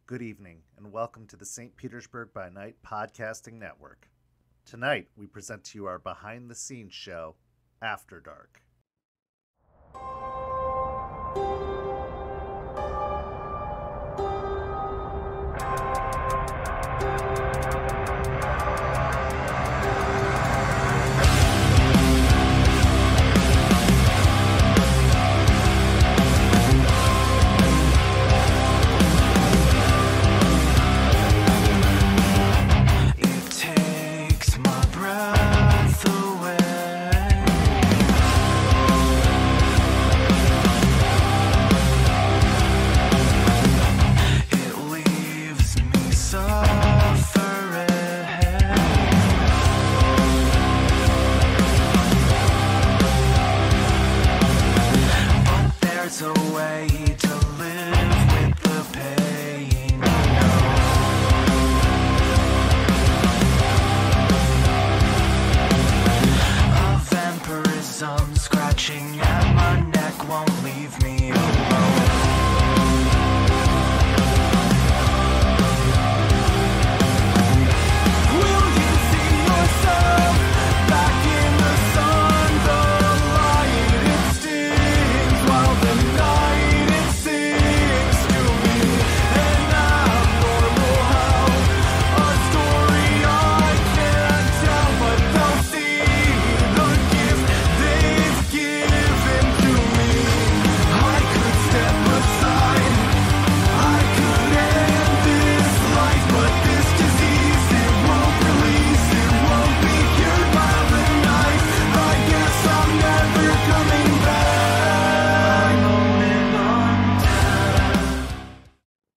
good evening, and welcome to the St. Petersburg By Night podcasting network. Tonight, we present to you our behind-the-scenes show, After Dark.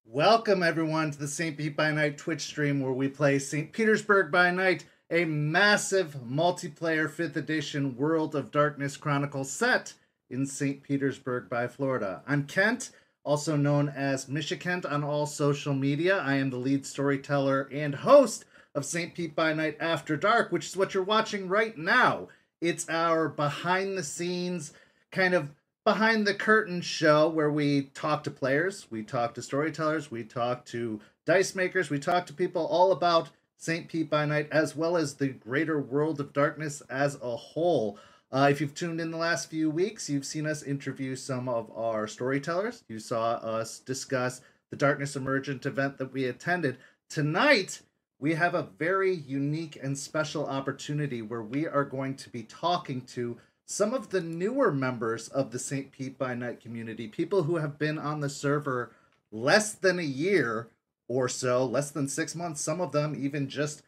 Welcome, everyone, to the St. Pete by Night Twitch stream where we play St. Petersburg by Night, a massive multiplayer 5th edition World of Darkness Chronicle set in St. Petersburg by Florida. I'm Kent, also known as Mishikent on all social media. I am the lead storyteller and host of St. Pete by Night After Dark, which is what you're watching right now. It's our behind-the-scenes kind of behind the curtain show where we talk to players, we talk to storytellers, we talk to dice makers, we talk to people all about St. Pete by Night as well as the greater World of Darkness as a whole. If you've tuned in the last few weeks, you've seen us interview some of our storytellers. You saw us discuss the Darkness Emergent event that we attended. Tonight, we have a very unique and special opportunity where we are going to be talking to some of the newer members of the St. Pete by Night community, people who have been on the server less than a year or so, less than 6 months, some of them even just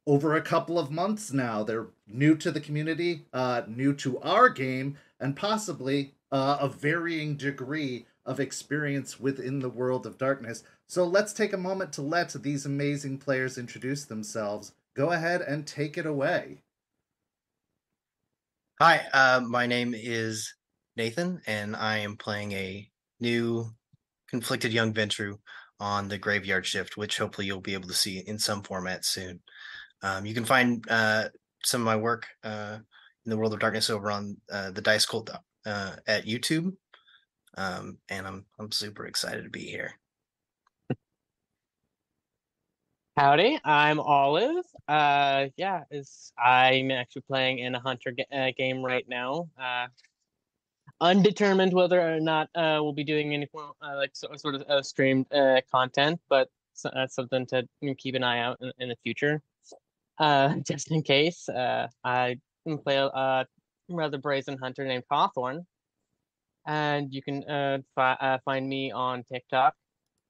over a couple of months now. They're new to the community, new to our game, and possibly a varying degree of experience within the World of Darkness. So let's take a moment to let these amazing players introduce themselves. Go ahead and take it away. Hi, my name is Nathan, and I am playing a new conflicted young Ventru on the Graveyard Shift, which hopefully you'll be able to see in some format soon. You can find some of my work in the World of Darkness over on the Dice Cult at YouTube, and I'm super excited to be here. Howdy, I'm Olive. I'm actually playing in a Hunter game right now. Undetermined whether or not we'll be doing any form sort of streamed content, but that's something to keep an eye out in the future. Just in case, I can play a rather brazen hunter named Hawthorne, and you can find me on TikTok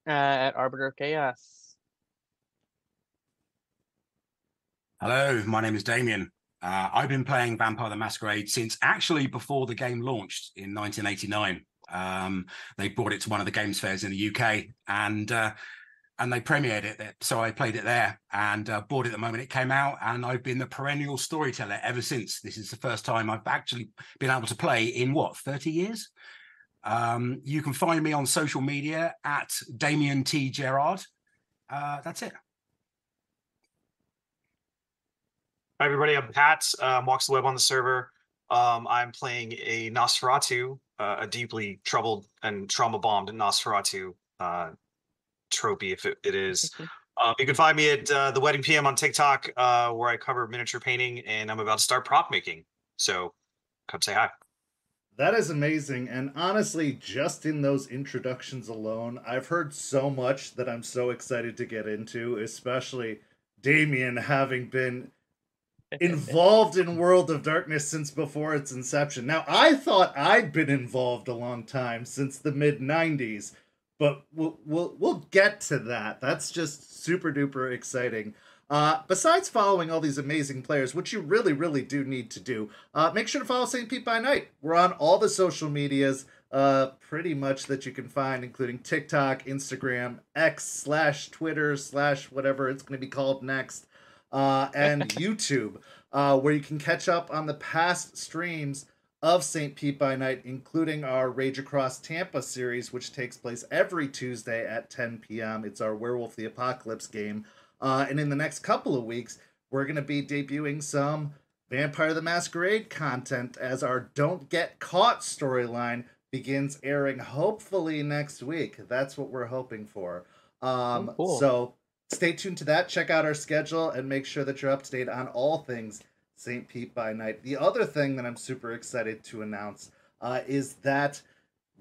at Arbiter of Chaos. Hello, my name is Damien. I've been playing Vampire the Masquerade since actually before the game launched in 1989. They brought it to one of the games fairs in the UK and they premiered it there. So I played it there and bought it the moment it came out, and I've been the perennial storyteller ever since. This is the first time I've actually been able to play in, 30 years? You can find me on social media at Damien T. Gerard. That's it. Hi, everybody. I'm Pat. Walks the Web on the server. I'm playing a Nosferatu, a deeply troubled and trauma-bombed Nosferatu tropey if it is. You can find me at the Wedding PM on TikTok, where I cover miniature painting, and I'm about to start prop making. So come say hi. That is amazing. And honestly, just in those introductions alone, I've heard so much that I'm so excited to get into, especially Damien having been involved in World of Darkness since before its inception. Now, I thought I'd been involved a long time, since the mid 90s, but we'll get to that. That's just super duper exciting. Besides following all these amazing players, which you really, really do need to do, make sure to follow St. Pete by Night. We're on all the social medias, pretty much that you can find, including TikTok, Instagram, X/Twitter/ whatever it's going to be called next, and YouTube, where you can catch up on the past streams of St. Pete by Night, including our Rage Across Tampa series, which takes place every Tuesday at 10 p.m. It's our Werewolf the Apocalypse game. And in the next couple of weeks, we're going to be debuting some Vampire the Masquerade content, as our Don't Get Caught storyline begins airing hopefully next week. That's what we're hoping for. Cool. So stay tuned to that. Check out our schedule and make sure that you're up to date on all things St. Pete by Night. The other thing that I'm super excited to announce is that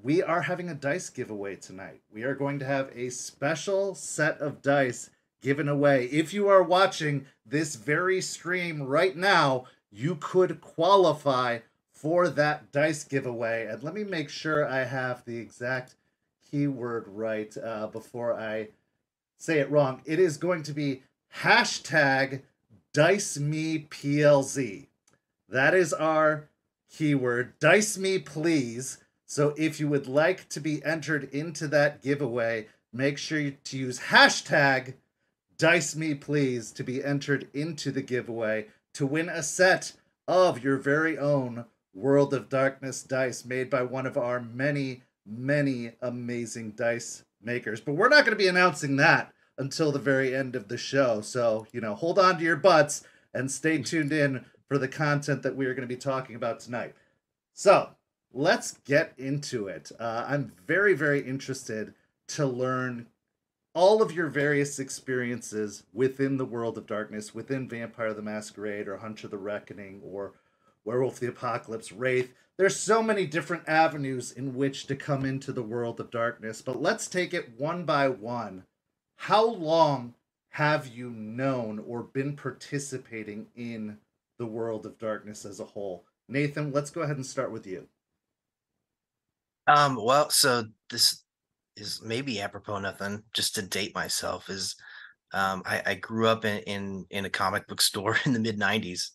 we are having a dice giveaway tonight. We are going to have a special set of dice given away. If you are watching this very stream right now, you could qualify for that dice giveaway. And let me make sure I have the exact keyword right before I say it wrong. It is going to be hashtag DiceMePLZ. That is our keyword. Dice me, please. So if you would like to be entered into that giveaway, make sure to use hashtag Dice me, please, to be entered into the giveaway to win a set of your very own World of Darkness dice made by one of our many, many amazing dice makers. But we're not going to be announcing that until the very end of the show. So, hold on to your butts and stay tuned in for the content that we are going to be talking about tonight. So, let's get into it. I'm very, very interested to learn all of your various experiences within the World of Darkness, within Vampire the Masquerade, or Hunter the Reckoning, or Werewolf the Apocalypse, Wraith. There's so many different avenues in which to come into the World of Darkness, but let's take it one by one. How long have you known or been participating in the World of Darkness as a whole? Nathan, let's go ahead and start with you. Well, so this is maybe apropos nothing, just to date myself, is I grew up in a comic book store in the mid 90s.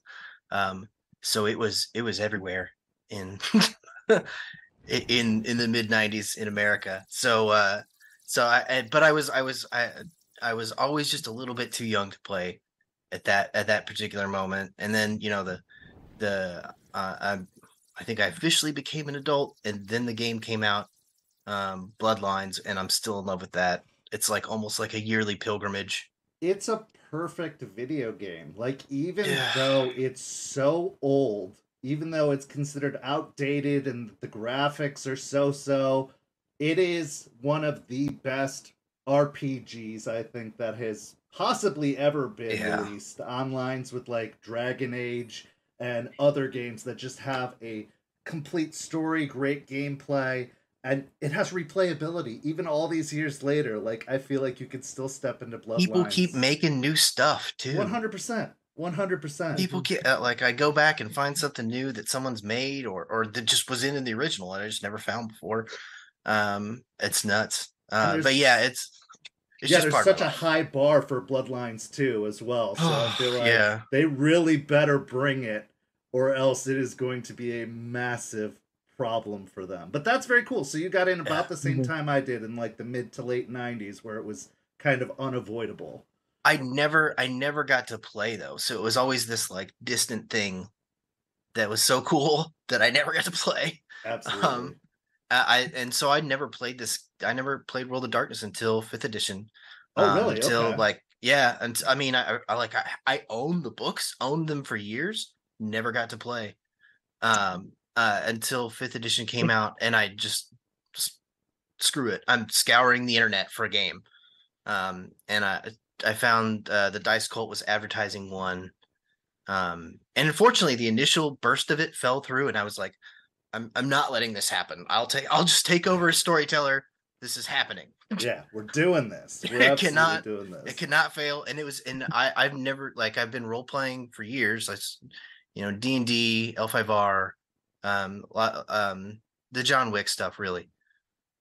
So it was everywhere in in the mid 90s in America. So I was always just a little bit too young to play at that particular moment. And then, I think I officially became an adult, and then the game came out, Bloodlines, and I'm still in love with that. It's like almost like a yearly pilgrimage. It's a perfect video game. Like, even though it's so old, even though it's considered outdated and the graphics are so, it is one of the best RPGs I think that has possibly ever been released. On lines with like Dragon Age and other games that just have a complete story, great gameplay, and it has replayability even all these years later. Like, I feel like you could still step into Bloodlines. People keep making new stuff too. 100%. People get like, I go back and find something new that someone's made or that just was in the original and I just never found before. It's nuts. But yeah, it's just there's such a high bar for Bloodlines too as well. So I feel like they really better bring it, or else it is going to be a massive problem for them. But that's very cool. So you got in about the same time I did, in like the mid to late 90s, where it was kind of unavoidable. I never got to play though, so it was always this like distant thing that was so cool that I never got to play. Absolutely. So I never played this. I never played World of Darkness until 5th edition. Oh, really? Until okay. And I mean, I owned the books, owned them for years, never got to play. Until 5th edition came out, and I just screw it. I'm scouring the internet for a game. And I found the Dice Cult was advertising one. And unfortunately, the initial burst of it fell through, and I was like, I'm not letting this happen. I'll just take over as storyteller. This is happening. Yeah, we're doing this. We're It absolutely doing this. It cannot fail. And it was, and I've never, like, I've been role playing for years. D&D, L5R, the John Wick stuff, really.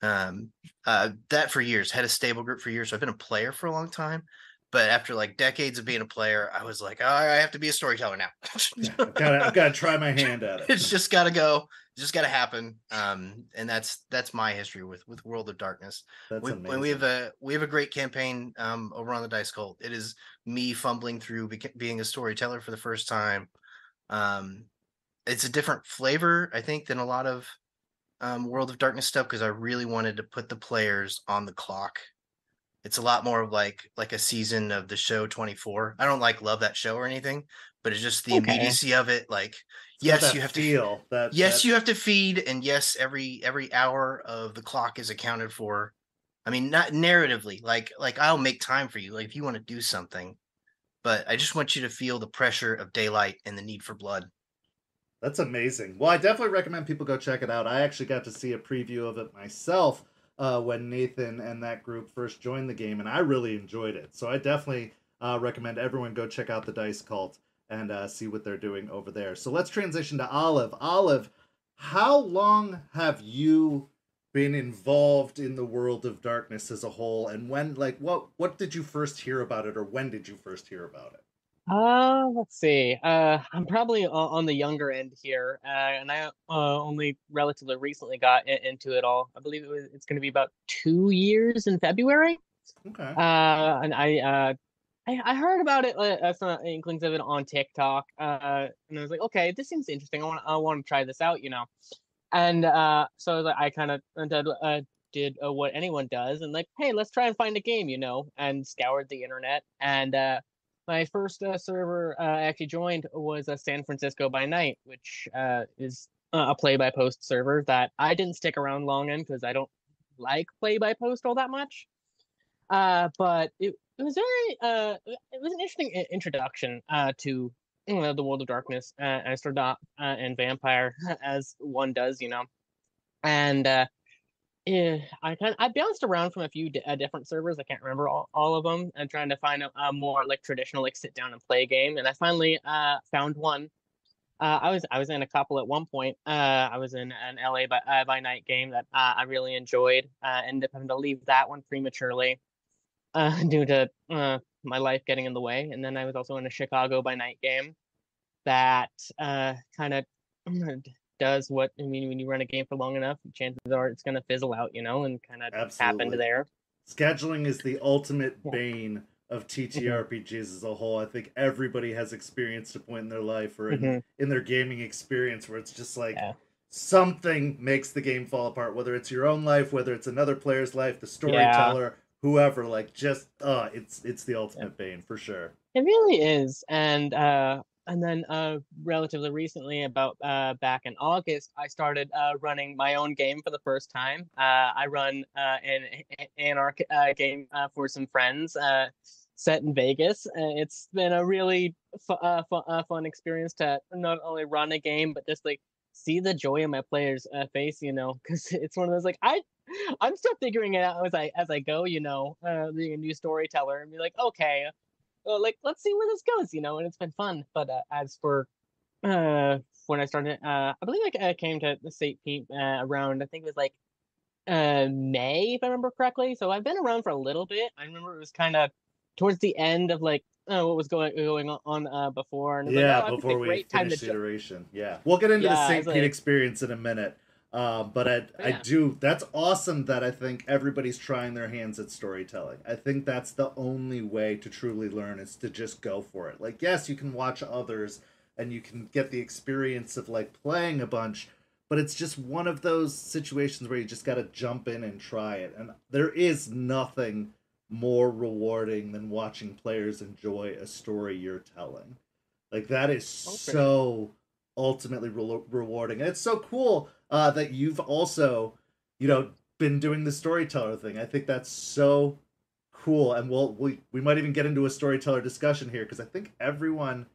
That for years, had a stable group for years. So I've been a player for a long time. But after like decades of being a player, I was like, oh, I have to be a storyteller now. I've got to try my hand at it. It's just got to go. It's just got to happen. And that's my history with World of Darkness. That's amazing. We have a great campaign over on the Dice Cult. It is me fumbling through being a storyteller for the first time. It's a different flavor, I think, than a lot of World of Darkness stuff, because I really wanted to put the players on the clock. It's a lot more of like a season of the show 24. I don't love that show or anything, but it's just the immediacy of it. Like, yes, you have to feel that. Yes, you have to feed, and yes, every hour of the clock is accounted for. I mean, not narratively. Like I'll make time for you, like if you want to do something, but I just want you to feel the pressure of daylight and the need for blood. That's amazing. Well, I definitely recommend people go check it out. I actually got to see a preview of it myself when Nathan and that group first joined the game, and I really enjoyed it. So I definitely recommend everyone go check out the Dice Cult and see what they're doing over there. So let's transition to Olive. Olive, how long have you been involved in the World of Darkness as a whole, and when, like, what did you first hear about it, or when did you first hear about it? Let's see. I'm probably on the younger end here, and I only relatively recently got into it all. I believe it's going to be about 2 years in February. Okay. And I heard about it, some inklings of it on TikTok, and I was like, okay, this seems interesting. I want to try this out, And so I kind of did what anyone does, and like, hey, let's try and find a game, and scoured the internet. And my first server I actually joined was San Francisco By Night, which is a play-by-post server that I didn't stick around long in because I don't like play-by-post all that much. But it was very it was an interesting introduction to the World of Darkness. I started off in Vampire as one does, and I bounced around from a few different servers. I can't remember all of them, and trying to find a more like traditional like sit down and play game. And I finally found one. I was in a couple at one point. I was in an LA by Night game that I really enjoyed. Ended up having to leave that one prematurely due to my life getting in the way. And then I was also in a Chicago by Night game that kind of does what, I mean, when you run a game for long enough, chances are it's going to fizzle out, and kind of happened there. Scheduling is the ultimate bane of TTRPGs as a whole. I think everybody has experienced a point in their life or in their gaming experience where it's just like something makes the game fall apart, whether it's your own life, whether it's another player's life, the storyteller, whoever, like just it's the ultimate bane for sure. It really is. And then relatively recently, about back in August, I started running my own game for the first time. I run an Anarch game for some friends set in Vegas. It's been a really fun experience to not only run a game, but just like see the joy in my players' face, because it's one of those like I'm still figuring it out as I go, being a new storyteller and be like, okay, like let's see where this goes, and it's been fun. But as for when I started, I believe I came to the St. Pete around, I think it was like May, if I remember correctly. So I've been around for a little bit. I remember it was kind of towards the end of like what was going on before. And before we finish the iteration. Yeah, we'll get into the St. Pete experience in a minute. But I do, that's awesome that I think everybody's trying their hands at storytelling. I think that's the only way to truly learn, is to just go for it. Like, yes, you can watch others and you can get the experience of like playing a bunch, but it's just one of those situations where you just got to jump in and try it. And there is nothing more rewarding than watching players enjoy a story you're telling. Like, that is so ultimately rewarding. And it's so cool that you've also, been doing the storyteller thing. I think that's so Cool. And we might even get into a storyteller discussion here because I think everyone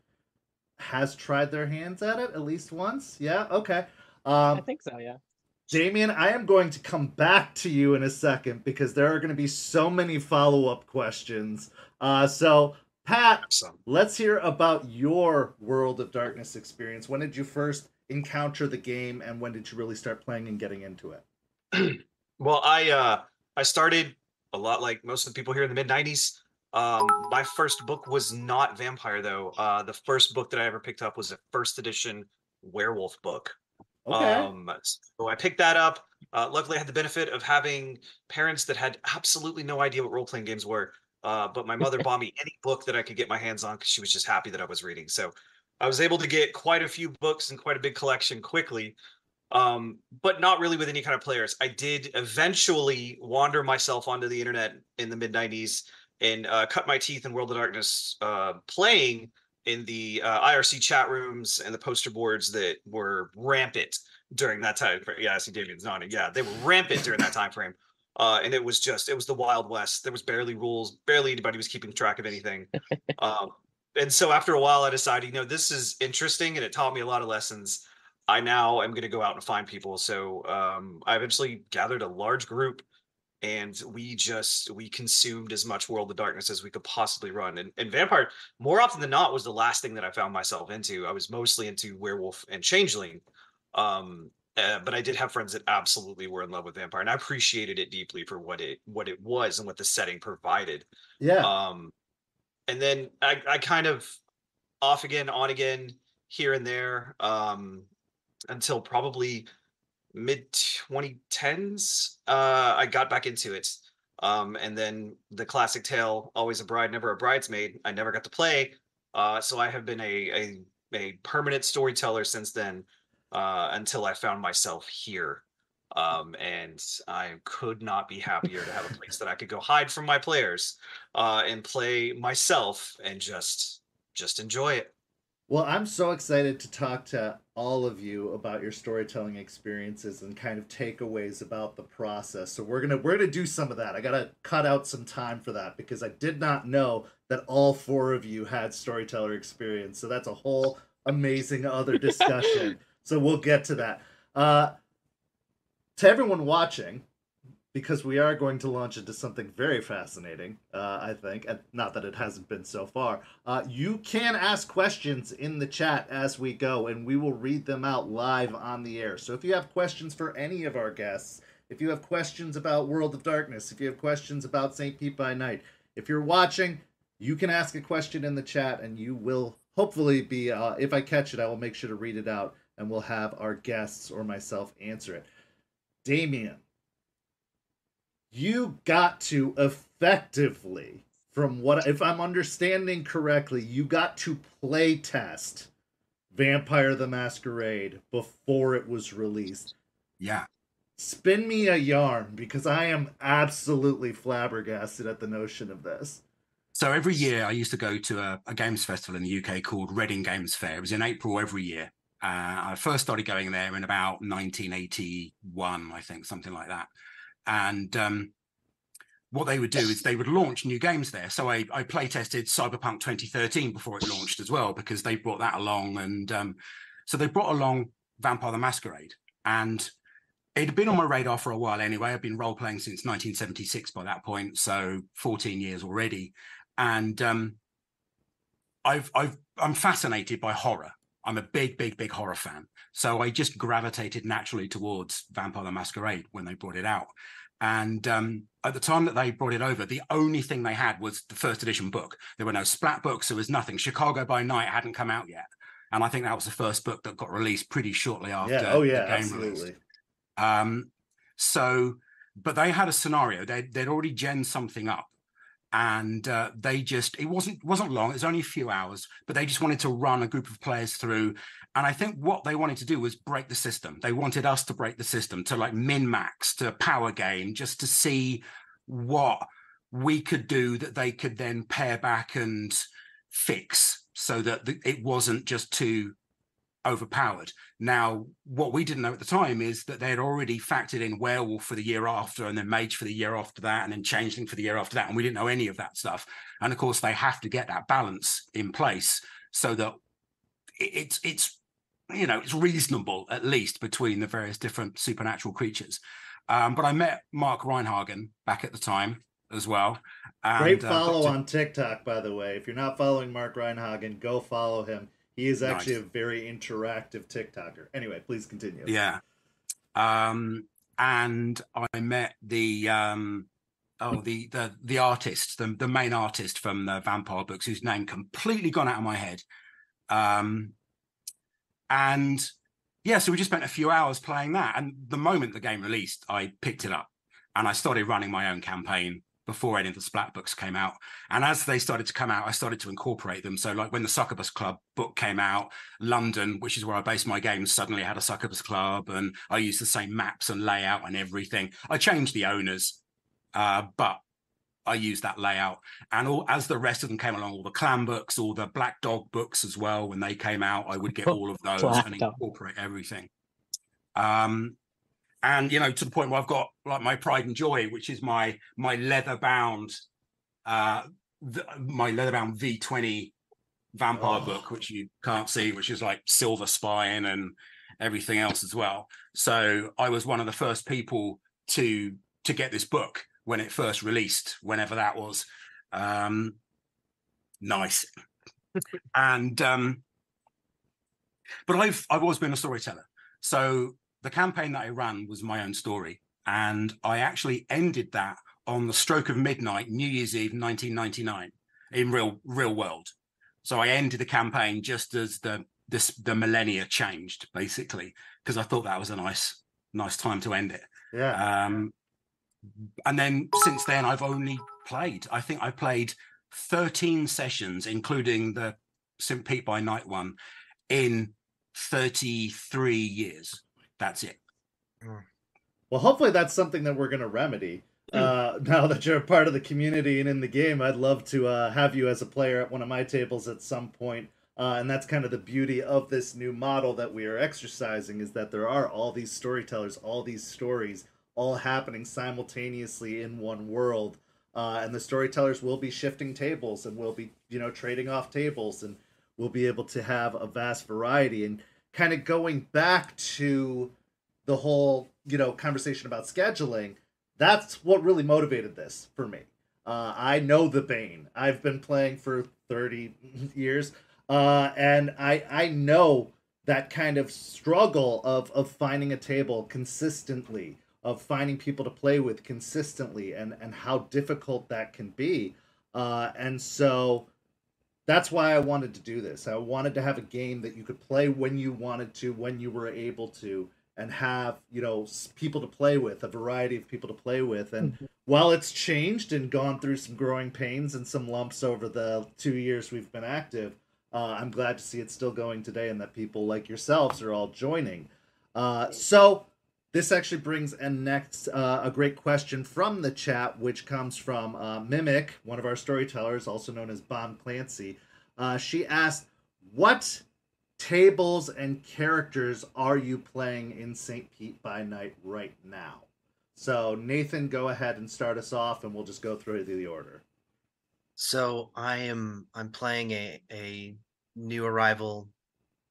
has tried their hands at it at least once. Yeah. Okay. I think so. Yeah. Damien, I am going to come back to you in a second because there are going to be so many follow-up questions. So, Pat, Awesome. let's hear about your World of Darkness experience. When did you first encounter the game, and when did you really start playing and getting into it? Well, I started a lot like most of the people here in the mid-90s. My first book was not vampire, though. The first book that I ever picked up was a first edition werewolf book. Okay. So I picked that up. Luckily, I had the benefit of having parents that had absolutely no idea what role-playing games were. But my mother bought me any book that I could get my hands on because she was just happy that I was reading. So I was able to get quite a few books and quite a big collection quickly, but not really with any kind of players. I did eventually wander myself onto the internet in the mid-90s and cut my teeth in World of Darkness playing in the IRC chat rooms and the poster boards that were rampant during that time. Yeah, I see Damien's nodding. Yeah, they were rampant during that time frame. And it was the Wild West. There was barely rules. Barely anybody was keeping track of anything. And so after a while, I decided, this is interesting and it taught me a lot of lessons. I now am going to go out and find people. So I eventually gathered a large group and we consumed as much World of Darkness as we could possibly run. And Vampire, more often than not, was the last thing that I found myself into. I was mostly into Werewolf and Changeling. But I did have friends that absolutely were in love with Vampire, and I appreciated it deeply for what it was and what the setting provided. Yeah. And then I kind of off again, on again, here and there, until probably mid 2010s. I got back into it. And then the classic tale, always a bride, never a bridesmaid. I never got to play. So I have been a permanent storyteller since then, until I found myself here. And I could not be happier to have a place that I could go hide from my players, and play myself and just enjoy it. Well, I'm so excited to talk to all of you about your storytelling experiences and kind of takeaways about the process. So we're gonna do some of that. I gotta cut out some time for that because I did not know that all four of you had storyteller experience. So that's a whole amazing other discussion. So we'll get to that. To everyone watching, because we are going to launch into something very fascinating, I think, and not that it hasn't been so far. You can ask questions in the chat as we go, and we will read them out live on the air. So if you have questions for any of our guests, if you have questions about World of Darkness, if you have questions about SPbN by Night, if you're watching, you can ask a question in the chat, and you will hopefully be, if I catch it, I will make sure to read it out, and we'll have our guests or myself answer it. Damien, you got to effectively, from what, if I'm understanding correctly, you got to play test Vampire the Masquerade before it was released. Yeah. Spin me a yarn, because I am absolutely flabbergasted at the notion of this. So every year I used to go to a games festival in the UK called Reading Games Fair. It was in April every year. I first started going there in about 1981, I think, something like that. And what they would do is they would launch new games there. So I play tested Cyberpunk 2013 before it launched as well, because they brought that along. And so they brought along Vampire the Masquerade. And it had been on my radar for a while anyway. I've been role-playing since 1976 by that point, so 14 years already. And I'm fascinated by horror. I'm a big horror fan. So I just gravitated naturally towards Vampire the Masquerade when they brought it out. And at the time that they brought it over, the only thing they had was the first edition book. There were no splat books. There was nothing. Chicago by Night hadn't come out yet. And I think that was the first book that got released pretty shortly after the game absolutely. released. But they had a scenario. They'd already genned something up. And it wasn't long, it was only a few hours, but they just wanted to run a group of players through. And I think what they wanted to do was break the system. They wanted us to break the system, to like min-max, to power game, just to see what we could do that they could then pare back and fix so that it wasn't just too overpowered. Now, what we didn't know at the time is that they had already factored in werewolf for the year after, and then mage for the year after that, and then changeling for the year after that, and we didn't know any of that stuff. And of course, they have to get that balance in place so that it's it's reasonable, at least, between the various different supernatural creatures. But I met Mark Reinhagen back at the time as well. And, great follow on TikTok, by the way. If you're not following Mark Reinhagen, go follow him. He is actually a very interactive TikToker. Anyway, please continue. Yeah. And I met the artist, the main artist from the vampire books, whose name completely gone out of my head. And yeah, so we just spent a few hours playing that. And the moment the game released, I picked it up and I started running my own campaign before any of the Splat books came out. And as they started to come out, I started to incorporate them. So like when the Succubus Club book came out, London, which is where I based my games, suddenly had a Succubus Club, and I used the same maps and layout and everything. I changed the owners, but I used that layout. And as the rest of them came along, all the clan books, all the Black Dog books as well, when they came out, I would get all of those and incorporate everything. And, to the point where I've got like my pride and joy, which is my leather bound V20 vampire book, which you can't see, which is like silver spine and everything else as well. So I was one of the first people to get this book when it first released, whenever that was. Nice. And but I've always been a storyteller. So the campaign that I ran was my own story, and I actually ended that on the stroke of midnight, New Year's Eve, 1999, in real world. So I ended the campaign just as the millennia changed, basically, because I thought that was a nice time to end it. Yeah. And then since then, I've only played. I think I played 13 sessions, including the SPbN By Night one, in 33 years. That's it. Well, hopefully that's something that we're going to remedy. Now that you're a part of the community and in the game, I'd love to have you as a player at one of my tables at some point. And that's kind of the beauty of this new model that we are exercising, is that there are all these storytellers, all these stories, all happening simultaneously in one world. And the storytellers will be shifting tables, and we'll be, trading off tables, and we'll be able to have a vast variety. And kind of going back to the whole, conversation about scheduling, that's what really motivated this for me. I know the Bane. I've been playing for 30 years, and I know that kind of struggle of finding a table consistently, of finding people to play with consistently, and how difficult that can be. And so that's why I wanted to do this. I wanted to have a game that you could play when you wanted to, when you were able to, and have, people to play with, a variety of people to play with. And while it's changed and gone through some growing pains and some lumps over the 2 years we've been active, I'm glad to see it still going today, and that people like yourselves are all joining. So this actually brings a great question from the chat, which comes from Mimic, one of our storytellers, also known as Bomb Clancy. She asked, what tables and characters are you playing in SPbN By Night right now? So Nathan, go ahead and start us off, and we'll just go through the order. So I'm playing a new arrival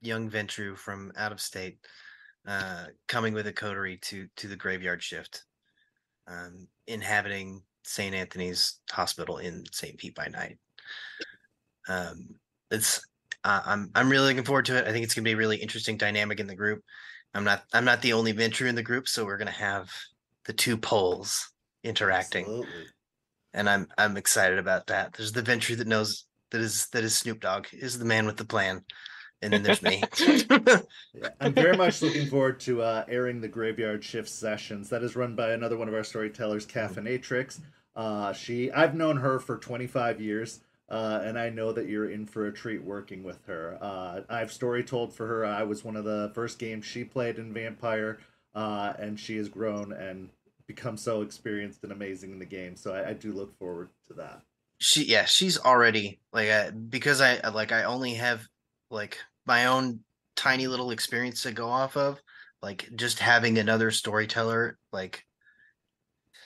young Ventru from out of state, coming with a coterie to the graveyard shift, inhabiting St. Anthony's Hospital in SPbN By Night. I'm really looking forward to it. I think it's gonna be a really interesting dynamic in the group. I'm not the only Ventru in the group, so we're gonna have the two poles interacting. Absolutely. And I'm excited about that. There's the Ventru that knows that is Snoop Dogg is the man with the plan, and then there's me. Yeah, I'm very much looking forward to airing the Graveyard Shift sessions. That is run by another one of our storytellers, Caffeinatrix. I've known her for 25 years, and I know that you're in for a treat working with her. I've story told for her. I was one of the first games she played in Vampire, and she has grown and become so experienced and amazing in the game. So I do look forward to that. She's already because I only have like my own tiny little experience to go off of. Like just having another storyteller like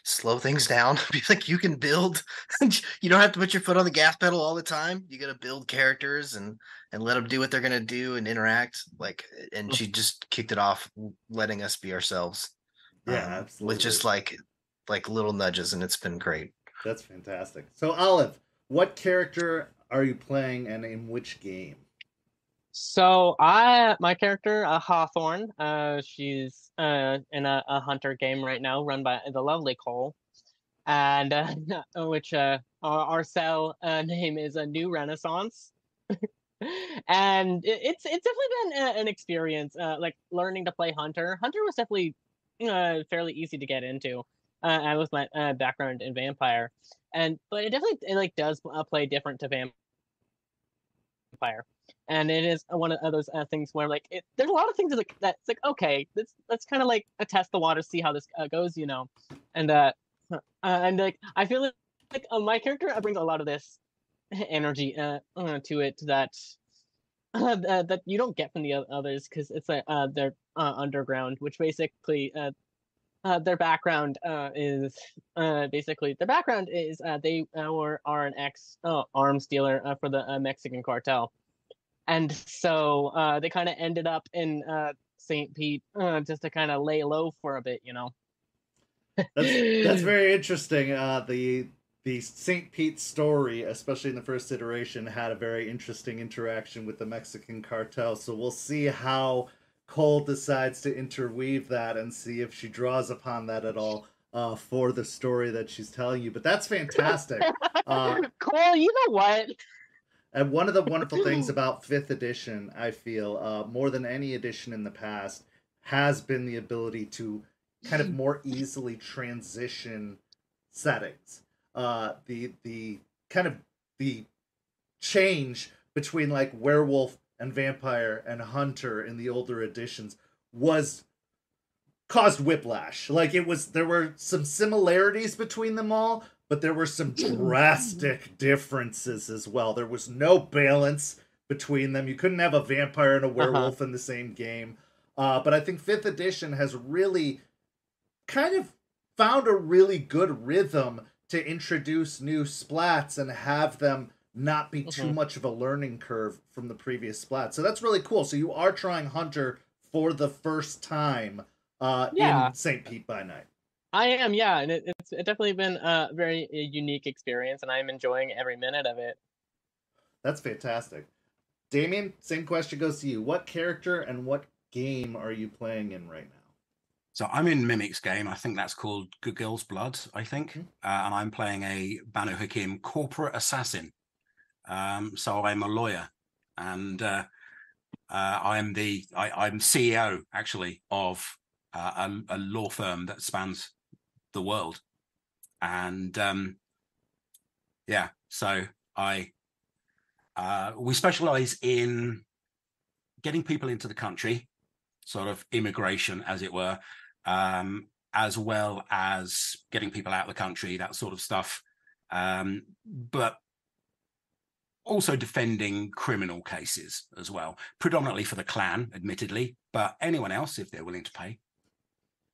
slow things down. Be like, you can build. You don't have to put your foot on the gas pedal all the time. You got to build characters and let them do what they're gonna do and interact. Like, and she just kicked it off, letting us be ourselves. Yeah, absolutely. With just like little nudges, and it's been great. That's fantastic. So, Olive, what character are you playing, and in which game? So my character, Hawthorne, she's in a hunter game right now, run by the lovely Cole, and which our cell name is a New Renaissance, and it's definitely been an experience, like learning to play hunter. Hunter was definitely fairly easy to get into, and with my background in vampire, but it definitely like does play different to vampire. And it is one of those things where like there's a lot of things that's like, okay, let's kind of like test the water, see how this goes, and like I feel like my character brings a lot of this energy to it that that you don't get from the others, because it's like they're underground, which basically their background is they are an ex arms dealer for the Mexican cartel. And so they kind of ended up in St. Pete just to kind of lay low for a bit, That's very interesting. The St. Pete story, especially in the first iteration, had a very interesting interaction with the Mexican cartel. So we'll see how Cole decides to interweave that and see if she draws upon that at all for the story that she's telling you. But that's fantastic. Cole, you know what? And one of the wonderful things about 5th edition, I feel, more than any edition in the past, has been the ability to kind of more easily transition settings. The kind of the change between like werewolf and vampire and hunter in the older editions caused whiplash. Like there were some similarities between them all, but there were some drastic differences as well. There was no balance between them. You couldn't have a vampire and a werewolf in the same game. But I think 5th edition has really kind of found a really good rhythm to introduce new splats and have them not be too much of a learning curve from the previous splat. So that's really cool. So you are trying Hunter for the first time in St. Pete by Night. I am, yeah, and it's definitely been a very unique experience, and I'm enjoying every minute of it. That's fantastic. Damien, same question goes to you. What character and what game are you playing in right now? So I'm in Mimic's game. I think that's called Good Girl's Blood, I think. And I'm playing a Banu Hakim corporate assassin. So I'm a lawyer, and I'm CEO, actually, of a law firm that spans the world. And so we specialize in getting people into the country, sort of immigration, as it were, as well as getting people out of the country, that sort of stuff, but also defending criminal cases as well, predominantly for the clan, admittedly, but anyone else if they're willing to pay.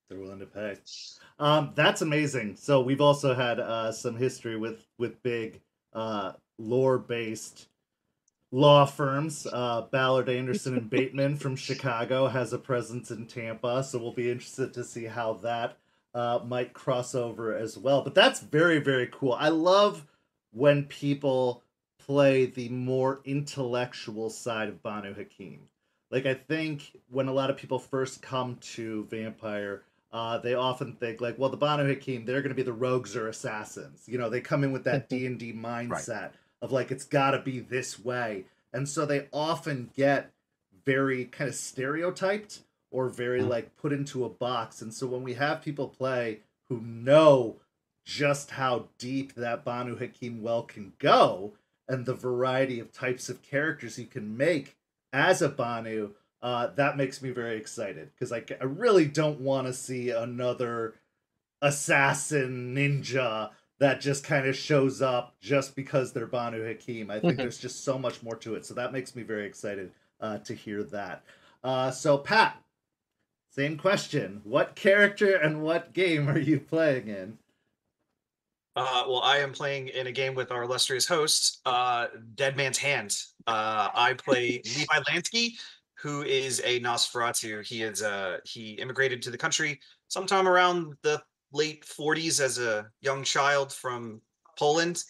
They're willing to pay. That's amazing. So we've also had some history with big lore-based law firms. Ballard, Anderson, and Bateman from Chicago has a presence in Tampa, so we'll be interested to see how that might cross over as well. But that's very, very cool. I love when people play the more intellectual side of Banu Hakim. Like, I think when a lot of people first come to Vampire, they often think like, well, the Banu Hakim, they're going to be the rogues or assassins. You know, they come in with that D&D mindset. Right. Of like, it's got to be this way. And so they often get very kind of stereotyped or very like put into a box. And so when we have people play who know just how deep that Banu Hakim well can go and the variety of types of characters you can make as a Banu, that makes me very excited, because I really don't want to see another assassin ninja that just kind of shows up just because they're Banu Hakim. I think there's just so much more to it. So that makes me very excited to hear that. So Pat, same question. What character and what game are you playing in? Well, I am playing in a game with our illustrious host, Dead Man's Hand. I play Levi Lansky, who is a Nosferatu. He immigrated to the country sometime around the late 40s as a young child from Poland,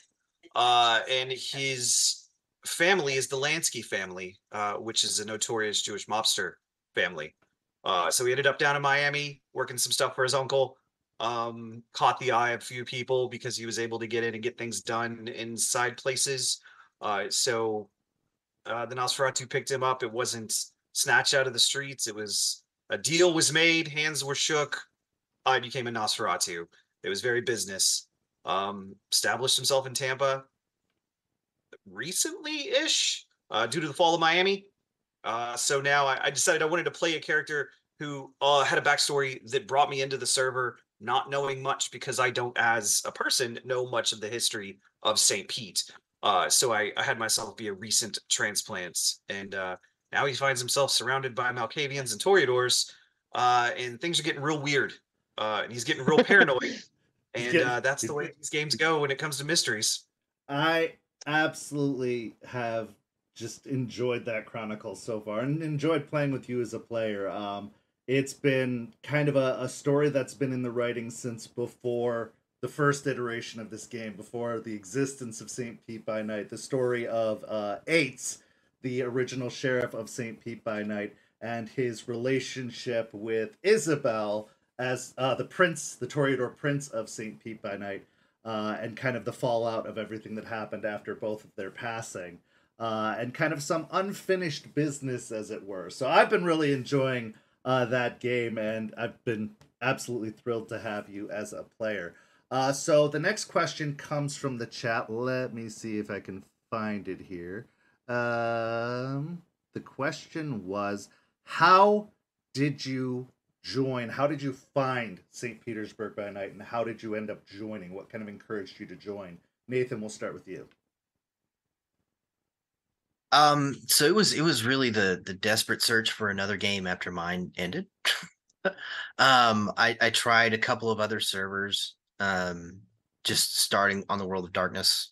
and his family is the Lansky family, which is a notorious Jewish mobster family. So he ended up down in Miami working some stuff for his uncle. Caught the eye of a few people because he was able to get in and get things done inside places. So the Nosferatu picked him up. It wasn't snatched out of the streets. It was a deal was made, hands were shook. I became a Nosferatu. It was very business. Established himself in Tampa recently-ish, due to the fall of Miami. So now I decided I wanted to play a character who had a backstory that brought me into the server, not knowing much because I don't, as a person, know much of the history of St. Pete. So I had myself be a recent transplant, and now he finds himself surrounded by Malkavians and Toreadors, and things are getting real weird, and he's getting real paranoid, and that's the way these games go when it comes to mysteries. I absolutely have just enjoyed that chronicle so far and enjoyed playing with you as a player. It's been kind of a story that's been in the writing since before the first iteration of this game, before the existence of St. Pete by Night. The story of Ates, the original sheriff of St. Pete by Night, and his relationship with Isabel as the prince, the Toreador prince of St. Pete by Night, and kind of the fallout of everything that happened after both of their passing, and kind of some unfinished business, as it were. So I've been really enjoying that game, and I've been absolutely thrilled to have you as a player. So the next question comes from the chat. Let me see if I can find it here. The question was, how did you join? How did you find St. Petersburg by Night, and how did you end up joining? What kind of encouraged you to join? Nathan, we'll start with you. So it was really the desperate search for another game after mine ended. I tried a couple of other servers, just starting on the World of Darkness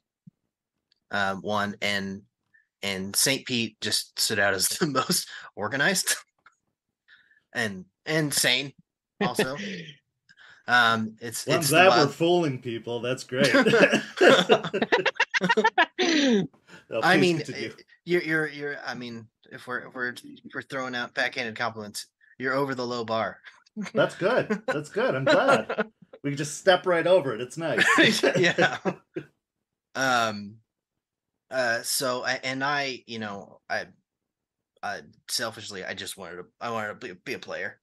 one, and St. Pete just stood out as the most organized and sane also. It's Well, it's I'm glad the we're wild. fooling people. That's great. I mean, continue. you're. I mean, if we're throwing out backhanded compliments, you're over the low bar. That's good. That's good. I'm glad. We can just step right over it. It's nice. Yeah. So I selfishly, I just wanted to be a player.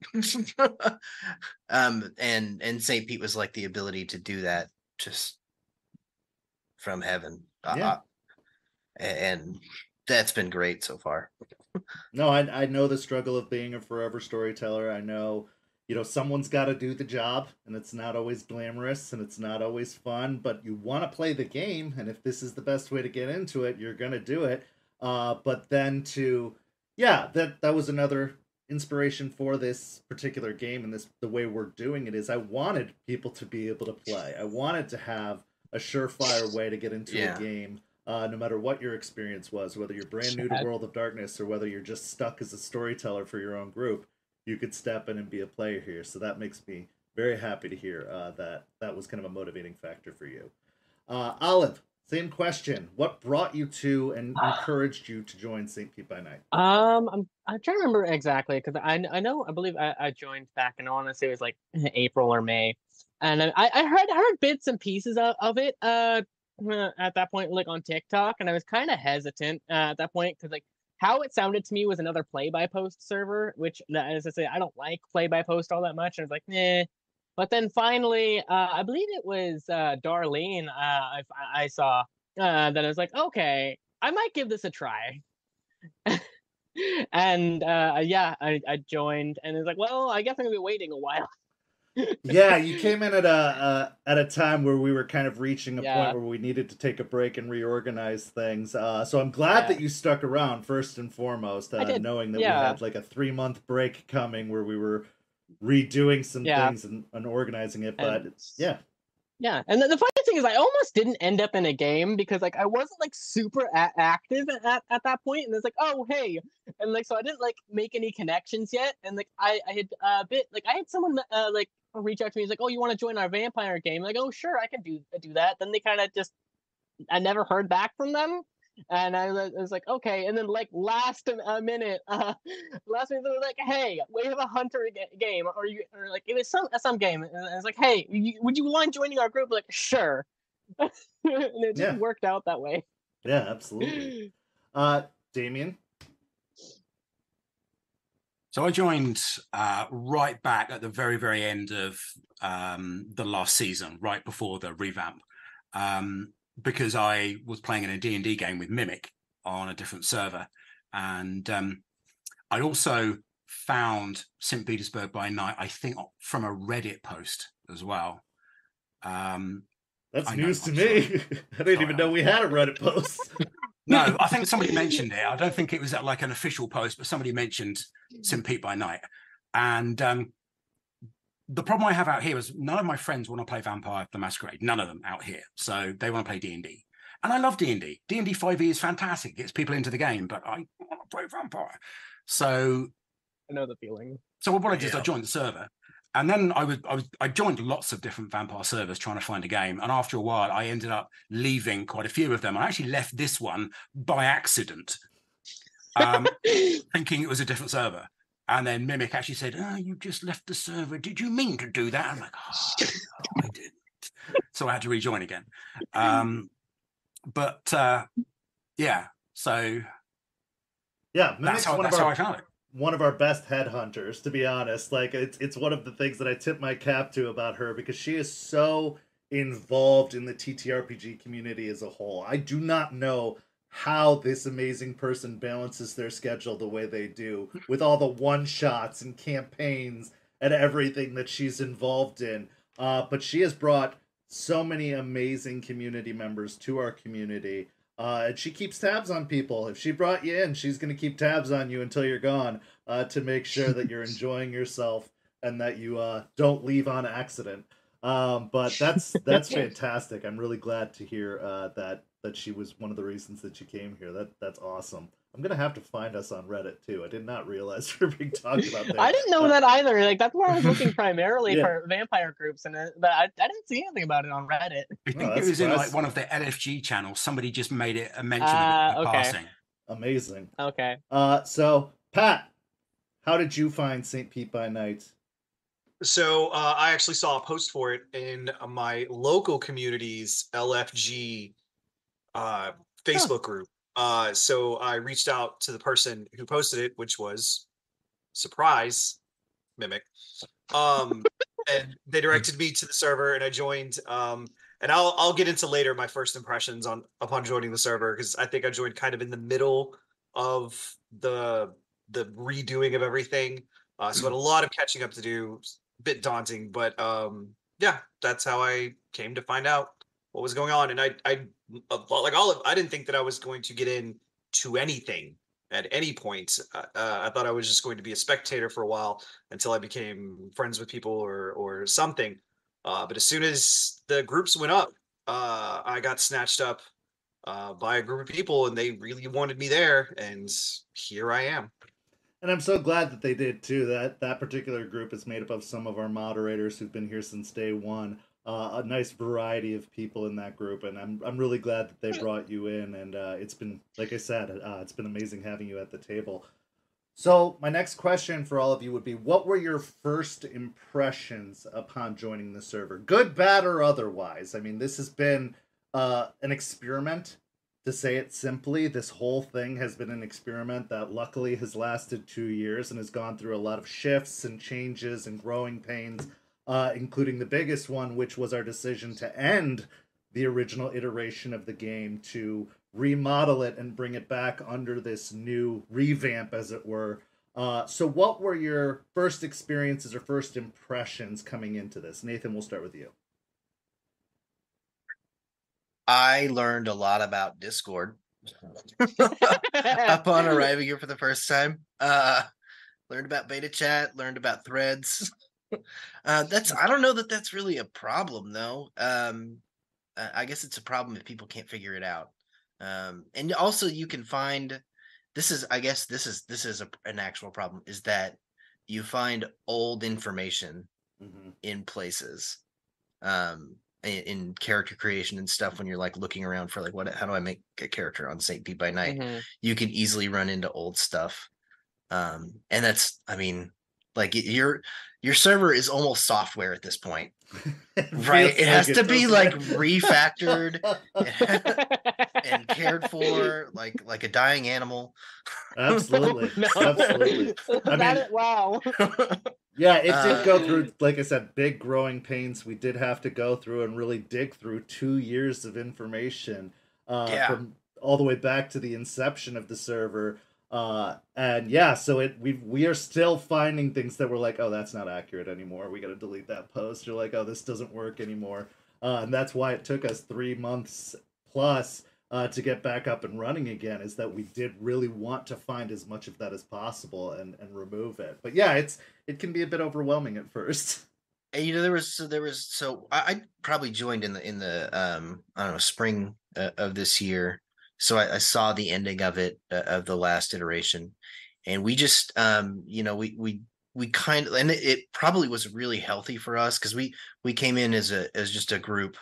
And St. Pete was like the ability to do that just from heaven. Yeah. And that's been great so far. No, I know the struggle of being a forever storyteller. I know, someone's got to do the job, and it's not always glamorous and it's not always fun, but you want to play the game, and if this is the best way to get into it, you're going to do it. But then that was another inspiration for this particular game, and the way we're doing it is I wanted people to be able to play. I wanted to have a surefire way to get into a game. No matter what your experience was, whether you're brand new to World of Darkness or whether you're just stuck as a storyteller for your own group, you could step in and be a player here. So that makes me very happy to hear that was kind of a motivating factor for you. Olive, same question. What brought you to and encouraged you to join St. Pete by Night? I'm trying to remember exactly because I believe I joined back in, I want to say it was like April or May, and I heard bits and pieces of it at that point, like on TikTok, and I was kind of hesitant at that point because like how it sounded to me was another play-by-post server, which, as I say, I don't like play-by-post all that much, and I was like, nah. But then finally, I believe it was Darlene. I saw that I was like, okay, I might give this a try. And I joined, and it's like, well, I guess I'm gonna be waiting a while. Yeah, you came in at a time where we were kind of reaching a point Yeah. where we needed to take a break and reorganize things. So I'm glad that you stuck around first and foremost, I did. knowing that we Yeah. had like a 3-month break coming where we were redoing some Yeah. things and organizing it. But And yeah, yeah, and the funny thing is, I almost didn't end up in a game because like I wasn't like super active at that point, and it's like, oh hey, and like so I didn't like make any connections yet, and like I had a bit like I had someone like reach out to me, he's like, oh, you want to join our vampire game? Like, oh sure, I can do that. Then they kind of just I never heard back from them. And I was like, okay. And then like last minute, last minute they were like, hey, we have a hunter game, or you, or like it was some game. And I was like, hey, would you mind joining our group? Like, sure. And it just worked out that way. Yeah, absolutely. Damien. So I joined right back at the very, very end of the last season, right before the revamp, because I was playing in a D&D game with Mimic on a different server. And I also found St. Petersburg by Night, I think, from a Reddit post as well. That's news to me. I didn't even know we had a Reddit post. No, I think somebody mentioned it. I don't think it was at like an official post, but somebody mentioned St. Pete by Night. And the problem I have out here is none of my friends want to play Vampire the Masquerade. None of them out here. So they want to play D&D. And I love D&D. D&D 5e is fantastic. It gets people into the game, but I want to play Vampire. So I know the feeling. So what I did is I joined the server. And then I joined lots of different Vampire servers trying to find a game. And after a while, I ended up leaving quite a few of them. I actually left this one by accident, thinking it was a different server. And then Mimic actually said, oh, you just left the server. Did you mean to do that? I'm like, oh, no, I didn't. So I had to rejoin again. Yeah, so yeah, that's how I found it. One of our best headhunters, to be honest. Like it's one of the things that I tip my cap to about her, because she is so involved in the TTRPG community as a whole. I do not know how this amazing person balances their schedule the way they do, with all the one-shots and campaigns and everything that she's involved in. But she has brought so many amazing community members to our community. And she keeps tabs on people. If she brought you in, she's going to keep tabs on you until you're gone, to make sure that you're enjoying yourself and that you don't leave on accident. But that's fantastic. I'm really glad to hear that she was one of the reasons that you came here. That's awesome. I'm gonna have to find us on Reddit too. I did not realize we were being talked about there. I didn't know that either. Like that's where I was looking primarily for vampire groups, and but I didn't see anything about it on Reddit. I think it was in like one of the LFG channels. Somebody just made it a mention of it in passing. Amazing. Okay. So Pat, how did you find St. Pete by Night? So I actually saw a post for it in my local community's LFG Facebook group. So I reached out to the person who posted it, which was surprise Mimic. And they directed me to the server, and I joined. And I'll get into later my first impressions upon joining the server, because I think I joined kind of in the middle of the redoing of everything. So I had a lot of catching up to do. A bit daunting, but yeah, that's how I came to find out what was going on. And I like Olive, I didn't think that I was going to get into anything at any point. I thought I was just going to be a spectator for a while until I became friends with people or something. But as soon as the groups went up, I got snatched up by a group of people, and they really wanted me there, and here I am. And I'm so glad that they did too. That particular group is made up of some of our moderators who've been here since day one. A nice variety of people in that group, and I'm really glad that they brought you in. And it's been, like I said, it's been amazing having you at the table. So my next question for all of you would be: what were your first impressions upon joining the server, good, bad, or otherwise? I mean, this has been an experiment. To say it simply, this whole thing has been an experiment that luckily has lasted 2 years and has gone through a lot of shifts and changes and growing pains, including the biggest one, which was our decision to end the original iteration of the game, to remodel it and bring it back under this new revamp, as it were. So what were your first experiences or first impressions coming into this? Nathan, we'll start with you. I learned a lot about Discord upon arriving here for the first time. Learned about beta chat, learned about threads. I don't know that that's really a problem though. I guess it's a problem if people can't figure it out. And also you can find I guess this is an actual problem, is that you find old information in places. In character creation and stuff, when you're like looking around for like how do I make a character on St. Pete by Night, you can easily run into old stuff. And that's, I mean, like your server is almost software at this point. Right? It has to be like refactored and cared for like a dying animal. Absolutely. Absolutely. I mean, wow. Yeah, it did go through, like I said, big growing pains. We did have to go through and really dig through 2 years of information from all the way back to the inception of the server. And yeah, so we are still finding things that we're like, oh, that's not accurate anymore. We got to delete that post. You're like, oh, this doesn't work anymore. And that's why it took us 3 months plus to get back up and running again, is that we did really want to find as much of that as possible and remove it. But yeah, it can be a bit overwhelming at first. And I probably joined in the I don't know, spring of this year. So I saw the ending of it, of the last iteration, and we just we kind of, and it probably was really healthy for us, because we came in as just a group,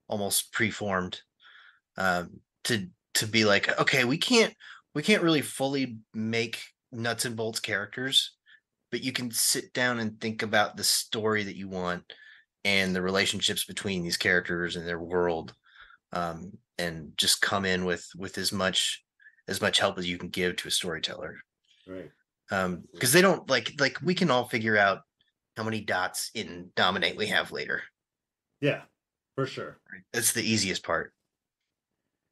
almost preformed, to be like, okay, we can't really fully make nuts and bolts characters, but you can sit down and think about the story that you want and the relationships between these characters and their world, and just come in with as much help as you can give to a storyteller. Right. Because they don't like we can all figure out how many dots in Dominate we have later. Yeah, for sure. That's the easiest part.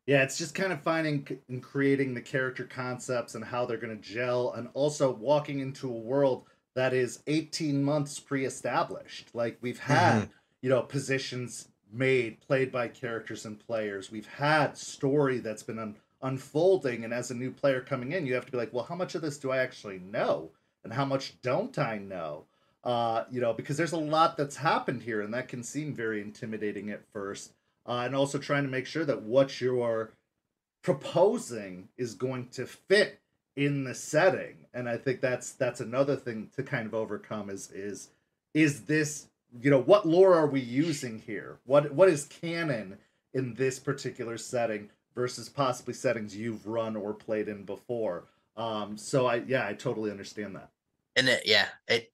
Yeah, it's just kind of finding and creating the character concepts and how they're going to gel, and also walking into a world that is 18 months pre-established. Like, we've had, positions played by characters and players. We've had story that's been unfolding, and as a new player coming in, you have to be like, well, how much of this do I actually know? And how much don't I know? Because there's a lot that's happened here, and that can seem very intimidating at first. And also trying to make sure that what you're proposing is going to fit in the setting. And I think that's another thing to kind of overcome is this, what lore are we using here? What is canon in this particular setting versus possibly settings you've run or played in before? So I totally understand that. And it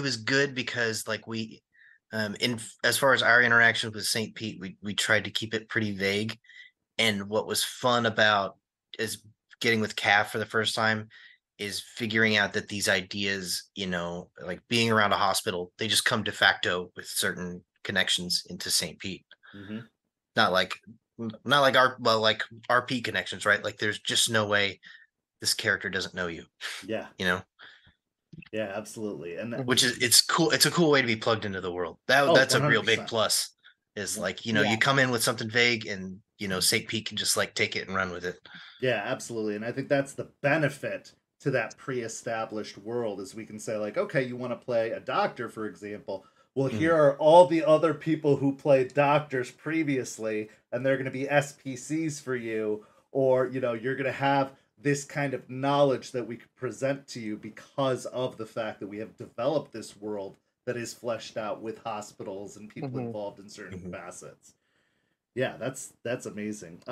was good, because like we, in as far as our interactions with St. Pete, we tried to keep it pretty vague. And what was fun about is getting with Calf for the first time is figuring out that these ideas, like being around a hospital, they just come de facto with certain connections into St. Pete. Not like our RP connections, right? Like, there's just no way this character doesn't know you. Yeah. Yeah, absolutely. And it's cool. It's a cool way to be plugged into the world. That's 100%. A real big plus. Is like, you come in with something vague, and St. Pete can just like take it and run with it. Yeah, absolutely. And I think that's the benefit to that pre-established world, is we can say like, okay, you want to play a doctor, for example. Well, here are all the other people who played doctors previously, and they're going to be SPCs for you, or you're going to have this kind of knowledge that we could present to you because of the fact that we have developed this world that is fleshed out with hospitals and people involved in certain facets. Yeah, that's amazing.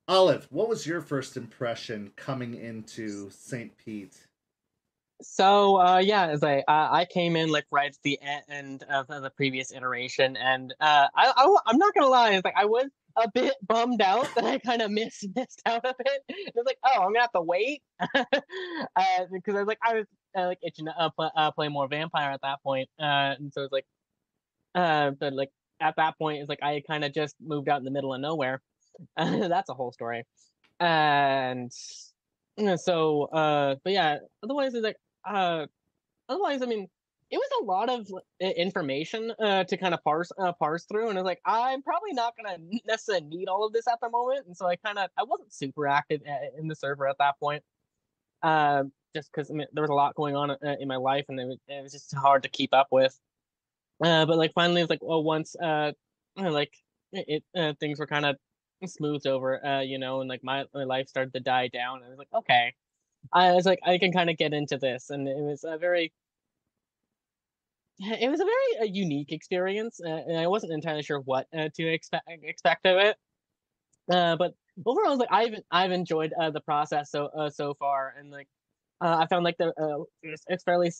Olive, what was your first impression coming into St. Pete? So as I came in like right at the end of the previous iteration, and I'm not gonna lie, it's like I was a bit bummed out that I kind of missed out of it. It was like, oh, I'm gonna have to wait, because I was itching to play more vampire at that point, and so it's like, but like at that point, it's like I kind of just moved out in the middle of nowhere. That's a whole story, and But yeah, otherwise it's like otherwise, I mean, it was a lot of information to kind of parse through, and I was like, I'm probably not gonna necessarily need all of this at the moment, and so I wasn't super active in the server at that point, just because I mean, there was a lot going on in my life, and it was just hard to keep up with. But like finally, it's like, well, once like things were kind of smoothed over, and like my life started to die down, and I was like, okay, I was like, I can kind of get into this, and it was a very unique experience, and I wasn't entirely sure what to expect of it. But overall, like I've enjoyed the process so far, and like I found like it's fairly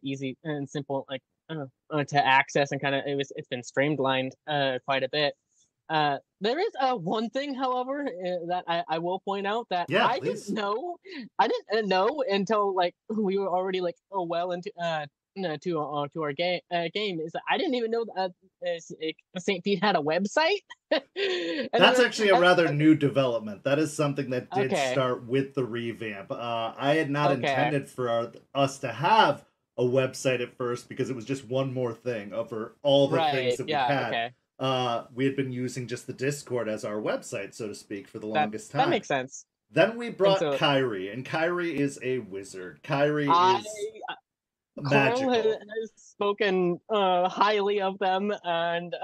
easy and simple, like to access, and kind of it's been streamlined quite a bit. There is one thing, however, that I will point out that Yeah, I please. didn't know. I didn't know until like we were already like well into to our game is that I didn't even know that St. Pete had a website. That's actually a rather new development. That is something that did Okay. start with the revamp. I had not Okay. intended for us to have a website at first because it was just one more thing over all the things that we had. Okay. We had been using just the Discord as our website, so to speak, for the longest time. That makes sense. Then we brought so- Kyrie, and Kyrie is a wizard. Kyrie I- is Carl magical. has spoken highly of them, and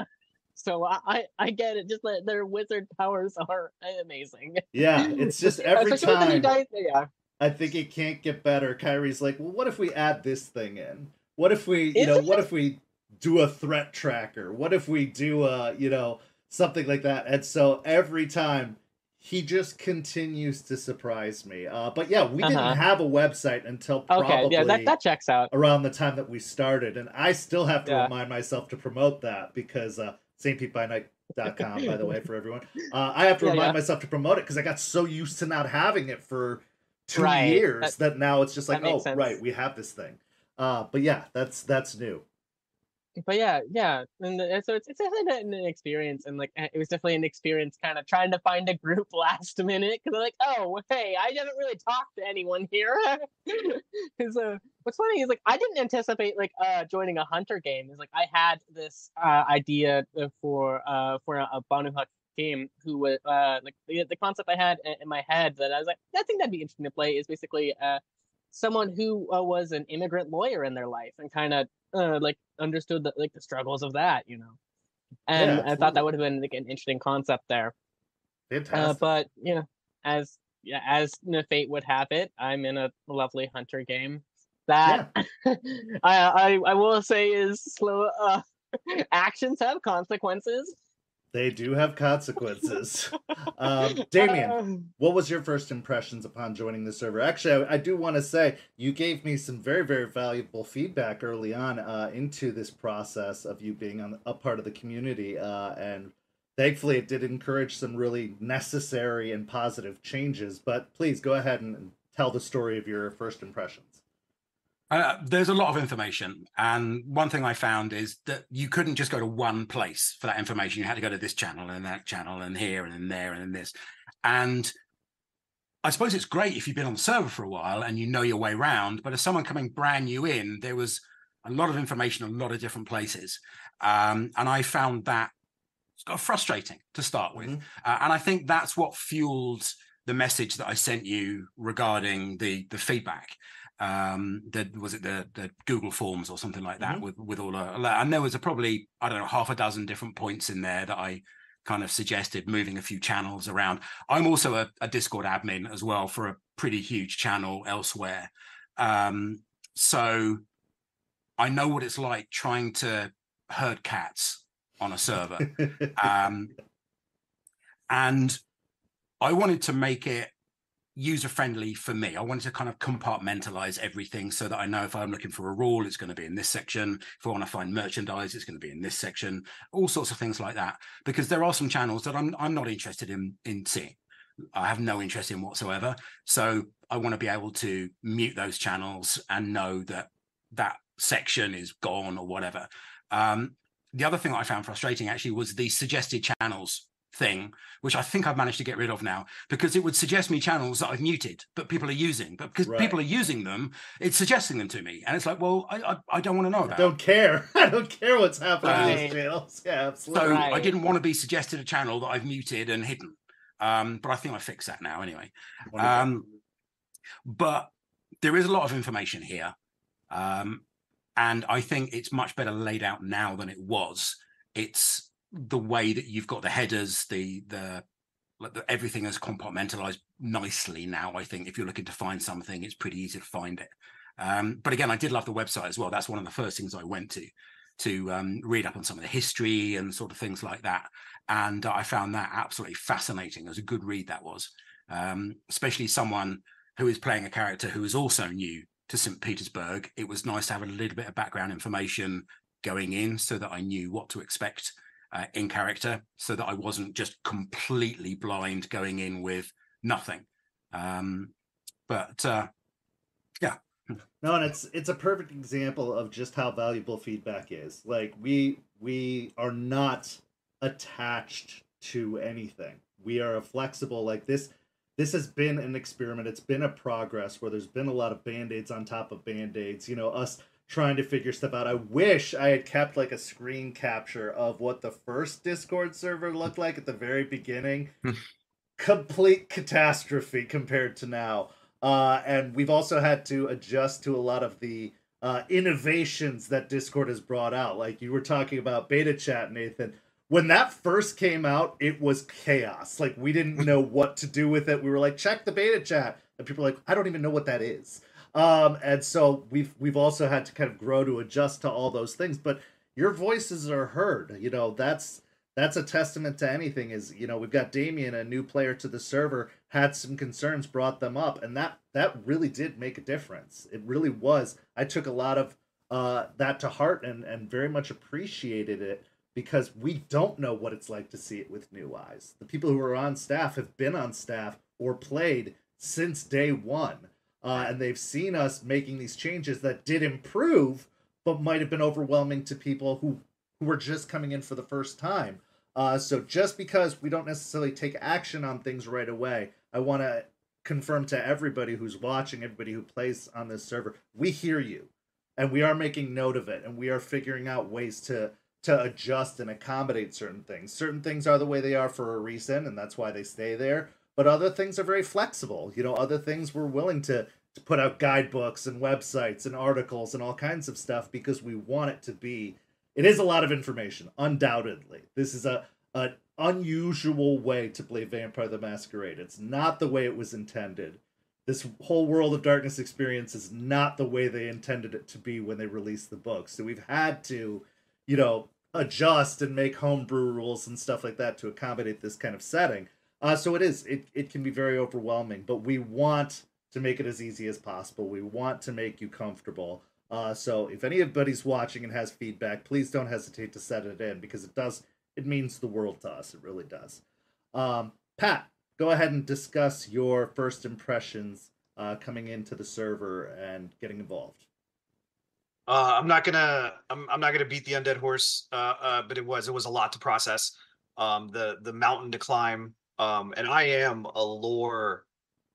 so I get it. Just that their wizard powers are amazing. Yeah, it's just every Especially with the new time dice, yeah. I think it can't get better. Kyrie's like, well, what if we add this thing in? What if we, Is what if we do a threat tracker? What if we do something like that? And so every time he just continues to surprise me. But yeah, we didn't have a website until probably that checks out. around the time that we started. And I still have to Yeah. remind myself to promote that because SPbN.com, by the way, for everyone. I have to remind myself to promote it because I got so used to not having it for 2 years that now it's just like, oh, sense. right, we have this thing. But yeah, that's new. But yeah, and so it's definitely an experience, and like it was definitely an experience, kind of trying to find a group last minute because I'm like, oh hey, I haven't really talked to anyone here. Because what's funny is like I didn't anticipate like joining a hunter game. Is like I had this idea for a Banuhak game who was like the concept I had in my head that I was like, I think that'd be interesting to play is basically someone who was an immigrant lawyer in their life and kind of like understood the struggles of that, and I thought that would have been like an interesting concept there. Fantastic. But as fate would have it, I'm in a lovely hunter game that I will say is slow. Actions have consequences. They do have consequences. Damien, what was your first impressions upon joining the server? Actually, I do want to say you gave me some very, very valuable feedback early on into this process of you being a part of the community. And thankfully, it did encourage some really necessary and positive changes. But please go ahead and tell the story of your first impressions. There's a lot of information, and one thing I found is that you couldn't just go to one place for that information. You had to go to this channel and that channel and here and in there and in this. And I suppose it's great if you've been on the server for a while and you know your way around, but as someone coming brand new in, there was a lot of information, a lot of different places. And I found that frustrating to start with. And I think that's what fueled the message that I sent you regarding the feedback. The Google Forms or something like that with all and there was probably, I don't know, half a dozen different points in there that I kind of suggested moving a few channels around. I'm also a Discord admin as well for a pretty huge channel elsewhere. So I know what it's like trying to herd cats on a server. And I wanted to make it user-friendly for me. I wanted to kind of compartmentalize everything so that I know if I'm looking for a rule, it's going to be in this section. If I want to find merchandise, it's going to be in this section. All sorts of things like that. Because there are some channels that I'm not interested in seeing. I have no interest in whatsoever. So I want to be able to mute those channels and know that that section is gone or whatever. The other thing that I found frustrating actually was the suggested channels thing, which I think I've managed to get rid of now, because it would suggest me channels that I've muted, but people are using. But because people are using them, it's suggesting them to me. And it's like, well, I don't want to know about it. I don't care. I don't care what's happening on those channels. Yeah, absolutely. So I didn't want to be suggested a channel that I've muted and hidden. But I think I fixed that now anyway. But there is a lot of information here. And I think it's much better laid out now than it was. It's the way that you've got the headers, everything is compartmentalized nicely now. I think if you're looking to find something, it's pretty easy to find it. But again, I did love the website as well. That's one of the first things I went to read up on some of the history and sort of things like that. And I found that absolutely fascinating. It was a good read, that was. Especially someone who is playing a character who is also new to St. Petersburg. It was nice to have a little bit of background information going in so that I knew what to expect in character, so that I wasn't just completely blind going in with nothing. Yeah. No, and it's a perfect example of just how valuable feedback is. Like we are not attached to anything. We are a flexible, like this has been an experiment. It's been a progress where there's been a lot of band-aids on top of band-aids, us trying to figure stuff out. I wish I had kept like a screen capture of what the first Discord server looked like at the very beginning. Complete catastrophe compared to now. And we've also had to adjust to a lot of the innovations that Discord has brought out. Like you were talking about beta chat, Nathan. When that first came out, it was chaos. Like we didn't know what to do with it. We were like, check the beta chat. And people were like, I don't even know what that is. And so we've also had to kind of grow to adjust to all those things. But your voices are heard. That's a testament to anything. Is we've got Damien, a new player to the server, had some concerns, brought them up, and that really did make a difference. It really was. I took a lot of that to heart and very much appreciated it, because we don't know what it's like to see it with new eyes. The people who are on staff have been on staff or played since day one. And they've seen us making these changes that did improve, but might have been overwhelming to people who were just coming in for the first time. So just because we don't necessarily take action on things right away, I want to confirm to everybody who's watching, everybody who plays on this server, we hear you, and we are making note of it, and we are figuring out ways to adjust and accommodate certain things. Certain things are the way they are for a reason, and that's why they stay there. But other things are very flexible. Other things we're willing to put out guidebooks and websites and articles and all kinds of stuff, because we want it to be. It is a lot of information, undoubtedly. This is an unusual way to play Vampire the Masquerade. It's not the way it was intended. This whole World of Darkness experience is not the way they intended it to be when they released the book. So we've had to, adjust and make homebrew rules and stuff like that to accommodate this kind of setting. So it can be very overwhelming, but we want to make it as easy as possible. We want to make you comfortable. So if anybody's watching and has feedback, please don't hesitate to set it in, because it means the world to us. It really does. Pat, go ahead and discuss your first impressions coming into the server and getting involved. I'm not gonna beat the undead horse, but it was a lot to process. The mountain to climb, and I am a lore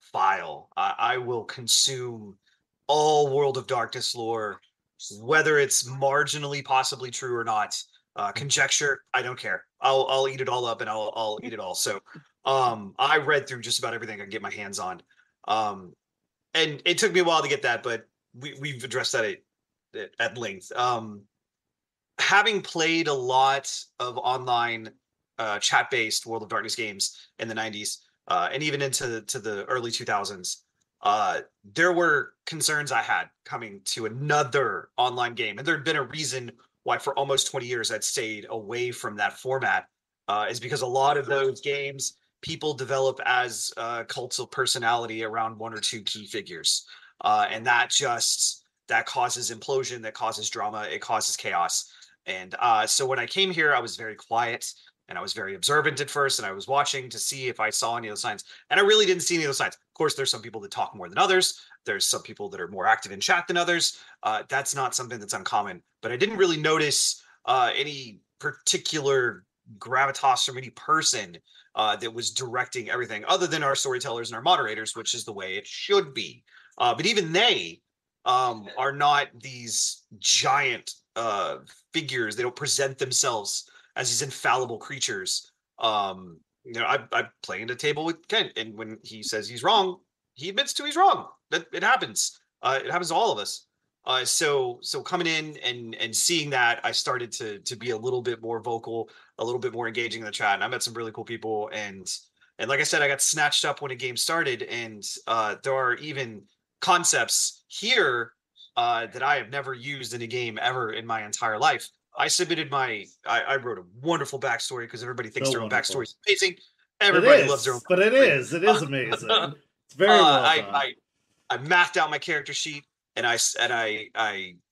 file. I will consume all World of Darkness lore, whether it's marginally possibly true or not. Conjecture, I don't care. I'll eat it all up, and I'll eat it all. So I read through just about everything I can get my hands on. And it took me a while to get that, but we've addressed that at length. Having played a lot of online chat-based World of Darkness games in the 90s, and even into the early 2000s, there were concerns I had coming to another online game. And there had been a reason why for almost 20 years I'd stayed away from that format, is because a lot of those games, people develop as cults of personality around one or two key figures. And that causes implosion, that causes drama, it causes chaos. And so when I came here, I was very quiet and I was very observant at first, and I was watching to see if I saw any of those signs. And I really didn't see any of those signs. Of course, there's some people that talk more than others. There's some people that are more active in chat than others. That's not something that's uncommon. But I didn't really notice any particular gravitas from any person that was directing everything, other than our storytellers and our moderators, which is the way it should be. But even they are not these giant figures. They don't present themselves as these infallible creatures. I play at a table with Kent, and when he says he's wrong, he admits to he's wrong. That it happens. It happens to all of us. So coming in and seeing that, I started to be a little bit more vocal, a little bit more engaging in the chat, and I met some really cool people. And like I said, I got snatched up when a game started, and there are even concepts here that I have never used in a game ever in my entire life. I submitted I wrote a wonderful backstory because everybody thinks their own backstory is amazing. Everybody loves their own. But it is amazing. It's very well done. I mathed out my character sheet and I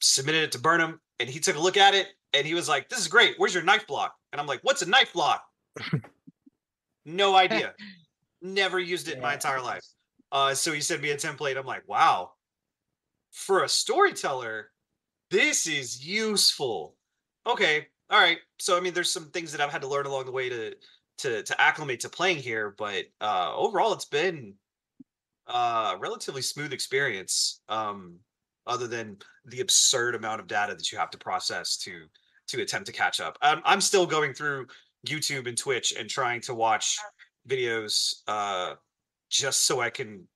submitted it to Burnham, and he took a look at it and he was like, "This is great. Where's your knife block?" And I'm like, "What's a knife block?" No idea. Never used it in my entire life. So he sent me a template. I'm like, wow, for a storyteller, this is useful. Okay, all right. So I mean, there's some things that I've had to learn along the way to acclimate to playing here, but overall, it's been a relatively smooth experience. Other than the absurd amount of data that you have to process to attempt to catch up. I'm still going through YouTube and Twitch and trying to watch videos just so I can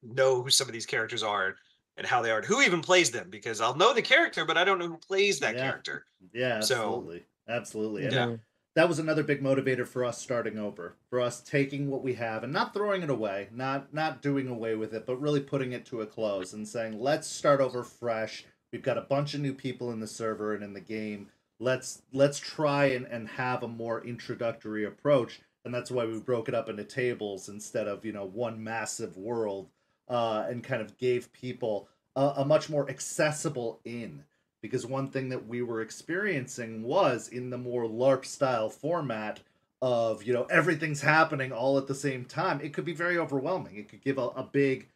know who some of these characters are and how they are, and who even plays them, because I'll know the character, but I don't know who plays that character. Yeah, absolutely. So, absolutely. Yeah. And that was another big motivator for us starting over, for us taking what we have and not throwing it away, not doing away with it, but really putting it to a close and saying, let's start over fresh. We've got a bunch of new people in the server and in the game. Let's try and have a more introductory approach. And that's why we broke it up into tables instead of, one massive world, and kind of gave people a much more accessible in. Because one thing that we were experiencing was in the more LARP style format of, everything's happening all at the same time. It could be very overwhelming. It could give a big,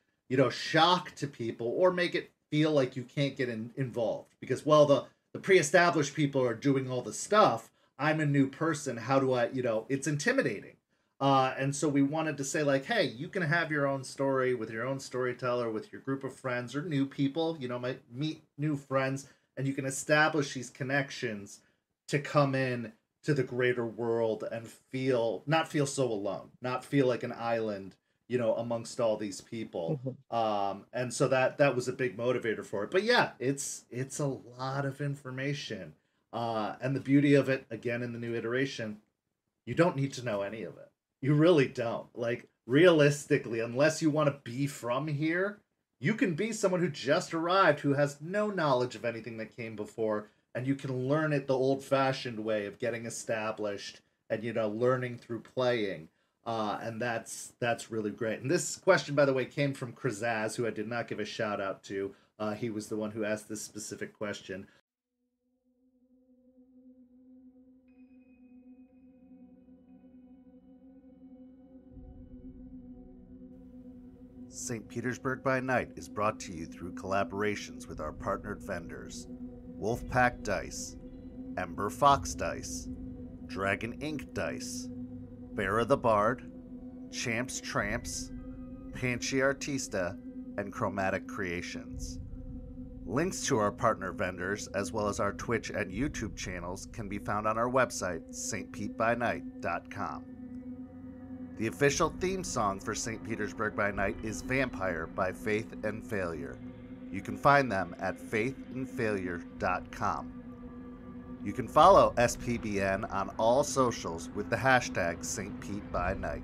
shock to people, or make it feel like you can't get involved because, well, the pre-established people are doing all the stuff. I'm a new person. How do I, it's intimidating. And so we wanted to say, like, hey, you can have your own story with your own storyteller, with your group of friends or new people, might meet new friends, and you can establish these connections to come in to the greater world and not feel so alone, not feel like an island, amongst all these people. And so that was a big motivator for it. But yeah, it's a lot of information. And the beauty of it, again, in the new iteration, you don't need to know any of it. You really don't. Like, realistically, unless you want to be from here, you can be someone who just arrived, who has no knowledge of anything that came before, and you can learn it the old-fashioned way of getting established and, learning through playing. And that's really great. And this question, by the way, came from Krazaz, who I did not give a shout out to. He was the one who asked this specific question. St. Petersburg by Night is brought to you through collaborations with our partnered vendors: Wolfpack Dice, Ember Fox Dice, Dragon Ink Dice, Bear the Bard, Champs Tramps, Panchi Artista, and Chromatic Creations. Links to our partner vendors, as well as our Twitch and YouTube channels, can be found on our website, stpetbynight.com. The official theme song for St. Petersburg by Night is Vampire by Faith and Failure. You can find them at faithandfailure.com. You can follow SPbN on all socials with the hashtag StPeteByNight.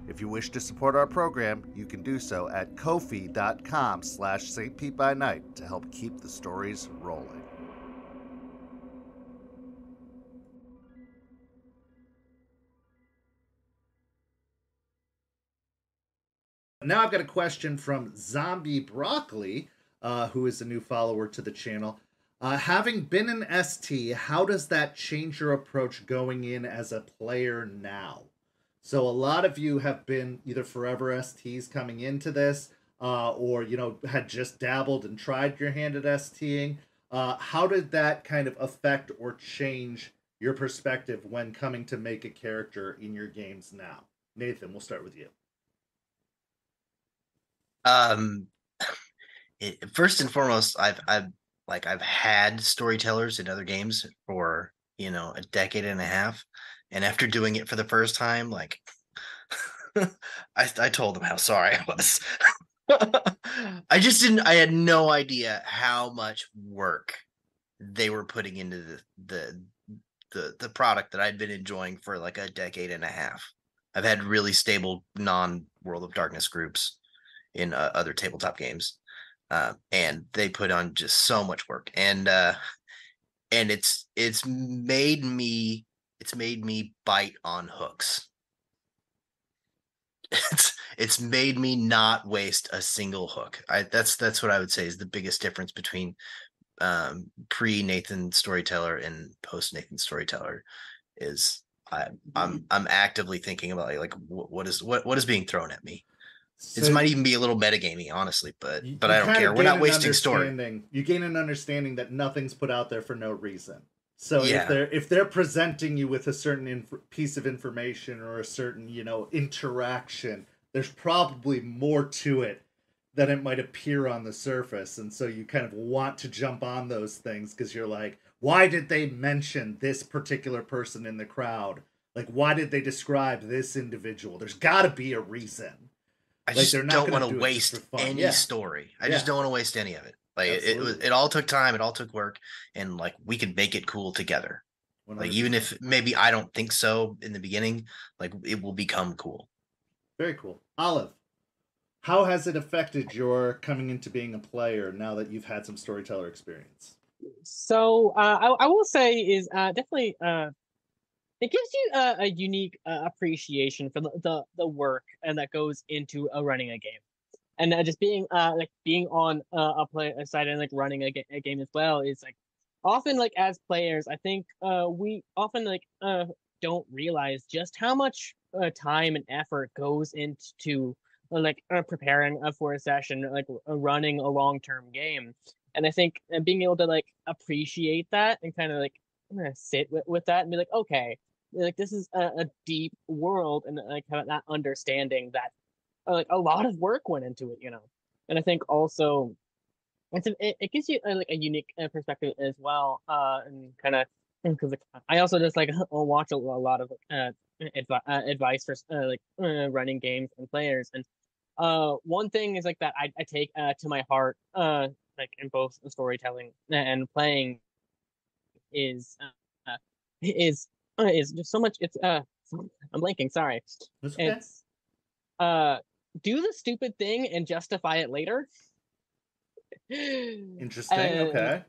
If you wish to support our program, you can do so at ko-fi.com/StPeteByNight to help keep the stories rolling. Now I've got a question from Zombie Broccoli, who is a new follower to the channel. Having been an ST, how does that change your approach going in as a player now? So a lot of you have been either forever STs coming into this, or, had just dabbled and tried your hand at STing. How did that kind of affect or change your perspective when coming to make a character in your games now? Nathan, we'll start with you. First and foremost, I've had storytellers in other games for a decade and a half, and after doing it for the first time, like I told them how sorry I was. I had no idea how much work they were putting into the product that I'd been enjoying for like a decade and a half. I've had really stable non-World of Darkness groups in other tabletop games, and they put on just so much work, and it's made me bite on hooks. It's made me not waste a single hook. That's what I would say is the biggest difference between pre Nathan Storyteller and post Nathan Storyteller is I'm actively thinking about like what is being thrown at me. So it might even be a little metagamey, honestly, but I don't care. We're not wasting story. You gain an understanding that nothing's put out there for no reason. So if they're presenting you with a certain piece of information or a certain interaction, there's probably more to it than it might appear on the surface, and so you kind of want to jump on those things because you're like, why did they mention this particular person in the crowd? Like, why did they describe this individual? There's got to be a reason. I just don't want to waste any story. I just don't want to waste any of it. Like it all took time, it all took work, and like we could make it cool together. 100%. Like even if maybe I don't think so in the beginning, like it will become cool. Very cool. Olive, how has it affected your coming into being a player now that you've had some storyteller experience? So I will say is definitely it gives you a unique appreciation for the work and that goes into running a game. And just being on a player side and like running a game as well is like often like as players, I think we often like don't realize just how much time and effort goes into preparing for a session, like running a long-term game. And I think being able to like appreciate that and kind of like sit with that and be like, okay, like this is a deep world, and like have that understanding that like a lot of work went into it, and I think also it gives you like a unique perspective as well, and kind of because I also just like watch a lot of advice for running games and players, and one thing is like that I take to my heart like in both storytelling and playing is just so much. It's I'm blanking, sorry. That's okay. It's do the stupid thing and justify it later. Interesting. Okay.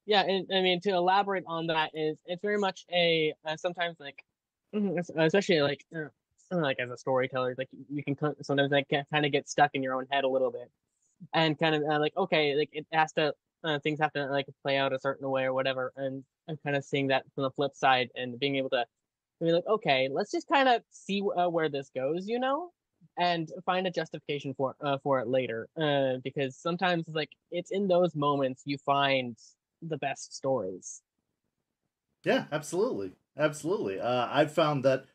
Yeah, and I mean to elaborate on that is it's very much a sometimes like especially like as a storyteller, like you can sometimes like kind of get stuck in your own head a little bit, and kind of like okay, like it has to things have to like play out a certain way or whatever, and I'm kind of seeing that from the flip side and being able to be like, okay, let's just kind of see where this goes, and find a justification for it later, because sometimes like it's in those moments you find the best stories. Yeah, absolutely. I've found that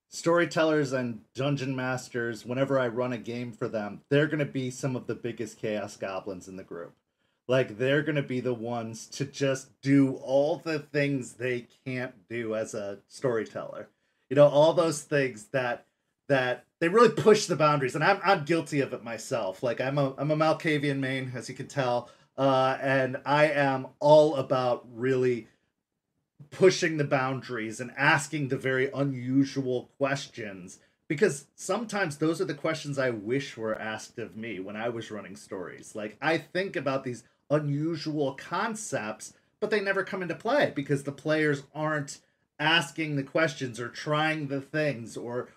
storytellers and dungeon masters, whenever I run a game for them, they're going to be some of the biggest chaos goblins in the group. Like, they're going to be the ones to just do all the things they can't do as a storyteller. All those things that they really push the boundaries, and I'm guilty of it myself. Like I'm a Malkavian main, as you can tell, and I am all about really pushing the boundaries and asking the very unusual questions, because sometimes those are the questions I wish were asked of me when I was running stories. Like I think about these unusual concepts, but they never come into play because the players aren't asking the questions or trying the things or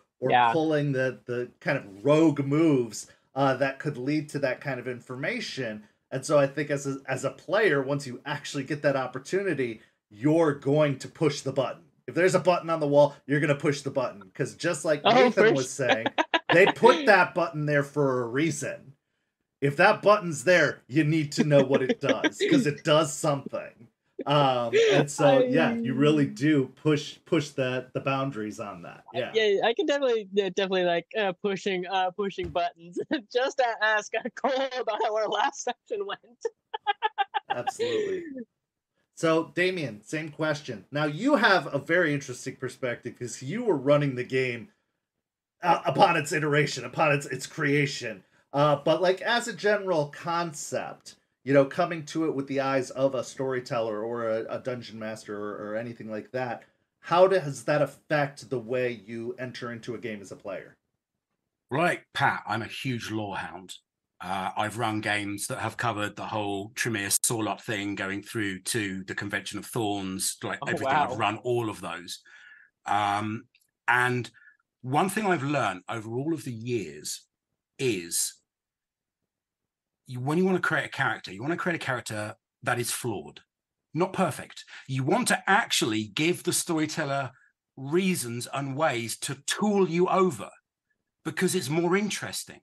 pulling the kind of rogue moves that could lead to that kind of information. And so I think as a player, once you actually get that opportunity, you're going to push the button. If there's a button on the wall, you're going to push the button, because just like Nathan was saying, they put that button there for a reason. If that button's there, you need to know what it does, because it does something. And so yeah, you really do push the boundaries on that. Yeah. Yeah, I can definitely like pushing buttons. Just to ask Cole about how our last session went. Absolutely. So, Damien, same question. Now, you have a very interesting perspective because you were running the game upon its iteration, upon its creation. But, like, as a general concept, you know, coming to it with the eyes of a storyteller or a dungeon master or anything like that, how does that affect the way you enter into a game as a player? Right, Pat, I'm a huge lore hound. I've run games that have covered the whole Tremere Sorlot thing, going through to the Convention of Thorns, like everything. Wow. I've run all of those. And one thing I've learned over all of the years is when you want to create a character, you want to create a character that is flawed, not perfect. You want to actually give the storyteller reasons and ways to tool you over because it's more interesting.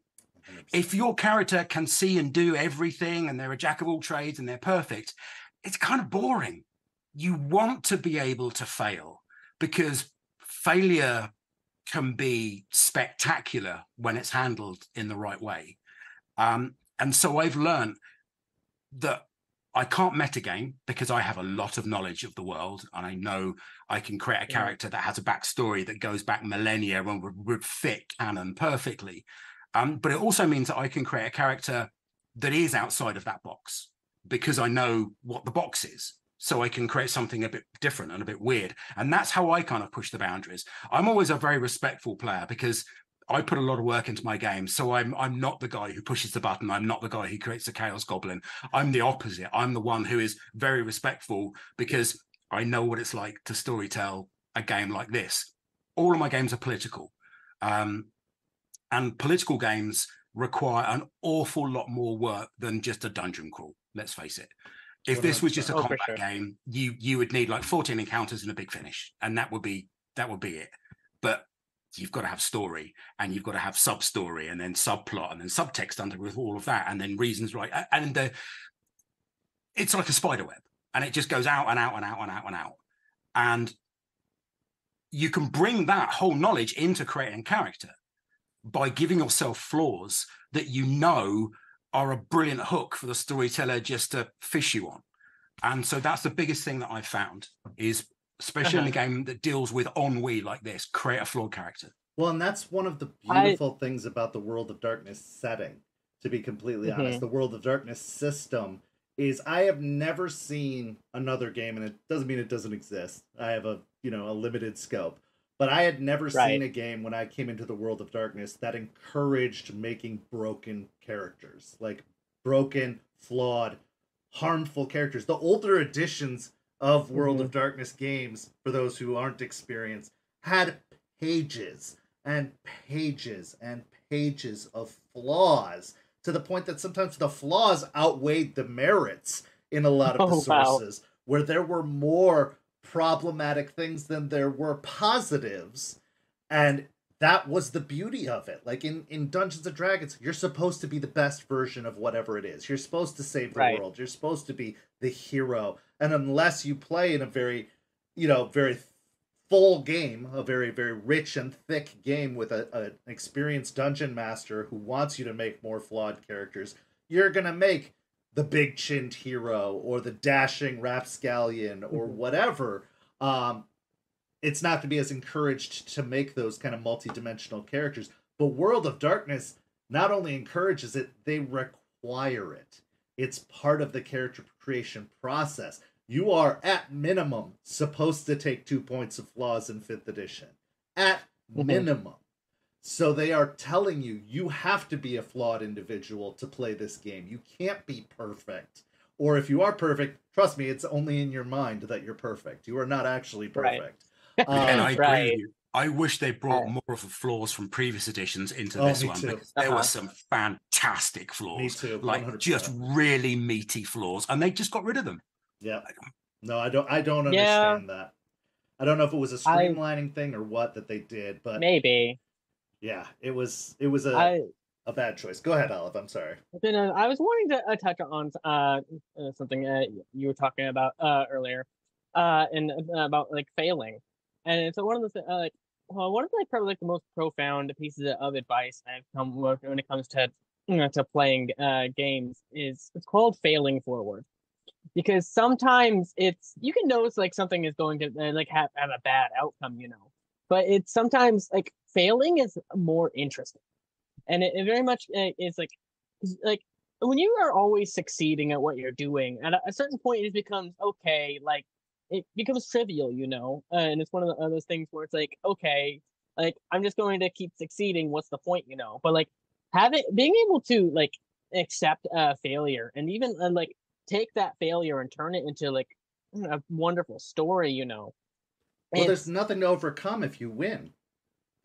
100%. If your character can see and do everything and they're a jack of all trades and they're perfect, it's kind of boring. You want to be able to fail because failure can be spectacular when it's handled in the right way. And so I've learned that I can't metagame because I have a lot of knowledge of the world and I know I can create a character that has a backstory that goes back millennia and would fit canon perfectly. But it also means that I can create a character that is outside of that box because I know what the box is. So I can create something a bit different and a bit weird. And that's how I kind of push the boundaries. I'm always a very respectful player because I put a lot of work into my game. So I'm not the guy who pushes the button. I'm not the guy who creates a chaos goblin. I'm the opposite. I'm the one who is very respectful because I know what it's like to storytell a game like this. All of my games are political. And political games require an awful lot more work than just a dungeon crawl. Let's face it. If this was just a combat game, you would need like 14 encounters and a big finish, and that would be it. But you've got to have story, and you've got to have sub story, and then subplot, and then subtext under with all of that, and then reasons, right? And it's like a spider web, and it just goes out and out and out and out and out. And you can bring that whole knowledge into creating character by giving yourself flaws that you know are a brilliant hook for the storyteller just to fish you on. And so that's the biggest thing that I've found is, especially in a game that deals with ennui like this, create a flawed character. Well, and that's one of the beautiful things about the World of Darkness setting, to be completely honest. The World of Darkness system is, I have never seen another game, and it doesn't mean it doesn't exist. I have a limited scope. But I had never seen a game when I came into the World of Darkness that encouraged making broken characters. Like broken, flawed, harmful characters. The older editions of World of Darkness games, for those who aren't experienced, had pages and pages and pages of flaws, to the point that sometimes the flaws outweighed the merits in a lot of the sources, where there were more problematic things than there were positives. And that was the beauty of it. Like in Dungeons and Dragons, you're supposed to be the best version of whatever it is. You're supposed to save the world. You're supposed to be the hero. And unless you play in a very, very full game, a very, very rich and thick game with an experienced dungeon master who wants you to make more flawed characters, you're going to make the big-chinned hero or the dashing rapscallion or whatever. It's not to be as encouraged to make those kind of multi-dimensional characters. But World of Darkness not only encourages it, they require it. It's part of the character creation process. You are, at minimum, supposed to take 2 points of flaws in 5th edition. At minimum. So they are telling you, you have to be a flawed individual to play this game. You can't be perfect. Or if you are perfect, trust me, it's only in your mind that you're perfect. You are not actually perfect. And I agree with you. I wish they brought more of the flaws from previous editions into this one. Because there were some fantastic flaws. Me too. 100%. Like just really meaty flaws. And they just got rid of them. Yeah. No, I don't understand that. I don't know if it was a streamlining thing or what that they did, but maybe. Yeah, it was a a bad choice. Go ahead, Olive. I'm sorry. Then I was wanting to touch on something you were talking about earlier, and about like failing, and so one of the like one of the like probably like the most profound pieces of advice I've come with when it comes to to playing games is it's called failing forward, because sometimes it's you can notice like something is going to like have a bad outcome, but it's sometimes like failing is more interesting, and it very much is like when you are always succeeding at what you're doing, at a certain point it becomes okay, like it becomes trivial, and it's one of those things where it's like, okay, like I'm just going to keep succeeding, what's the point, but like being able to like accept failure, and even like take that failure and turn it into like a wonderful story, Well, there's it's nothing to overcome if you win.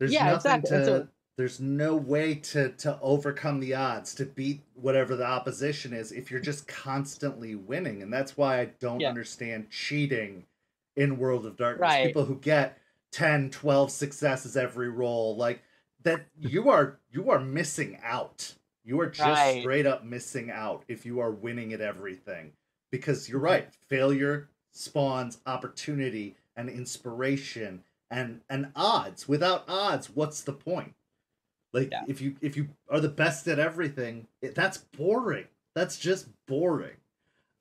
There's yeah, nothing exactly. And so there's no way to overcome the odds, to beat whatever the opposition is if you're just constantly winning. And that's why I don't yeah, understand cheating in World of Darkness. right, People who get 10, 12 successes every roll, like that you are missing out. You are just right. straight up missing out if you are winning at everything. Because you're Mhm. right, failure spawns opportunity and inspiration and odds. Without odds, what's the point? Like Yeah, if you are the best at everything, that's boring. That's just boring.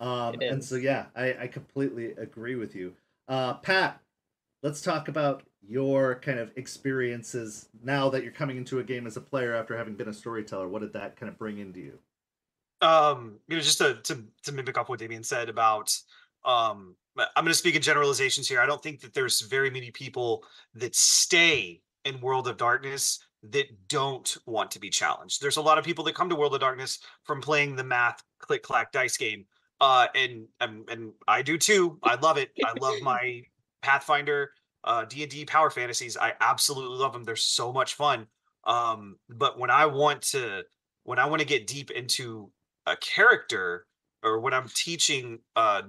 it And so is. yeah, I completely agree with you. Pat, let's talk about your kind of experiences now that you're coming into a game as a player after having been a storyteller. What did that kind of bring into you? Just to mimic off what Damien said about I'm going to speak in generalizations here. I don't think that there's very many people that stay in World of Darkness that don't want to be challenged. There's a lot of people that come to World of Darkness from playing the math click clack dice game. And I do too. I love it. I love my Pathfinder D&D power fantasies. I absolutely love them. They're so much fun. But when I want to get deep into a character, or when I'm teaching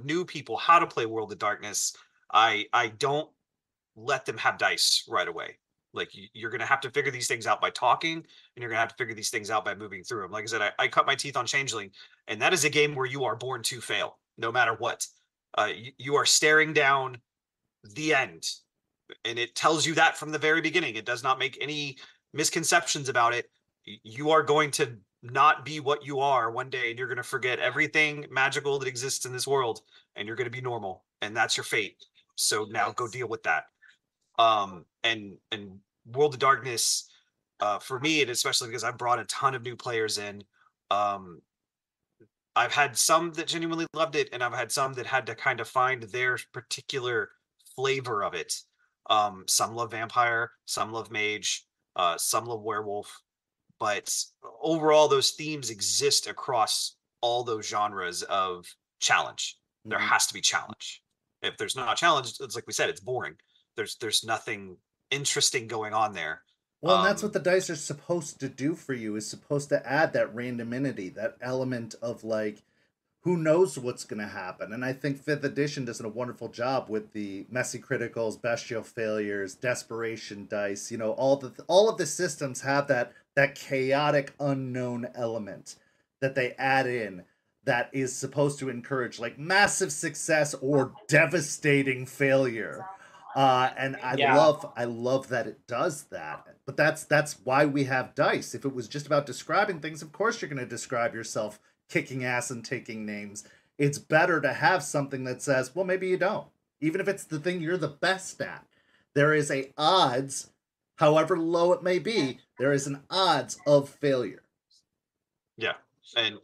new people how to play World of Darkness, I don't let them have dice right away. Like you're going to have to figure these things out by talking, and you're going to have to figure these things out by moving through them. Like I said, I cut my teeth on Changeling, and that is a game where you are born to fail, no matter what. You are staring down the end, and it tells you that from the very beginning. It does not make any misconceptions about it. You are going to not be what you are one day, and you're going to forget everything magical that exists in this world, and you're going to be normal, and that's your fate. So now go deal with that. And World of Darkness, for me, and especially because I've brought a ton of new players in, um, I've had some that genuinely loved it, and I've had some that had to kind of find their particular flavor of it. Some love vampire, some love mage, some love werewolf, but overall, those themes exist across all those genres of challenge. There Mm-hmm. has to be challenge. If there's not a challenge, it's like we said, it's boring. There's nothing interesting going on there. Well, and that's what the dice are supposed to do for you, is supposed to add that randomity, that element of like, who knows what's going to happen. And I think 5th edition does a wonderful job with the messy criticals, bestial failures, desperation dice. All of the systems have that chaotic unknown element that they add in that is supposed to encourage like massive success or devastating failure. And Yeah, I love that it does that. But that's why we have dice. If it was just about describing things, of course you're going to describe yourself kicking ass and taking names. It's better to have something that says, well, maybe you don't. Even if it's the thing you're the best at, there is a odds, however low it may be, there is an odds of failure. Yeah, and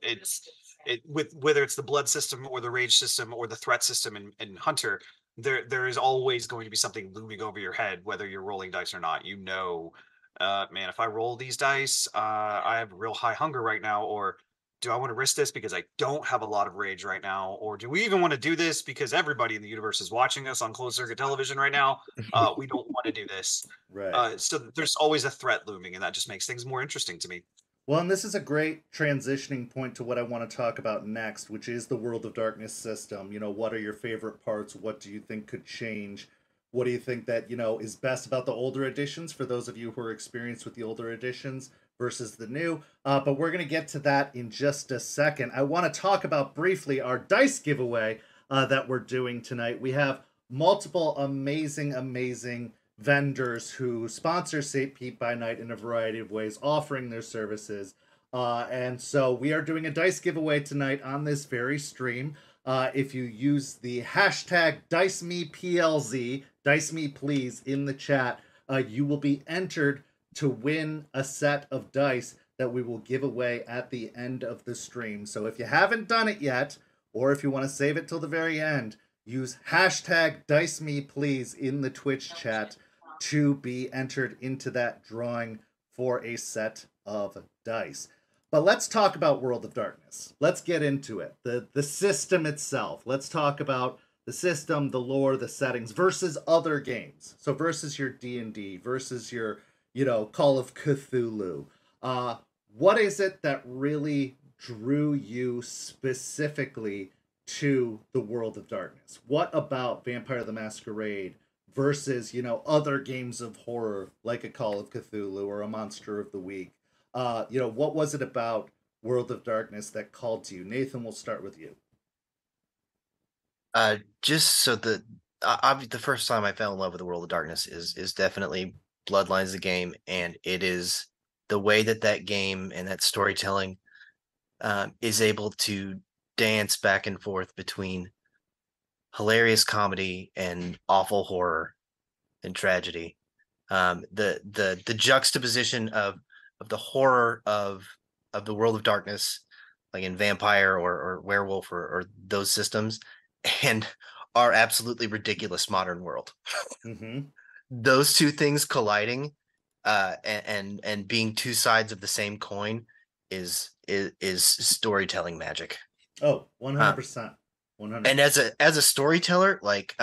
with whether it's the blood system or the rage system or the threat system in Hunter, there is always going to be something looming over your head, whether you're rolling dice or not. Man, if I roll these dice, I have real high hunger right now, or do I want to risk this because I don't have a lot of rage right now, or do we even want to do this because everybody in the universe is watching us on closed circuit television right now? We don't want to do this. Right. So there's always a threat looming, and that just makes things more interesting to me. Well, and this is a great transitioning point to what I want to talk about next, which is the World of Darkness system. What are your favorite parts? What do you think could change? What do you think that, is best about the older editions for those of you who are experienced with the older editions versus the new. But we're going to get to that in just a second. I want to talk about briefly our dice giveaway that we're doing tonight. We have multiple amazing vendors who sponsor St. Pete by Night in a variety of ways, offering their services. And so we are doing a dice giveaway tonight on this very stream. If you use the hashtag DiceMePLZ, Dice Me Please, in the chat, you will be entered to win a set of dice that we will give away at the end of the stream. So if you haven't done it yet, or if you want to save it till the very end, use hashtag DiceMePlease in the Twitch chat to be entered into that drawing for a set of dice. But let's talk about World of Darkness. Let's get into it. The system itself. Let's talk about the system, the lore, the settings versus other games. So versus your D&D, versus your, Call of Cthulhu. What is it that really drew you specifically to the World of Darkness? What about Vampire the Masquerade versus, other games of horror like a Call of Cthulhu or a Monster of the Week? What was it about World of Darkness that called to you? Nathan, we'll start with you. Just so the first time I fell in love with the World of Darkness is definitely Bloodlines the game, and it is the way that game and that storytelling is able to dance back and forth between hilarious comedy and awful horror and tragedy. The juxtaposition of the horror of the World of Darkness, like in Vampire or Werewolf or those systems, and our absolutely ridiculous modern world. Mm-hmm. Those two things colliding and being two sides of the same coin is storytelling magic. Oh, 100%. 100%. And as a storyteller, like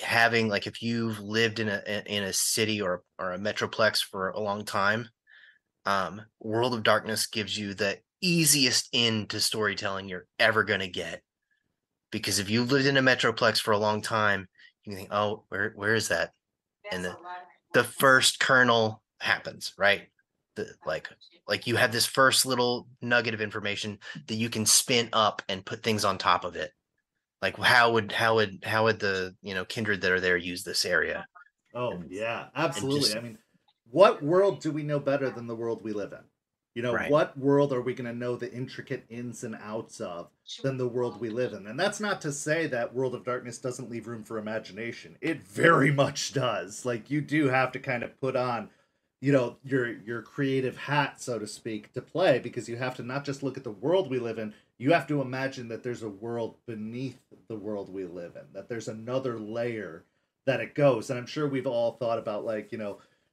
having, like, if you've lived in a city or a metroplex for a long time, World of Darkness gives you the easiest in to storytelling you're ever going to get. Because if you've lived in a metroplex for a long time, you think, oh, where is that? And the first kernel happens, right? Like you have this first little nugget of information that you can spin up and put things on top of it. Like how would the kindred that are there use this area? Oh, yeah, absolutely. I mean, what world do we know better than the world we live in? Right. What world are we going to know the intricate ins and outs of than the world we live in? And that's not to say that World of Darkness doesn't leave room for imagination. It very much does. Like, you do have to kind of put on, your creative hat, so to speak, to play, because you have to not just look at the world we live in, you have to imagine that there's a world beneath the world we live in, that there's another layer that it goes. And I'm sure we've all thought about, like,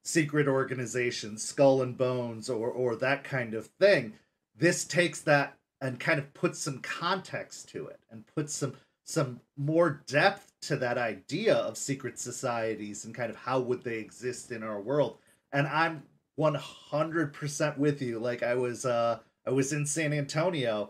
secret organizations, Skull and Bones, or that kind of thing. This takes that and kind of puts some context to it and puts some more depth to that idea of secret societies and kind of how would they exist in our world. And I'm 100% with you. Like, I was in San Antonio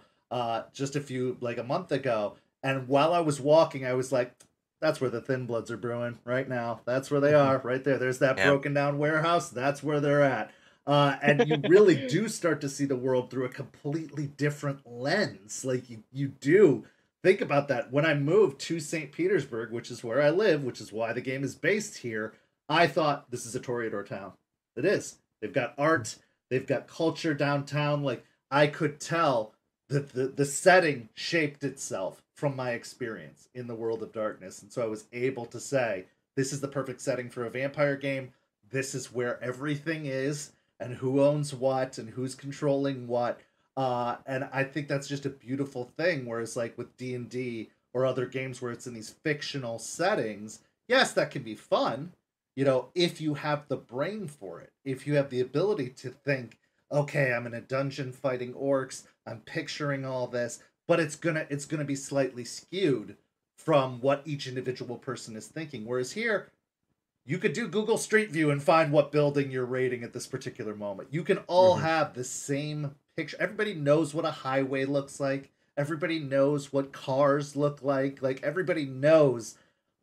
just a month ago, and while I was walking, I was like, that's where the Thin Bloods are brewing right now. That's where they are, right there. There's that broken down warehouse. That's where they're at. And you really do start to see the world through a completely different lens. Like, you do think about that. When I moved to St. Petersburg, which is where I live, which is why the game is based here, I thought, this is a Toreador town. It is. They've got art. They've got culture downtown. Like, I could tell that the setting shaped itself from my experience in the World of Darkness. And so I was able to say, this is the perfect setting for a vampire game. This is where everything is and who owns what and who's controlling what. And I think that's just a beautiful thing. Whereas, like, with D&D or other games where it's in these fictional settings, yes, that can be fun, if you have the brain for it, if you have the ability to think, okay, I'm in a dungeon fighting orcs, I'm picturing all this, but it's gonna be slightly skewed from what each individual person is thinking. Whereas here, you could do Google Street View and find what building you're raiding at this particular moment. You can all have the same picture. Everybody knows what a highway looks like. Everybody knows what cars look like. Like, everybody knows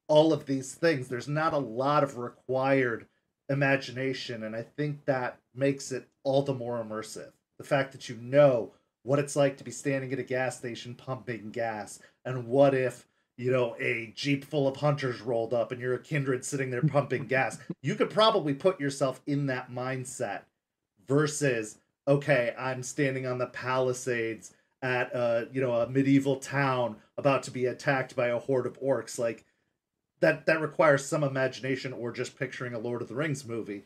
all of these things. There's not a lot of required imagination, and I think that makes it all the more immersive. The fact that you know what it's like to be standing at a gas station pumping gas, and what if, you know, a jeep full of hunters rolled up and you're a kindred sitting there pumping gas. You could probably put yourself in that mindset versus, okay, I'm standing on the Palisades at a medieval town about to be attacked by a horde of orcs. Like, that requires some imagination, or just picturing a Lord of the Rings movie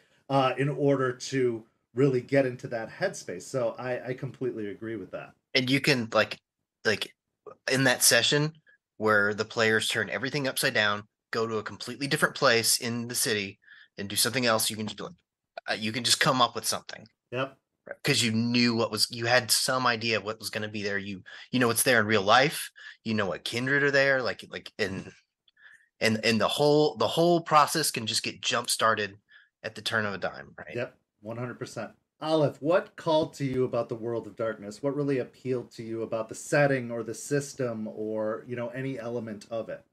in order to really get into that headspace. So I completely agree with that. And you can like in that session where the players turn everything upside down, go to a completely different place in the city and do something else, you can just be like, you can just come up with something. Yep. Because you knew you had some idea of what was going to be there. You know what's there in real life. You know what kindred are there. And the whole process can just get jump started at the turn of a dime, right? Yep, 100%. Olive, what called to you about the World of Darkness? What really appealed to you about the setting or the system, or, you know, any element of it?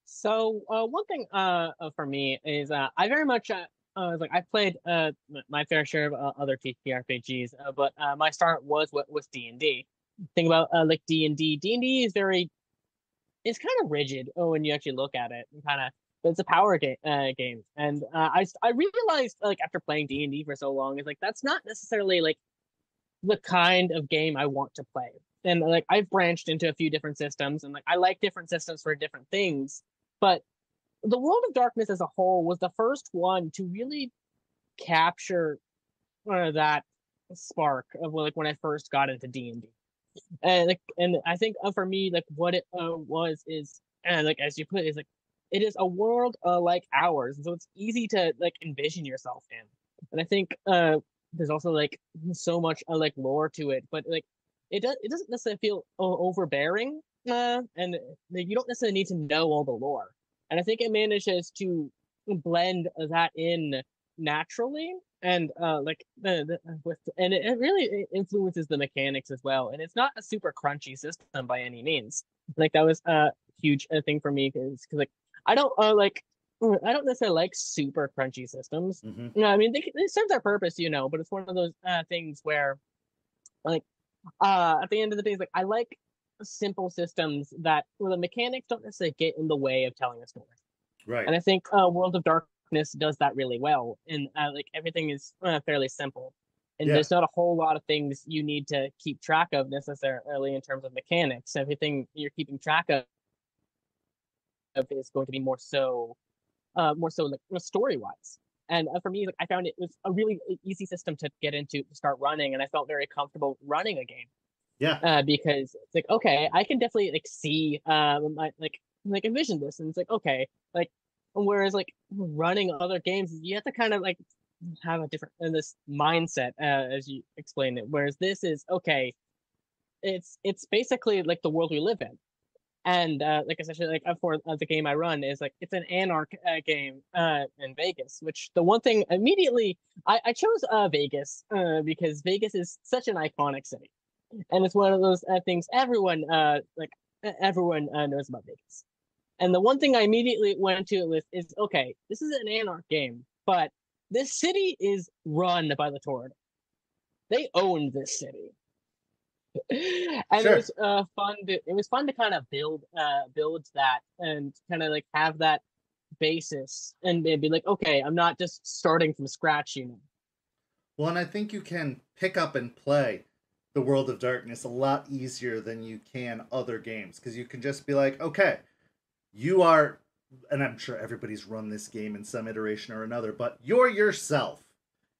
So one thing for me is I very much like I've played my fair share of other TTRPGs, but my start was D&D. Thing about like D&D is it's kind of rigid when you actually look at it, and but it's a power game, and I realized, like, after playing D&D for so long, is like that's not necessarily like the kind of game I want to play. And like I've branched into a few different systems, and like I like different systems for different things, but the World of Darkness as a whole was the first one to really capture that spark of like when I first got into D&D. And I think for me, like what it was is, and like as you put it, is like it is a world like ours, and so it's easy to like envision yourself in. And I think there's also like so much like lore to it, but like it doesn't necessarily feel overbearing, and like, you don't necessarily need to know all the lore. And I think it manages to blend that in naturally, and and it really influences the mechanics as well. And it's not a super crunchy system by any means. Like that was a huge thing for me, because like I don't necessarily like super crunchy systems. Mm-hmm. No, I mean they serve their purpose, but it's one of those things where like at the end of the day, it's like I like simple systems where the mechanics don't necessarily get in the way of telling a story. Right. And I think World of Darkness does that really well. And like everything is fairly simple, and there's not a whole lot of things you need to keep track of necessarily in terms of mechanics. Everything you're keeping track of is going to be more so like story wise. And for me, like I found it was a really easy system to get into, to start running, and I felt very comfortable running a game. Yeah. Because it's like, okay, I can definitely like see like envision this, and it's like, okay, like whereas like running other games, you have to kind of like have a different this mindset as you explained it. Whereas this is okay, it's basically like the world we live in. And like essentially, like for the game I run is like it's an Anarch game in Vegas. Which the one thing immediately I chose Vegas because Vegas is such an iconic city, and it's one of those things everyone knows about Vegas. And the one thing I immediately went to with is, okay, this is an Anarch game, but this city is run by the Torrid. They own this city. And Sure. it was fun to kind of build that, and kind of like have that basis, and be like, okay, I'm not just starting from scratch, Well, and I think you can pick up and play the World of Darkness a lot easier than you can other games, because you can just be like, okay, you are, and I'm sure everybody's run this game in some iteration or another, but you're yourself.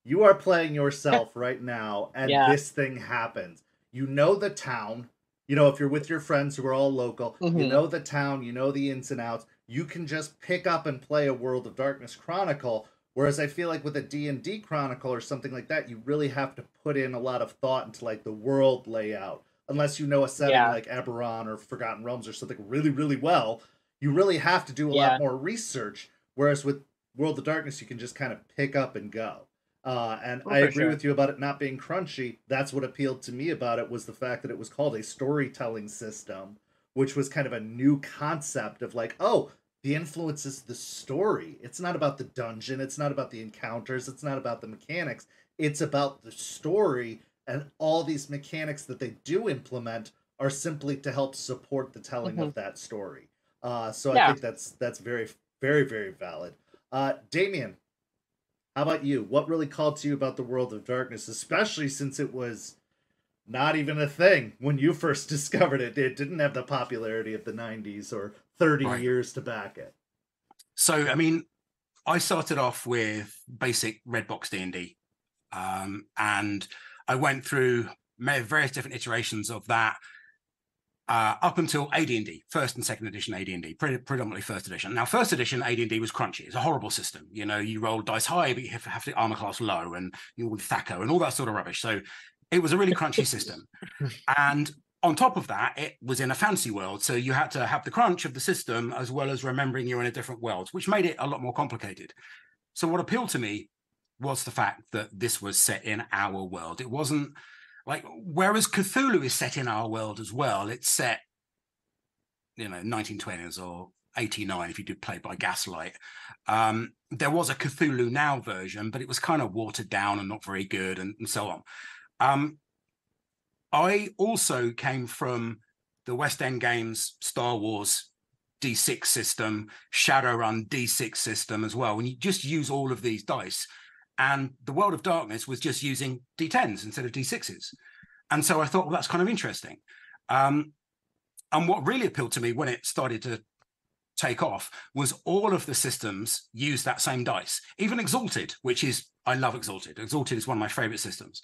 You are playing yourself right now, and this thing happens. You know the town. You know, if you're with your friends who are all local, you know the town, you know the ins and outs. You can just pick up and play a World of Darkness Chronicle, whereas I feel like with a D&D Chronicle or something like that, you really have to put in a lot of thought into like the world layout. Unless you know a setting like Eberron or Forgotten Realms or something really, really well, you really have to do a lot more research. Whereas with World of Darkness, you can just kind of pick up and go. And I agree with you about it not being crunchy. That's what appealed to me about it, was the fact that it was called a storytelling system, which was kind of a new concept of like, oh, the influence is the story. It's not about the dungeon. It's not about the encounters. It's not about the mechanics. It's about the story, and all these mechanics that they do implement are simply to help support the telling of that story. So I think that's very, very, very valid. Damien, how about you? What really called to you about the World of Darkness, especially since it was not even a thing when you first discovered it? It didn't have the popularity of the 90s or 30 years to back it. So, I mean, I started off with basic red box D&D, and I went through various different iterations of that up until AD&D, first and second edition AD&D, predominantly first edition. Now, first edition AD&D was crunchy. It's a horrible system. You know, you roll dice high, but you have the armor class low, and you with THACO and all that sort of rubbish. So it was a really crunchy system. And on top of that, it was in a fantasy world. So you had to have the crunch of the system as well as remembering you're in a different world, which made it a lot more complicated. So what appealed to me was the fact that this was set in our world. It wasn't like, whereas Cthulhu is set in our world as well, it's set, you know, 1920s or 89 if you did Play by Gaslight. There was a Cthulhu Now version, but it was kind of watered down and not very good, and so on. I also came from the West End Games Star Wars D6 system, Shadowrun D6 system as well, and you just use all of these dice. And the World of Darkness was just using D10s instead of D6s. And so I thought, well, that's kind of interesting. And what really appealed to me when it started to take off was all of the systems use that same dice. Even Exalted, which is, I love Exalted. Exalted is one of my favorite systems.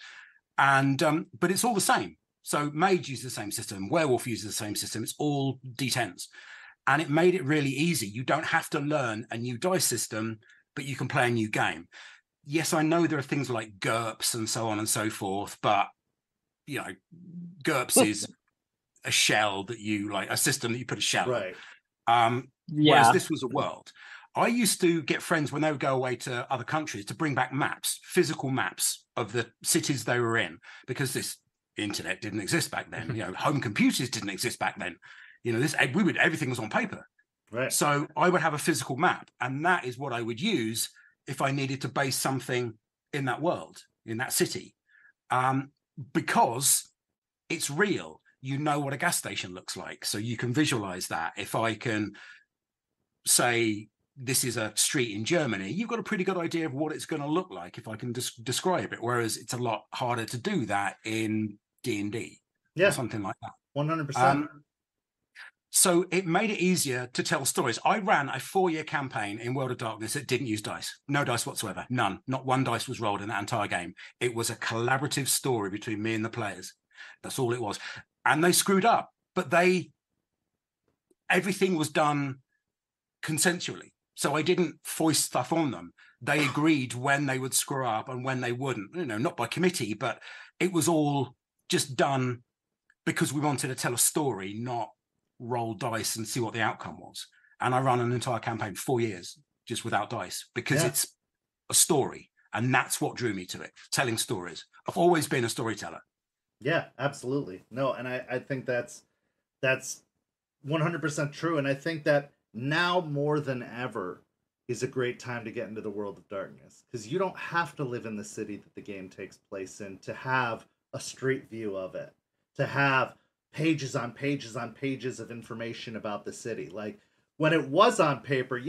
And but it's all the same. So Mage uses the same system. Werewolf uses the same system. It's all D10s. And it made it really easy. You don't have to learn a new dice system, but you can play a new game. Yes, I know there are things like GURPS and so on and so forth, but, you know, GURPS is a shell that you, like, a system that you put a shell on. Whereas this was a world. I used to get friends when they would go away to other countries to bring back maps, physical maps of the cities they were in, because this internet didn't exist back then. You know, home computers didn't exist back then. You know, everything was on paper. Right. So I would have a physical map, and that is what I would use if I needed to base something in that world, in that city, because it's real. You know what a gas station looks like, so you can visualize that. If I can say this is a street in Germany, you've got a pretty good idea of what it's going to look like if I can describe it, whereas it's a lot harder to do that in D&D or something like that. 100%. So it made it easier to tell stories. I ran a 4-year campaign in World of Darkness that didn't use dice. No dice whatsoever. None. Not one dice was rolled in that entire game. It was a collaborative story between me and the players. That's all it was. And they screwed up, but everything was done consensually. So I didn't foist stuff on them. They agreed when they would screw up and when they wouldn't, you know, not by committee, but it was all just done because we wanted to tell a story, not roll dice and see what the outcome was. And I ran an entire campaign 4 years just without dice because it's a story, and that's what drew me to it, telling stories. I've always been a storyteller. Yeah, absolutely. No, and I think that's 100% true. And I think that now more than ever is a great time to get into the World of Darkness, because you don't have to live in the city that the game takes place in to have a street view of it, to have pages on pages on pages of information about the city. Like when it was on paper,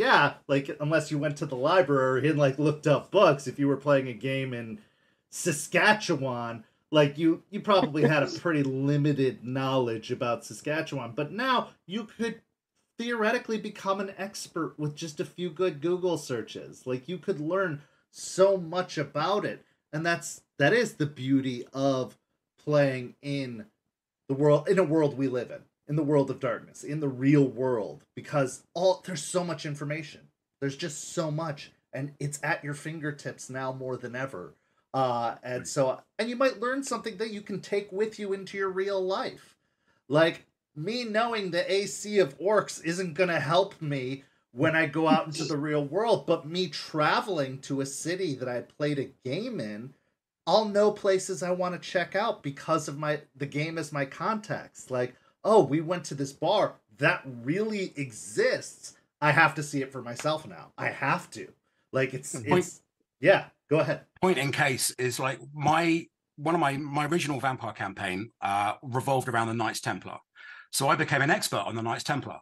like unless you went to the library and like looked up books, if you were playing a game in Saskatchewan, like you probably had a pretty limited knowledge about Saskatchewan. But now you could theoretically become an expert with just a few good Google searches. Like you could learn so much about it. And that is the beauty of playing in the world, in a world we live in the World of Darkness, in the real world, because there's so much information. There's just so much, and it's at your fingertips now more than ever. And you might learn something that you can take with you into your real life. Like me knowing the AC of orcs isn't going to help me when I go out into the real world, but me traveling to a city that I played a game in, I'll know places I want to check out because of the game as my context. Like, oh, we went to this bar that really exists. I have to see it for myself now. I have to. Like Point- yeah, go ahead. Point in case is like one of my original vampire campaign revolved around the Knights Templar. So I became an expert on the Knights Templar.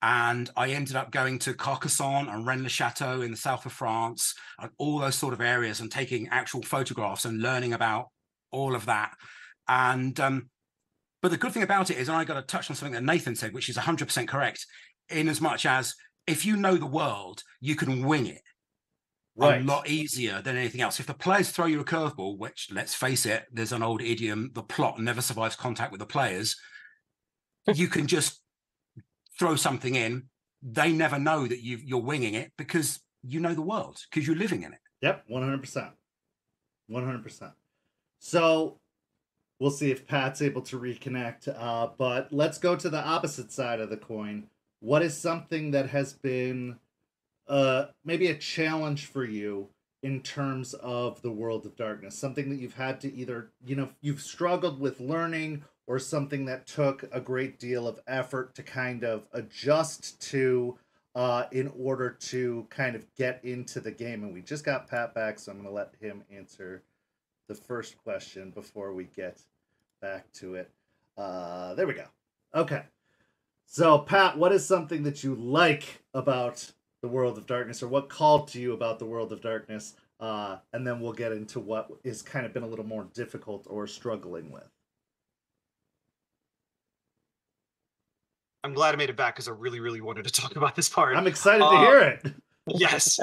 And I ended up going to Carcassonne and Rennes-le-Château in the south of France, and all those sort of areas, and taking actual photographs and learning about all of that. And but the good thing about it is, and I got to touch on something that Nathan said, which is 100% correct, in as much as if you know the world, you can wing it a lot easier than anything else. If the players throw you a curveball, which, let's face it, there's an old idiom, the plot never survives contact with the players, you can just throw something in. They never know that you're winging it because you know the world, because you're living in it. Yep, 100%. 100%. So we'll see if Pat's able to reconnect. But let's go to the opposite side of the coin. What is something that has been maybe a challenge for you in terms of the World of Darkness? Something that you've had to either, you've struggled with learning, or something that took a great deal of effort to kind of adjust to in order to kind of get into the game. And we just got Pat back, so I'm going to let him answer the first question before we get back to it. There we go. Okay. So, Pat, what is something that you like about the World of Darkness, or what called to you about the World of Darkness? And then we'll get into what has kind of been a little more difficult or struggling with. I'm glad I made it back because I really, really wanted to talk about this part. I'm excited to hear it. Yes.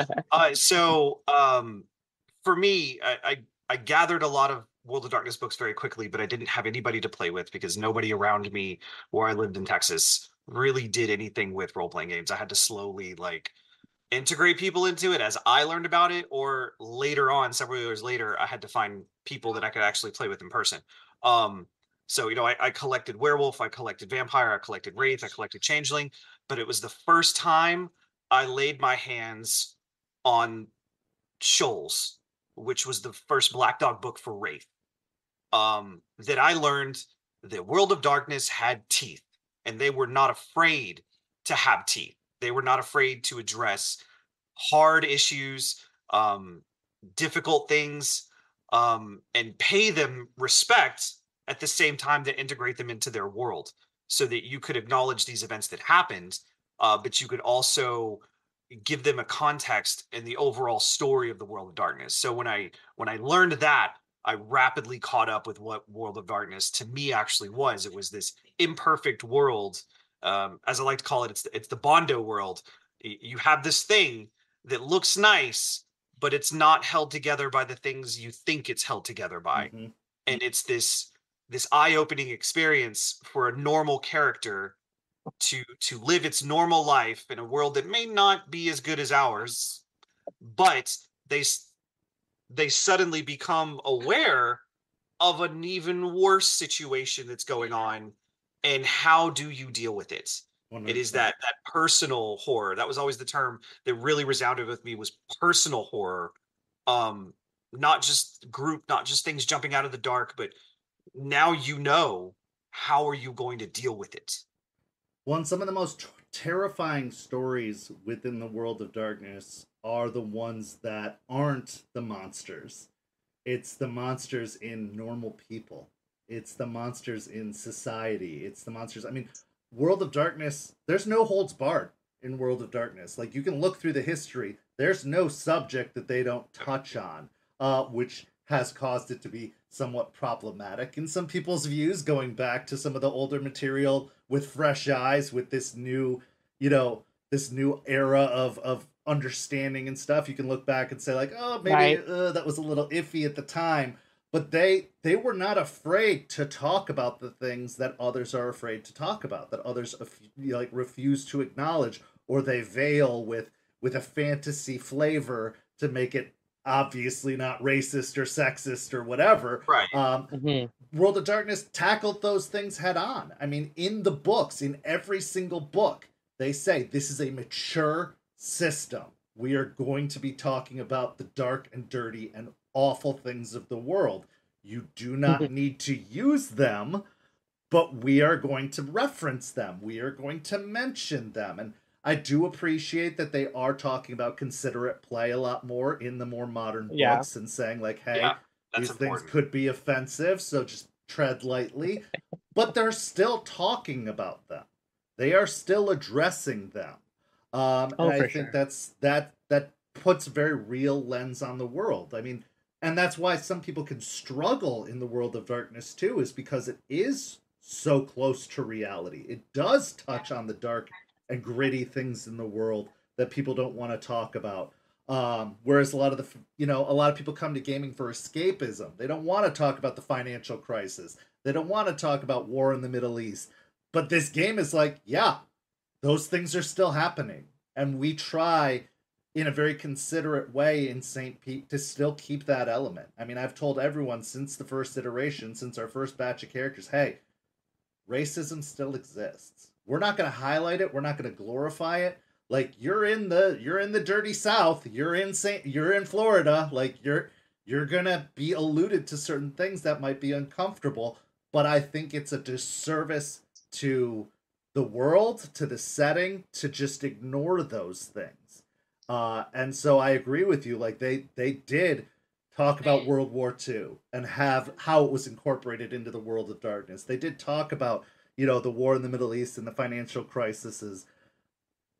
For me, I gathered a lot of World of Darkness books very quickly, but I didn't have anybody to play with because nobody around me where I lived in Texas really did anything with role-playing games. I had to slowly integrate people into it as I learned about it, or later on, several years later, I had to find people that I could actually play with in person. So, I collected werewolf, I collected vampire, I collected wraith, I collected changeling, but it was the first time I laid my hands on Shoals, which was the first Black Dog book for wraith, that I learned that World of Darkness had teeth, and they were not afraid to have teeth. They were not afraid to address hard issues, difficult things, and pay them respect at the same time that integrate them into their world, so that you could acknowledge these events that happened, but you could also give them a context in the overall story of the World of Darkness. So when I learned that, I rapidly caught up with what World of Darkness to me actually was. It was this imperfect world, as I like to call it. It's the Bondo world. You have this thing that looks nice, but it's not held together by the things you think it's held together by. Mm-hmm. And it's this eye-opening experience for a normal character to live its normal life in a world that may not be as good as ours, but they suddenly become aware of an even worse situation that's going on, and how do you deal with it? 100%. It is that personal horror. That was always the term that really resounded with me, was personal horror. Not just group, not just things jumping out of the dark, but now how are you going to deal with it? Some of the most terrifying stories within the World of Darkness are the ones that aren't the monsters. It's the monsters in normal people. It's the monsters in society. It's the monsters. I mean, World of Darkness, there's no holds barred in World of Darkness. Like, you can look through the history. There's no subject that they don't touch on, which has caused it to be somewhat problematic in some people's views, going back to some of the older material with fresh eyes, with this new, this new era of understanding and stuff. You can look back and say, like, oh, maybe that was a little iffy at the time. But they were not afraid to talk about the things that others are afraid to talk about, that others refuse to acknowledge, or they veil with a fantasy flavor to make it obviously not racist or sexist or whatever. Right. World of Darkness tackled those things head on. I mean, in the books, in every single book, they say this is a mature system. We are going to be talking about the dark and dirty and awful things of the world. You do not need to use them, but we are going to reference them. We are going to mention them. And I do appreciate that they are talking about considerate play a lot more in the more modern books and saying like, hey, Yeah, that's these things important. could be offensive, so just tread lightly. But they're still talking about them. They are still addressing them. And I for think sure. that puts a very real lens on the world. I mean, and that's why some people can struggle in the world of darkness too, is because it is so close to reality. It does touch on the dark and gritty things in the world that people don't want to talk about. Whereas a lot of a lot of people come to gaming for escapism. They don't want to talk about the financial crisis. They don't want to talk about war in the Middle East. But this game is like, yeah, those things are still happening. And we try in a very considerate way in St. Pete to still keep that element. I mean, I've told everyone since the first iteration, since our first batch of characters, hey, racism still exists. We're not going to highlight it. We're not going to glorify it. Like you're in the dirty South. You're in Florida. Like you're going to be alluded to certain things that might be uncomfortable, but I think it's a disservice to the world, to the setting, to just ignore those things. And so I agree with you. Like they did talk about World War II and have how it was incorporated into the world of darkness. They did talk about, the war in the Middle East and the financial crises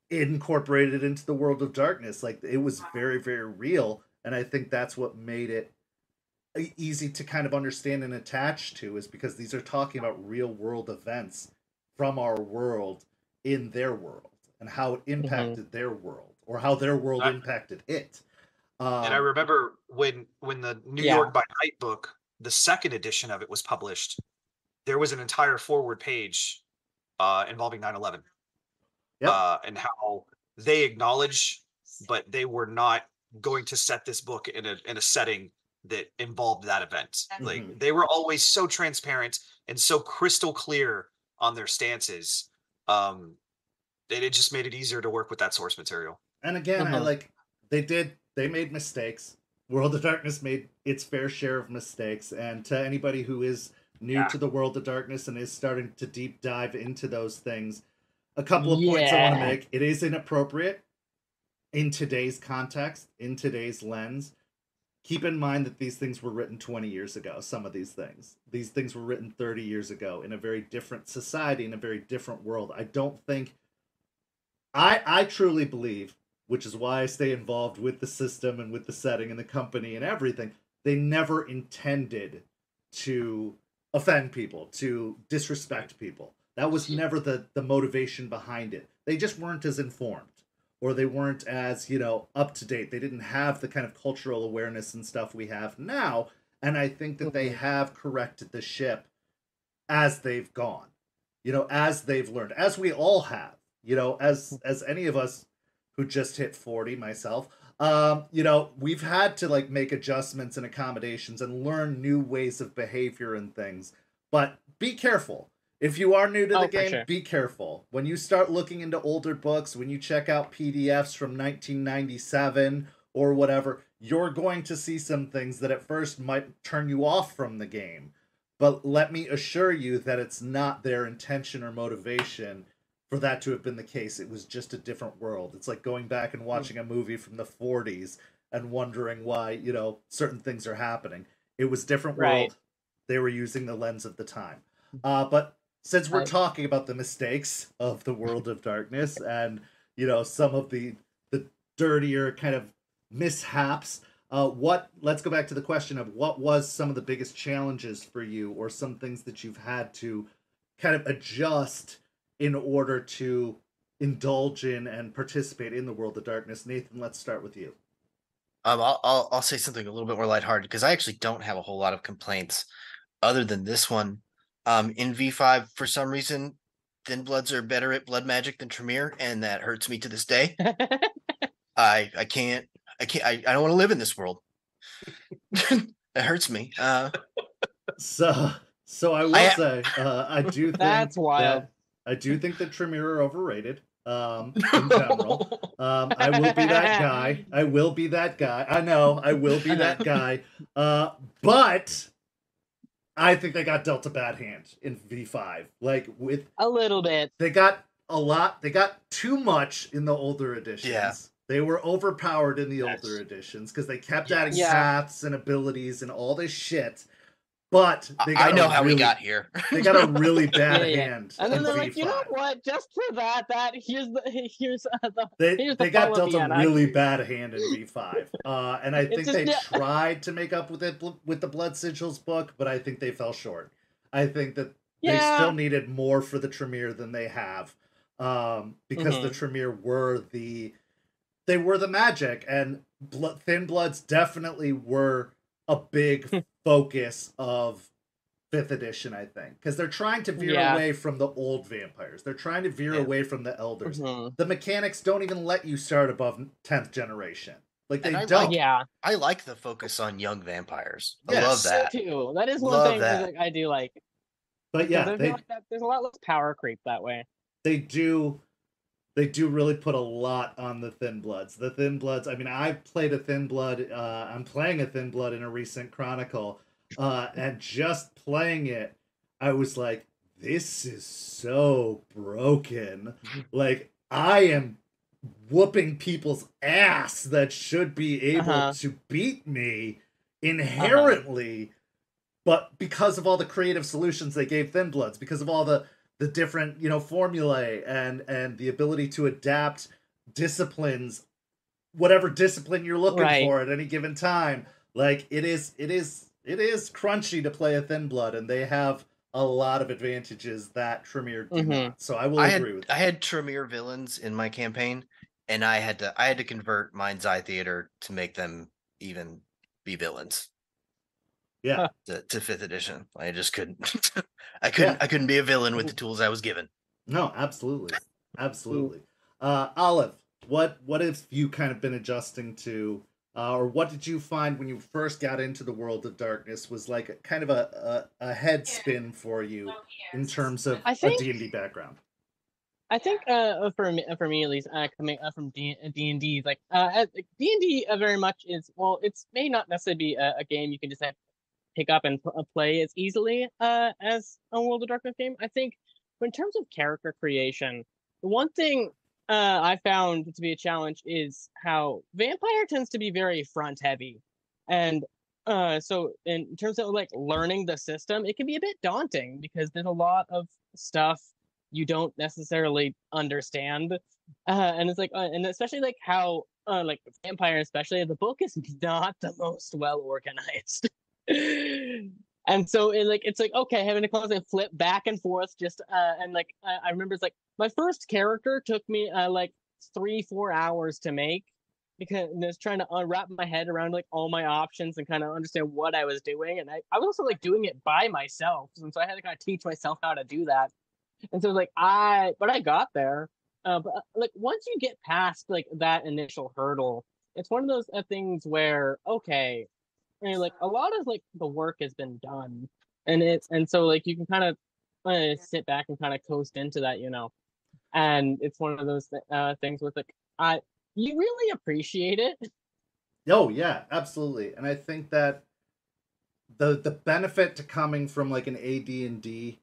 incorporated into the world of darkness. Like it was very, very real. And I think that's what made it easy to kind of understand and attach to, is because these are talking about real world events from our world in their world and how it impacted their world or how their world impacted it. And I remember when the New York by Night book, the second edition of it was published, there was an entire forward page involving 9/11. Yep. And how they acknowledge, but they were not going to set this book in a setting that involved that event. Like they were always so transparent and so crystal clear on their stances. It just made it easier to work with that source material. And again, they made mistakes. World of Darkness made its fair share of mistakes. And to anybody who is new to the World of Darkness and is starting to deep dive into those things, a couple of points I want to make. It is inappropriate in today's context, in today's lens. Keep in mind that these things were written 20 years ago, some of these things. These things were written 30 years ago in a very different society, in a very different world. I don't think... I truly believe, which is why I stay involved with the system and with the setting and the company and everything, they never intended to offend people, to disrespect people. That was never the motivation behind it. They just weren't as informed, or they weren't as, up to date. They didn't have the kind of cultural awareness and stuff we have now. And I think that they have corrected the ship as they've gone, as they've learned, as we all have, as any of us who just hit 40, myself, we've had to like make adjustments and accommodations and learn new ways of behavior and things. But be careful. If you are new to the game, be careful. When you start looking into older books, when you check out PDFs from 1997 or whatever, you're going to see some things that at first might turn you off from the game. But let me assure you that it's not their intention or motivation for that to have been the case. It was just a different world. It's like going back and watching a movie from the 40s and wondering why, certain things are happening. It was a different world. They were using the lens of the time. But since we're talking about the mistakes of the World of Darkness and, some of the dirtier kind of mishaps, let's go back to the question of what was some of the biggest challenges for you, or some things that you've had to kind of adjust in order to indulge in and participate in the World of Darkness. Nathan, let's start with you. I'll say something a little bit more lighthearted, because I actually don't have a whole lot of complaints other than this one. In V5, for some reason, Thin Bloods are better at blood magic than Tremere, and that hurts me to this day. I don't want to live in this world. That hurts me. So I will say, I do think that's wild. I do think that Tremere are overrated. In general, I will be that guy. I know I will be that guy. But I think they got dealt a bad hand in V5. Like with a little bit. They got a lot. They got too much in the older editions. Yeah. They were overpowered in the Yes. older editions because they kept Yes. adding Yeah. paths and abilities and all this shit. But they got I know a how really, we got here. they got a really bad Yeah. hand And in then they're like, you know V5. what? Just for that, here's the here's the They got follow dealt a beyond. really bad hand in V5, and I It's think just- they yeah. tried to make up with it with the Blood Sigils book, but I think they fell short. I think that they Yeah. still needed more for the Tremere than they have, because the Mhm. Tremere were the magic, and Thin Bloods definitely were a big focus of 5th edition, I think, because they're trying to veer Yeah. away from the old vampires. They're trying to veer Yeah. away from the elders. Mhm. The mechanics don't even let you start above 10th generation. Like, And they I don't. like- Yeah. I like the focus on young vampires. I Yes. love that. Me too. That is one Love thing that. like, I do like. But yeah, I feel like that, there's a lot less power creep that way. they do really put a lot on the Thin Bloods. The Thin Bloods, I mean, I played a Thin Blood, I'm playing a Thin Blood in a recent Chronicle, and just playing it, I was like, this is so broken. Like, I am whooping people's ass that should be able to beat me inherently, but because of all the creative solutions they gave Thin Bloods, because of all the different, formulae and the ability to adapt disciplines, whatever discipline you're looking Right. for at any given time, like it is crunchy to play a Thin Blood, and they have a lot of advantages that Tremere do not. So I will agree with that. I had Tremere villains in my campaign, and I had to convert Mind's Eye Theater to make them even be villains. Yeah. To 5th edition. I just couldn't. I couldn't be a villain with the tools I was given. No, absolutely. Olive, what have you kind of been adjusting to, or what did you find when you first got into the world of darkness was like kind of a head spin for you in terms of I think- a D&D background? I think for me at least, coming from D&D, like D&D very much is, well, it's may not necessarily be a game you can just pick up and play as easily as a World of Darkness game. I think in terms of character creation, the one thing I found to be a challenge is how Vampire tends to be very front heavy, and so in terms of like learning the system, it can be a bit daunting because there's a lot of stuff you don't necessarily understand, and it's like and especially like how like Vampire, especially the book is not the most well organized. And so it's like okay, having to constantly flip back and forth just and like I remember it's like my first character took me like 3-4 hours to make because I was trying to unwrap my head around like all my options and kind of understand what I was doing, and I was also like doing it by myself, and so I had to kind of teach myself how to do that. And so like I got there, but like once you get past like that initial hurdle, it's one of those things where okay, like a lot of like the work has been done, and so like you can kind of sit back and kind of coast into that, and it's one of those things with like you really appreciate it. Oh yeah, absolutely. And I think that the benefit to coming from like an AD&D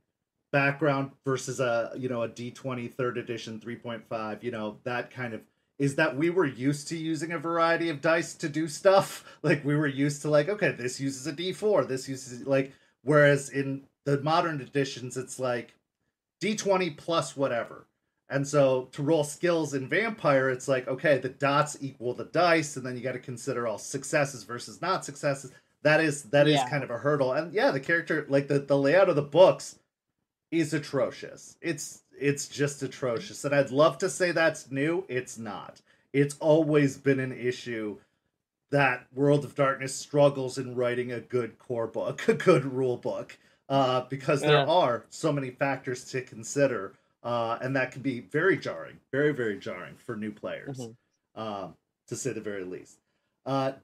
background versus a D20 3rd edition 3.5, that kind of is that we were used to using a variety of dice to do stuff. Like we were used to like, okay, this uses a D4, this uses like, whereas in the modern editions, it's like D20 plus whatever. And so to roll skills in Vampire, it's like, okay, the dots equal the dice, and then you got to consider all successes versus not successes. That is kind of a hurdle. And yeah, the character, like the layout of the books is atrocious. It's just atrocious. And I'd love to say that's new. It's not. It's always been an issue that World of Darkness struggles in writing a good core book, a good rule book, because there are so many factors to consider, and that can be very jarring, very, very jarring for new players, to say the very least.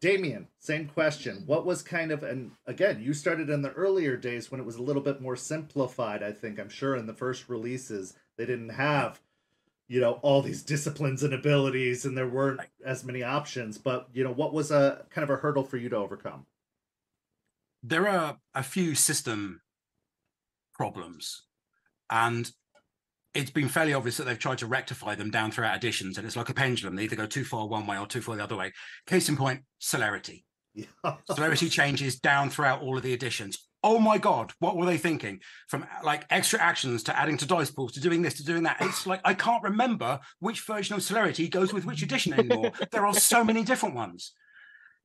Damien, same question. What was kind of, and again, you started in the earlier days when it was a little bit more simplified, I think. I'm sure in the first releases, they didn't have, all these disciplines and abilities, and there weren't as many options. But, what was a kind of a hurdle for you to overcome? There are a few system problems. And it's been fairly obvious that they've tried to rectify them down throughout editions, and it's like a pendulum. They either go too far one way or too far the other way. Case in point, celerity. Celerity changes down throughout all of the editions. Oh my God, what were they thinking? From like extra actions to adding to dice pools to doing this to doing that. It's like I can't remember which version of celerity goes with which edition anymore. There are so many different ones.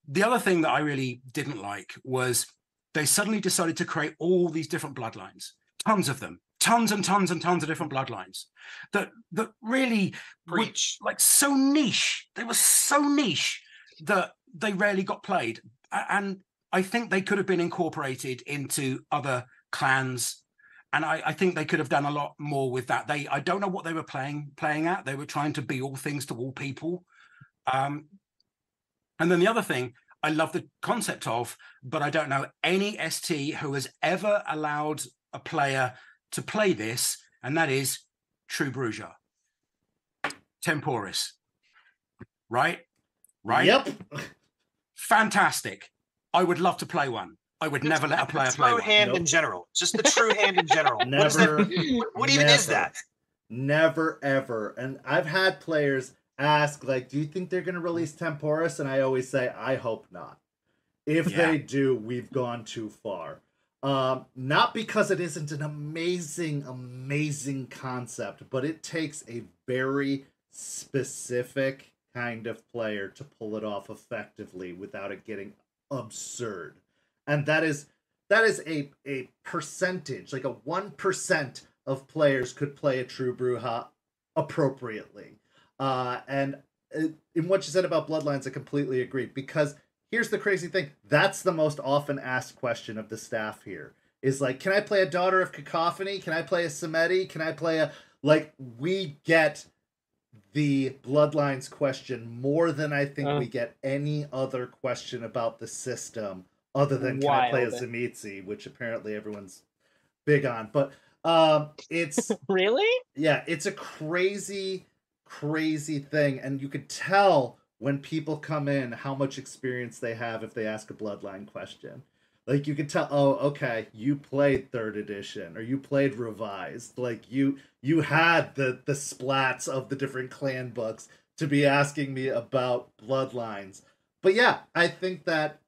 The other thing that I really didn't like was they suddenly decided to create all these different bloodlines, tons of them, tons and tons and tons of different bloodlines that really were like so niche. They were so niche that they rarely got played. And I think they could have been incorporated into other clans. And I think they could have done a lot more with that. I don't know what they were playing at. They were trying to be all things to all people. And then the other thing I love the concept of, but I don't know any ST who has ever allowed a player to play this, and that is True Bruja. Temporis. Right? Yep. Fantastic. I would love to play one. I would never let a player play one. Hand in general. Just the true hand in general. Never. What even is that? Never, ever. And I've had players ask, like, do you think they're going to release Temporis? And I always say, I hope not. If they do, we've gone too far. Not because it isn't an amazing, amazing concept, but it takes a very specific kind of player to pull it off effectively without it getting absurd. And that is a percentage, like a 1% of players could play a True Bruja appropriately. And in what you said about Bloodlines, I completely agree, because here's the crazy thing. That's the most often asked question of the staff here is like, can I play a Daughter of Cacophony? Can I play a Samedi? Can I play a, like, we get the Bloodlines question more than I think we get any other question about the system other than can I play a Zemitzi, which apparently everyone's big on. But it's really? Yeah, it's a crazy thing, and you could tell when people come in how much experience they have if they ask a Bloodline question. Like, you could tell, oh, okay, you played 3rd edition, or you played Revised. Like, you had the splats of the different clan books to be asking me about Bloodlines. But yeah, I think that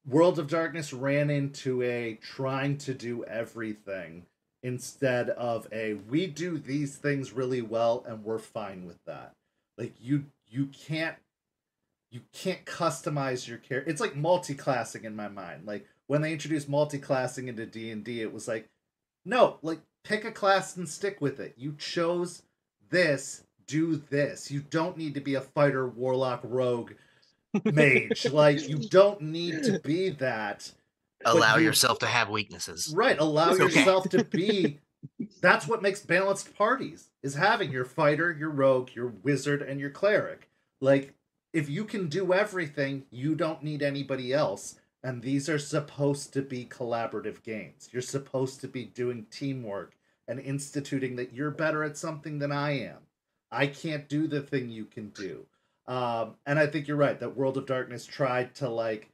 World of Darkness ran into a trying to do everything instead of a we do these things really well and we're fine with that. Like, you can't customize your character. It's like multi-classing in my mind. Like, when they introduced multi-classing into D&D, it was like, no, like, pick a class and stick with it. You chose this, do this. You don't need to be a fighter, warlock, rogue, mage. Like, you don't need to be that. Allow yourself to have weaknesses. Right, allow yourself to be... That's what makes balanced parties, is having your fighter, your rogue, your wizard, and your cleric. Like, if you can do everything, you don't need anybody else. And these are supposed to be collaborative games. You're supposed to be doing teamwork and instituting that you're better at something than I am. I can't do the thing you can do. And I think you're right, that World of Darkness tried to, like,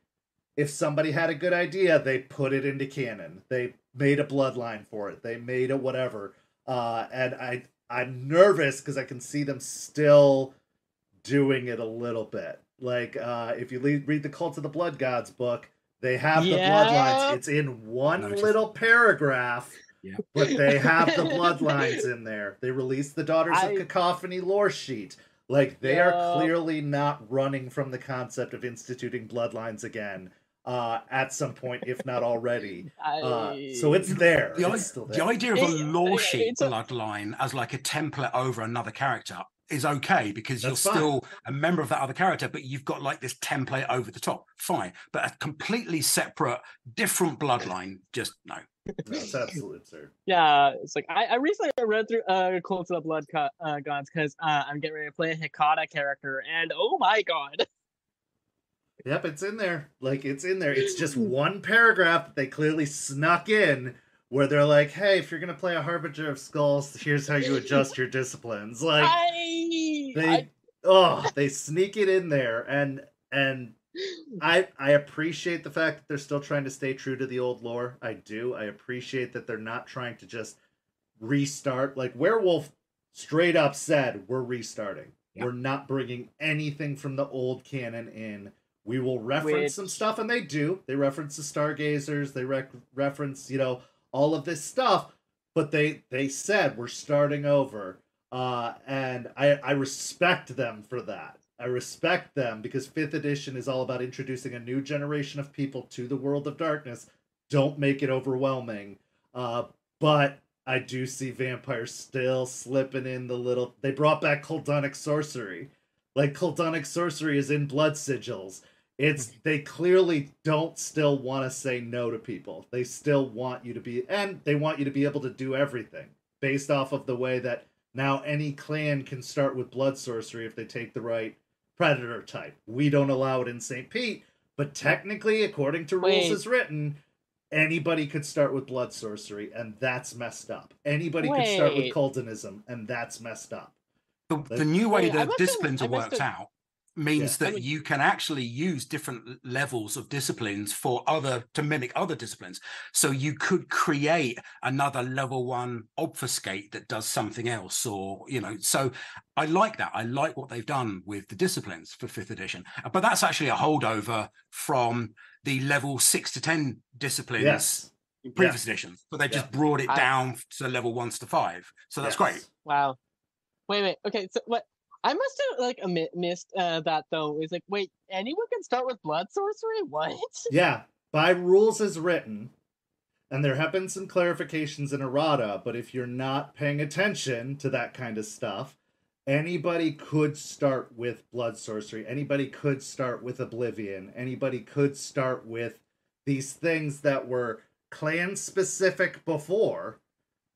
if somebody had a good idea, they put it into canon. They made a bloodline for it. They made a whatever. And I'm nervous because I can see them still doing it a little bit. Like, if you read the Cult of the Blood Gods book, they have the bloodlines. It's in one little paragraph, but they have the bloodlines in there. They released the Daughters of Cacophony lore sheet. Like, they are clearly not running from the concept of instituting bloodlines again at some point, if not already. So it's there. It's still there. The idea of a lore sheet bloodline as like a template over another character is okay, because you're still a member of that other character, but you've got like this template over the top. Fine. But a completely separate, different bloodline, just no. No, it's absolutely absurd. Yeah, it's like I recently read through Cult of the Blood Gods because I'm getting ready to play a Hikata character, and oh my god. Yep, it's in there. Like, it's in there. It's just one paragraph that they clearly snuck in where they're like, hey, if you're going to play a Harbinger of Skulls, here's how you adjust your disciplines. Like, they sneak it in there. And I appreciate the fact that they're still trying to stay true to the old lore. I do. I appreciate that they're not trying to just restart. Like, Werewolf straight up said, we're restarting. Yeah. We're not bringing anything from the old canon in. We will reference some stuff, and they do. They reference the Stargazers. They reference, all of this stuff. But they said, we're starting over. And I respect them for that. I respect them because 5th edition is all about introducing a new generation of people to the world of darkness. Don't make it overwhelming. But I do see vampires still slipping in the little... They brought back Coldonic sorcery. Like, Coldonic sorcery is in blood sigils. They clearly don't still want to say no to people. They still want you to be... And they want you to be able to do everything. Based off of the way that now any clan can start with blood sorcery if they take the right predator type. We don't allow it in St. Pete, but technically, according to rules as written... Anybody could start with blood sorcery, and that's messed up. Anybody could start with Coldonism, and that's messed up. The new way the disciplines are worked out means that you can actually use different levels of disciplines to mimic other disciplines. So you could create another level 1 obfuscate that does something else, or so I like that. I like what they've done with the disciplines for 5th edition, but that's actually a holdover from the level 6 to 10 disciplines in previous editions, but they just brought it down to level 1s to 5. So that's great. Wow. Wait. Okay, so what? I must have missed that though. Is wait, anyone can start with blood sorcery? What? Yeah, by rules as written, and there have been some clarifications in errata. But if you're not paying attention to that kind of stuff, anybody could start with blood sorcery. Anybody could start with oblivion. Anybody could start with these things that were clan specific before.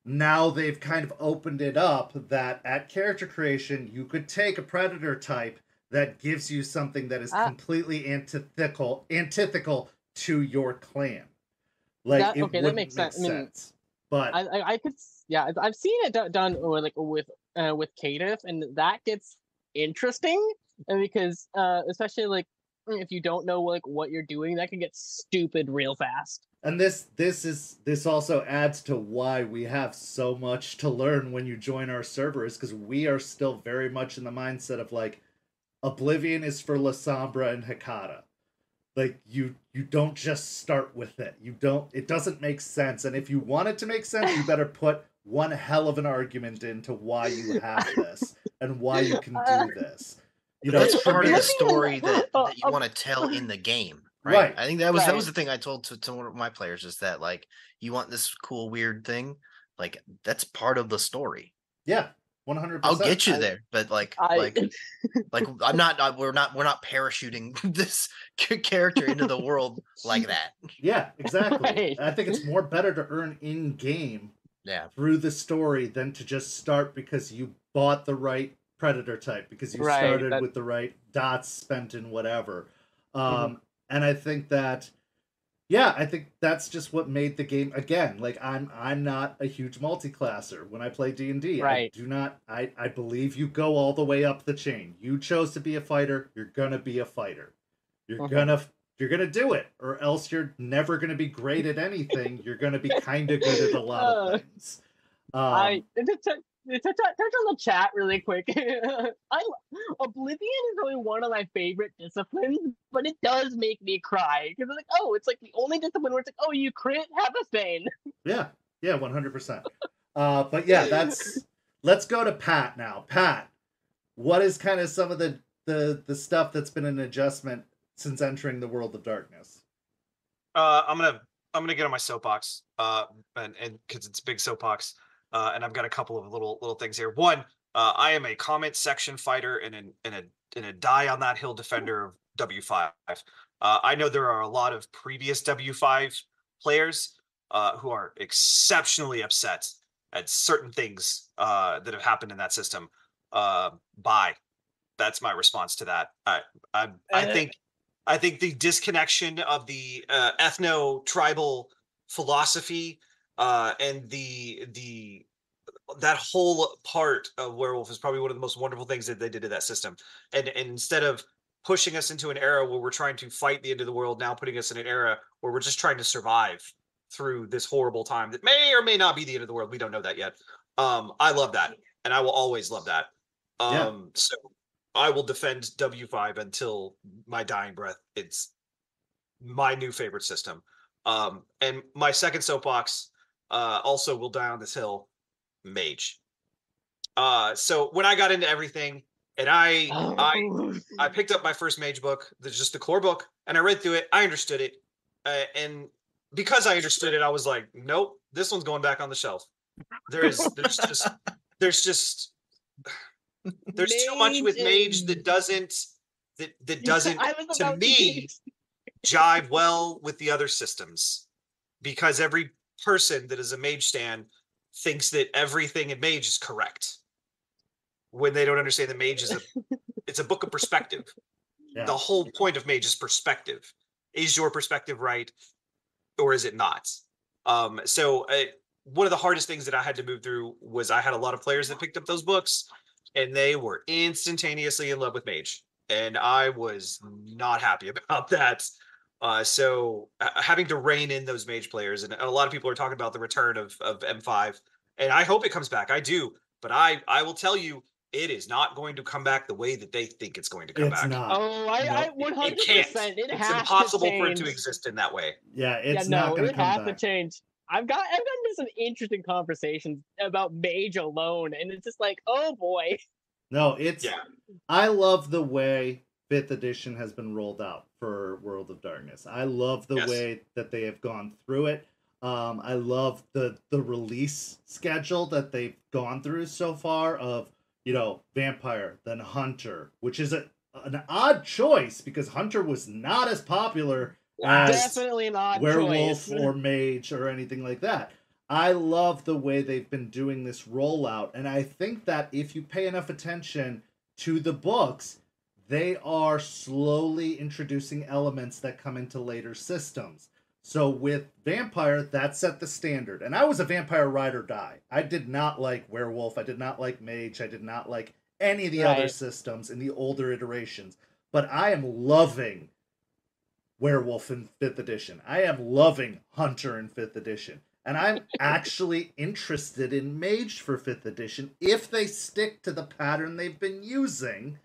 Now they've kind of opened it up that at character creation, you could take a predator type that gives you something that is completely antithetical to your clan. Like, that makes sense. I mean, but I could, I've seen it done with Kadif, and that gets interesting, and because especially if you don't know what you're doing, that can get stupid real fast. And this also adds to why we have so much to learn when you join our servers, because we are still very much in the mindset of Oblivion is for Lasombra and Hecata. You don't just start with it. It doesn't make sense. And if you want it to make sense, you better put one hell of an argument into why you have this and why you can do this. That's part of the story that you want to tell in the game. Right. I think that was the thing I told to one of my players, is that you want this cool weird thing, that's part of the story. Yeah, 100%. I'll get you there, but I'm not. We're not parachuting this character into the world like that. Yeah, exactly. Right. I think it's more better to earn in game. Through the story than to just start because you bought the right predator type, because you started with the right dots spent in whatever. And I think that, I think that's just what made the game, again, I'm not a huge multi-classer when I play D&D. Right. I believe you go all the way up the chain. You chose to be a fighter, you're gonna be a fighter. You're gonna do it, or else you're never gonna be great at anything. You're gonna be kind of good at a lot of things. Touch on the chat really quick. Oblivion is really one of my favorite disciplines, but it does make me cry because it's the only discipline where it's you crit, have a Thane. Yeah, 100%. But let's go to Pat now. Pat, what is kind of some of the stuff that's been an adjustment since entering the world of darkness? I'm gonna get on my soapbox, and because it's a big soapbox. And I've got a couple of little things here. One, I am a comment section fighter and a die on that hill defender of W5. I know there are a lot of previous W5 players who are exceptionally upset at certain things that have happened in that system. That's my response to that. I think the disconnection of the ethno-tribal philosophy and that whole part of Werewolf is probably one of the most wonderful things that they did to that system. And instead of pushing us into an era where we're trying to fight the end of the world, now putting us in an era where we're just trying to survive through this horrible time that may or may not be the end of the world. We don't know that yet. I love that. and I will always love that. Yeah. So I will defend W5 until my dying breath. It's my new favorite system. And my second soapbox also will die on this hill, Mage. So when I got into everything, and I picked up my first Mage book, there's just the core book, and I read through it. I understood it, and because I understood it, I was like, nope, this one's going back on the shelf. There's just there's too much with Mage that doesn't to me jive well with the other systems, because every person that is a Mage stan thinks that everything in Mage is correct when they don't understand that Mage is it's a book of perspective. Yeah. The whole point of Mage is perspective. Is your perspective right, or is it not? So one of the hardest things that I had to move through was I had a lot of players that picked up those books, and they were instantaneously in love with Mage, and I was not happy about that. So having to rein in those Mage players, and a lot of people are talking about the return of M5, and I hope it comes back. I do, but I will tell you, it is not going to come back the way that they think it's going to come It's back. not. Oh, I 100%. It can't. It's impossible for it to exist in that way. Yeah, it's not going to come back. It has to change. I've gotten into some interesting conversations about Mage alone, and it's just like, oh boy. No, it's. Yeah. I love the way 5th edition has been rolled out for World of Darkness. I love the way that they have gone through it. I love the release schedule that they've gone through so far of, Vampire, then Hunter, which is an odd choice because Hunter was not as popular as definitely an odd Werewolf choice. or Mage or anything like that. I love the way they've been doing this rollout, and I think that if you pay enough attention to the books, they are slowly introducing elements that come into later systems. So with Vampire, that set the standard. And I was a Vampire ride or die. I did not like Werewolf. I did not like Mage. I did not like any of the other systems in the older iterations. But I am loving Werewolf in 5th edition. I am loving Hunter in 5th edition. And I'm actually interested in Mage for 5th edition. If they stick to the pattern they've been using,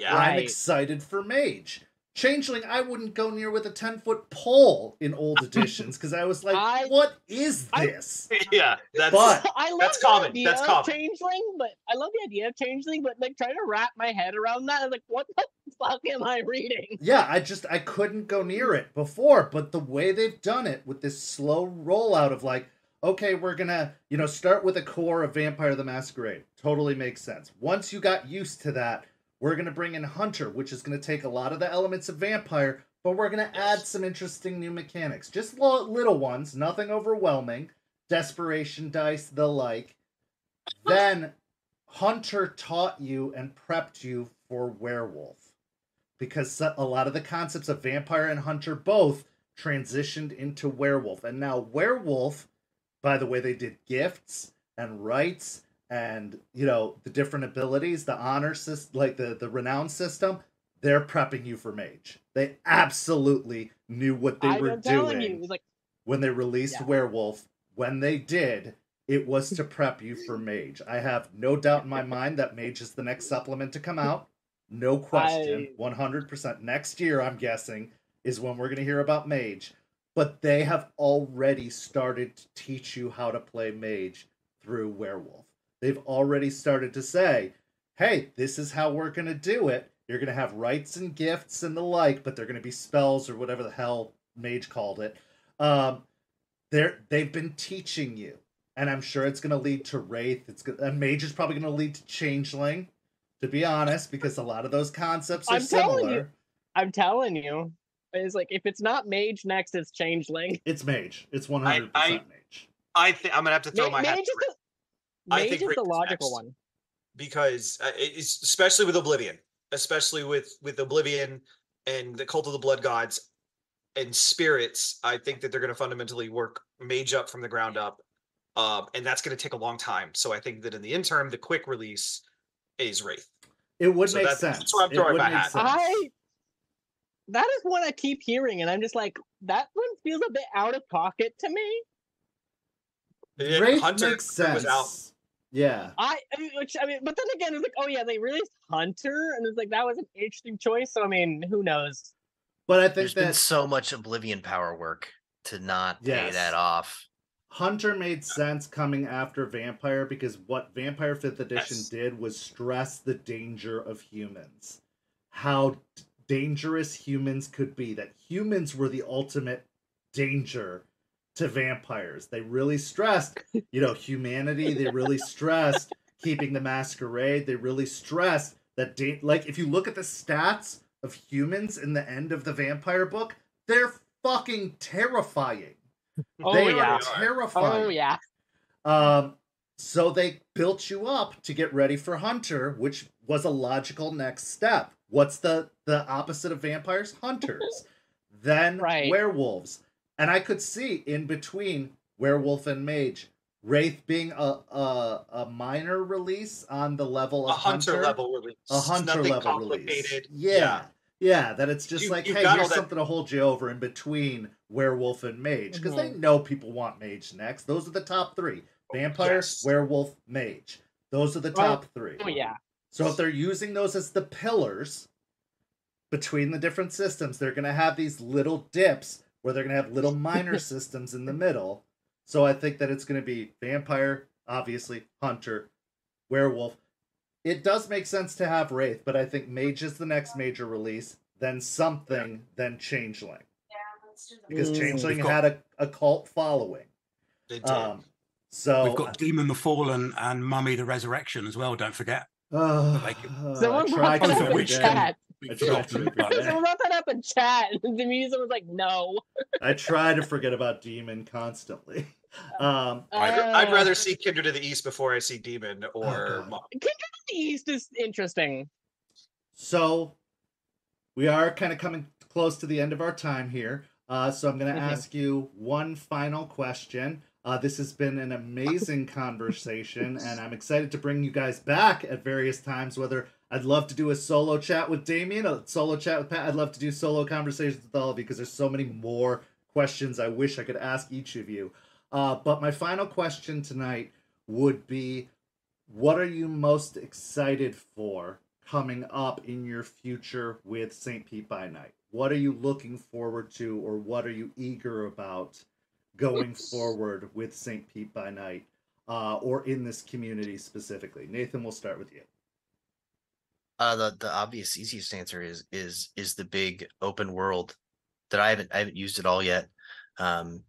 I'm excited for Mage. Changeling, I wouldn't go near with a 10-foot pole in old editions because I was like, what is this? That's common. That's common. Changeling, but I love the idea of Changeling, but like trying to wrap my head around that, I'm like, what the fuck am I reading? Yeah, I couldn't go near it before, but the way they've done it with this slow rollout of like, okay, we're gonna, start with a core of Vampire the Masquerade. Totally makes sense. Once you got used to that, we're going to bring in Hunter, which is going to take a lot of the elements of Vampire, but we're going to add some interesting new mechanics. Just little ones, nothing overwhelming. Desperation dice, the like. Then Hunter taught you and prepped you for Werewolf. Because a lot of the concepts of Vampire and Hunter both transitioned into Werewolf. And now Werewolf, by the way, they did gifts and rights and, the different abilities, the honor system, like the renown system, they're prepping you for Mage. They absolutely knew what they were doing when they released Werewolf. When they did, it was to prep you for Mage. I have no doubt in my mind that Mage is the next supplement to come out. No question. 100%. Next year, I'm guessing, is when we're going to hear about Mage. But they have already started to teach you how to play Mage through Werewolf. They've already started to say, hey, this is how we're going to do it. You're going to have rights and gifts and the like, but they're going to be spells or whatever the hell Mage called it. They've been teaching you. And I'm sure it's going to lead to Wraith. And Mage is probably going to lead to Changeling, to be honest, because a lot of those concepts are similar. I'm telling you. It's like, if it's not Mage next, it's Changeling. It's Mage. It's 100% Mage. I think I'm going to have to throw my hat. Mage is the logical one. Because it's, especially with Oblivion, and the Cult of the Blood Gods and Spirits, I think that they're going to fundamentally work Mage up from the ground up. And that's going to take a long time. So I think that in the interim, the quick release is Wraith. It would make sense. That's where I'm throwing my hat. That is what I keep hearing, and I'm just like, that one feels a bit out of pocket to me. Wraith makes sense. Yeah. But then again, it's like, oh yeah, they released Hunter, and it's like that was an interesting choice. So I mean, who knows? But I think There's been that so much Oblivion Power work to not pay that off. Hunter made sense coming after Vampire, because what Vampire 5th Edition did was stress the danger of humans. How dangerous humans could be. That humans were the ultimate danger to vampires. They really stressed, humanity. They really stressed keeping the masquerade. They really stressed that, like, if you look at the stats of humans in the end of the Vampire book, they're fucking terrifying. They are terrifying. Oh yeah. So they built you up to get ready for Hunter, which was a logical next step. What's the opposite of vampires? Hunters. Then werewolves. And I could see in between werewolf and mage, Wraith being a minor release on the level of Hunter level release. A Hunter Nothing level complicated. release. Yeah, that it's just hey, here's something to hold you over in between werewolf and mage. Because they know people want mage next. Those are the top three. Vampire, werewolf, mage. Those are the top three. Oh, yeah. So if they're using those as the pillars between the different systems, they're going to have these little dips where they're going to have little minor systems in the middle. So I think that it's going to be Vampire, obviously, Hunter, Werewolf. It does make sense to have Wraith, but I think Mage is the next major release, then something, then Changeling. Because Changeling had a cult following. They did. So we've got Demon the Fallen and Mummy the Resurrection as well, don't forget. Someone brought that up in chat. Someone brought that up in chat. The music was like, no. I try to forget about Demon constantly. I'd rather see Kindred of the East before I see Demon or Mummy. Kindred of the East is interesting. So we are kind of coming close to the end of our time here. So I'm going to ask you one final question. This has been an amazing conversation, and I'm excited to bring you guys back at various times, whether I'd love to do a solo chat with Damien, a solo chat with Pat. I'd love to do solo conversations with all of you, because there's so many more questions I wish I could ask each of you. But my final question tonight would be, what are you most excited for coming up in your future with St. Pete by Night? What are you looking forward to, or what are you eager about going forward with St. Pete by Night, or in this community specifically? Nathan, we'll start with you. The obvious easiest answer is the big open world that I haven't used it all yet. And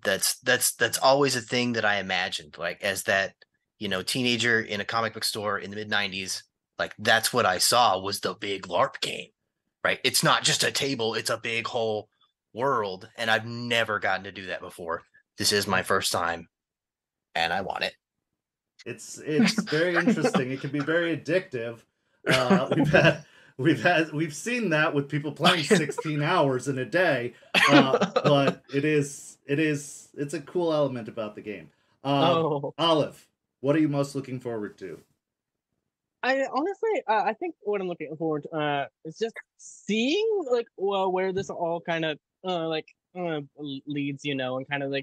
that's always a thing that I imagined, like, as that, teenager in a comic book store in the mid-90s. Like, that's what I saw was the big LARP game, right? It's not just a table, it's a big whole world, and I've never gotten to do that before. This is my first time, and I want it. It's very interesting. It can be very addictive. We've seen that with people playing 16 hours in a day, but it's a cool element about the game. Olive, what are you most looking forward to? I honestly, I think what I'm looking forward to is just seeing where this all kind of leads, and kind of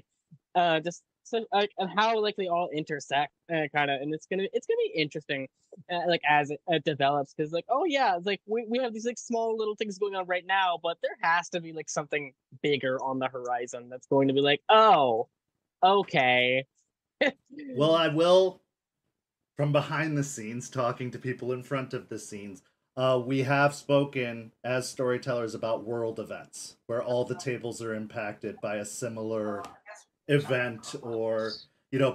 just so and how they all intersect, kind of, and it's gonna be interesting, as it develops, because it's we have these small little things going on right now, but there has to be something bigger on the horizon that's going to be oh, okay. Well, I will. From behind the scenes, talking to people in front of the scenes, we have spoken as storytellers about world events where all the tables are impacted by a similar event, or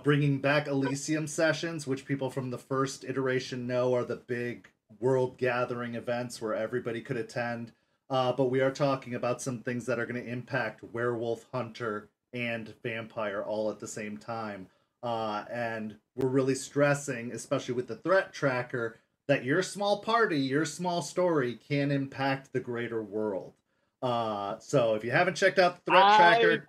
bringing back Elysium sessions, which people from the first iteration know are the big world gathering events where everybody could attend. But we are talking about some things that are going to impact werewolf, hunter, and vampire all at the same time. And we're really stressing, especially with the threat tracker, that your small party, your small story can impact the greater world. So if you haven't checked out the threat tracker,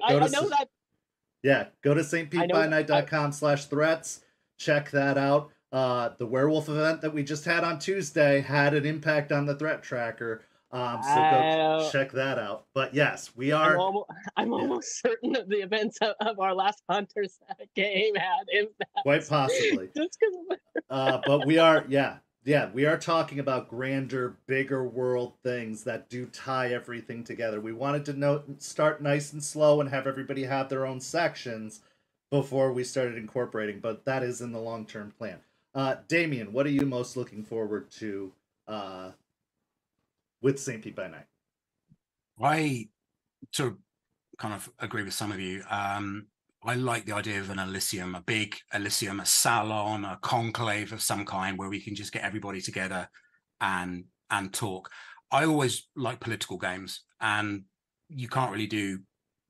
go to stpetbynight.com/threats. Check that out. The werewolf event that we just had on Tuesday had an impact on the threat tracker. So go Uh, check that out. But yes, we I'm are. almost, I'm almost certain that the events of our last Hunters game had impact. Quite possibly. Just because. But we are, yeah, we are talking about grander, bigger world things that do tie everything together. We wanted to start nice and slow and have everybody have their own sections before we started incorporating, but that is in the long-term plan. Damien, what are you most looking forward to with St. Pete by Night? I sort of kind of agree with some of you. I like the idea of an Elysium, a big Elysium, a salon, a conclave of some kind where we can just get everybody together and talk. I always like political games, and you can't really do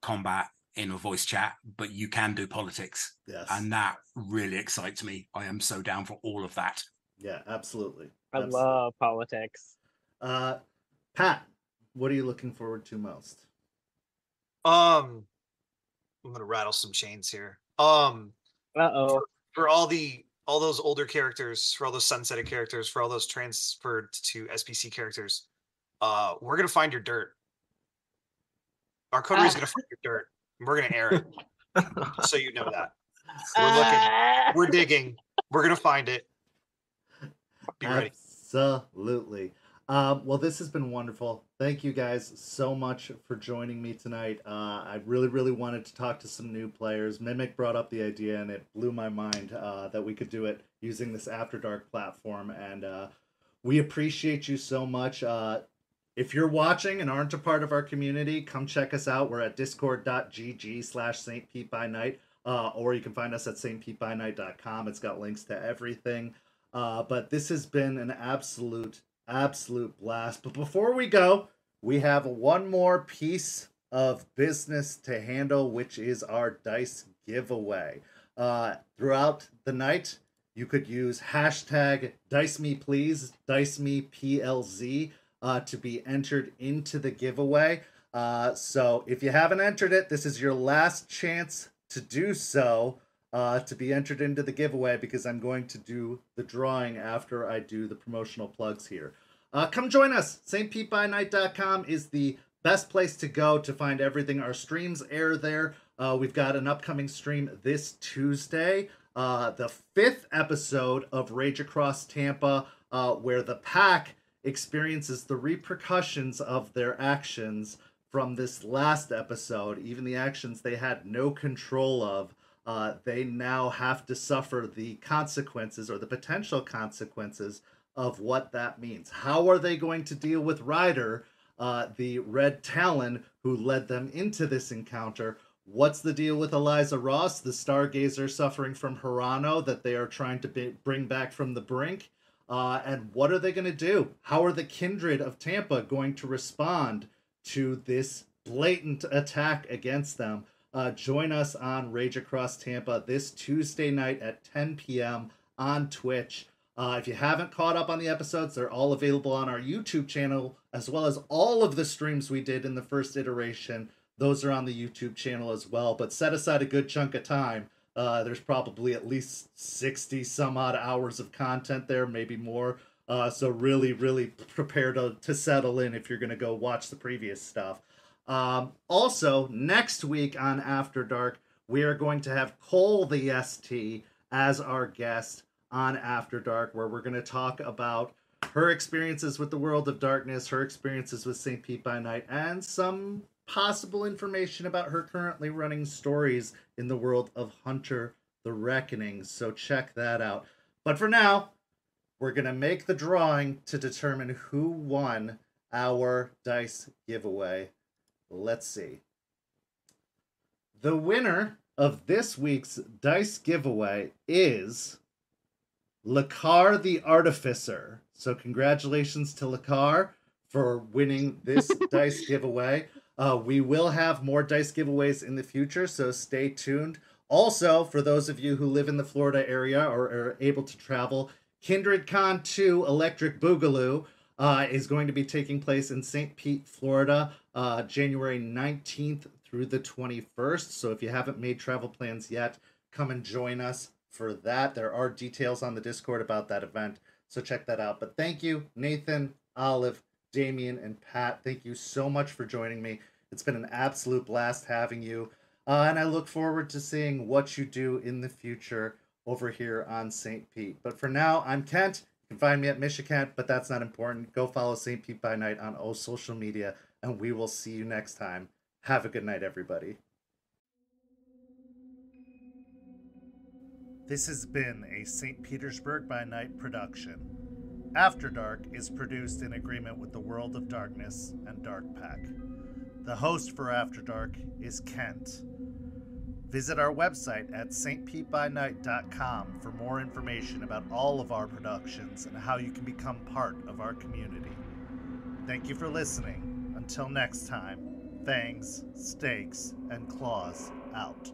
combat in a voice chat, but you can do politics. Yes. And that really excites me. I am so down for all of that. Yeah, absolutely. I love politics. Pat, what are you looking forward to most? I'm gonna rattle some chains here. Uh-oh. For all those older characters, for all those sunsetted characters, for all those transferred to SPC characters, we're gonna find your dirt. Our coterie is gonna find your dirt. And we're gonna air it. Just so you know that. We're looking, we're digging, we're gonna find it. Be ready. Absolutely. Well, this has been wonderful. Thank you guys so much for joining me tonight. I really, really wanted to talk to some new players. Mimic brought up the idea, and it blew my mind that we could do it using this After Dark platform. And we appreciate you so much. If you're watching and aren't a part of our community, come check us out. We're at discord.gg/StPeteByNight, or you can find us at stpetebynight.com. It's got links to everything. But this has been an absolute blast. But before we go, we have one more piece of business to handle, which is our dice giveaway. Throughout the night, you could use hashtag DiceMePlease, DiceMePLZ, to be entered into the giveaway. So if you haven't entered it, this is your last chance to do so. To be entered into the giveaway, because I'm going to do the drawing after I do the promotional plugs here. Come join us. StPeteByNight.com is the best place to go to find everything. Our streams air there. We've got an upcoming stream this Tuesday, the 5th episode of Rage Across Tampa, where the pack experiences the repercussions of their actions from this last episode, even the actions they had no control of. They now have to suffer the consequences, or the potential consequences, of what that means. How are they going to deal with Ryder, the Red Talon, who led them into this encounter? What's the deal with Eliza Ross, the Stargazer suffering from Hirano that they are trying to bring back from the brink? And what are they going to do? How are the Kindred of Tampa going to respond to this blatant attack against them? Join us on Rage Across Tampa this Tuesday night at 10 p.m. on Twitch. If you haven't caught up on the episodes, they're all available on our YouTube channel, as well as all of the streams we did in the first iteration. Those are on the YouTube channel as well. But set aside a good chunk of time. There's probably at least 60 some odd hours of content there, maybe more. So really, really prepare to settle in if you're going to go watch the previous stuff. Also, next week on After Dark, we are going to have Cole the ST as our guest on After Dark, where we're going to talk about her experiences with the World of Darkness, her experiences with St. Pete by Night, and some possible information about her currently running stories in the world of Hunter the Reckoning. So check that out. But for now, we're going to make the drawing to determine who won our dice giveaway. Let's see. The winner of this week's dice giveaway is Lakar the Artificer. So congratulations to Lakar for winning this dice giveaway. We will have more dice giveaways in the future, so stay tuned. Also, for those of you who live in the Florida area or are able to travel, KindredCon 2 Electric Boogaloo is going to be taking place in St. Pete, Florida, January 19th through the 21st. So if you haven't made travel plans yet, come and join us for that. There are details on the Discord about that event, so check that out. But thank you, Nathan, Olive, Damien, and Pat. Thank you so much for joining me. It's been an absolute blast having you. And I look forward to seeing what you do in the future over here on St. Pete. But for now, I'm Kent. You can find me at Michikent, but that's not important. Go follow St. Pete by Night on all social media, and we will see you next time. Have a good night, everybody. This has been a St. Petersburg by Night production. After Dark is produced in agreement with the World of Darkness and Dark Pack. The host for After Dark is Kent. Visit our website at stpbynight.com for more information about all of our productions and how you can become part of our community. Thank you for listening. Until next time, fangs, stakes, and claws out.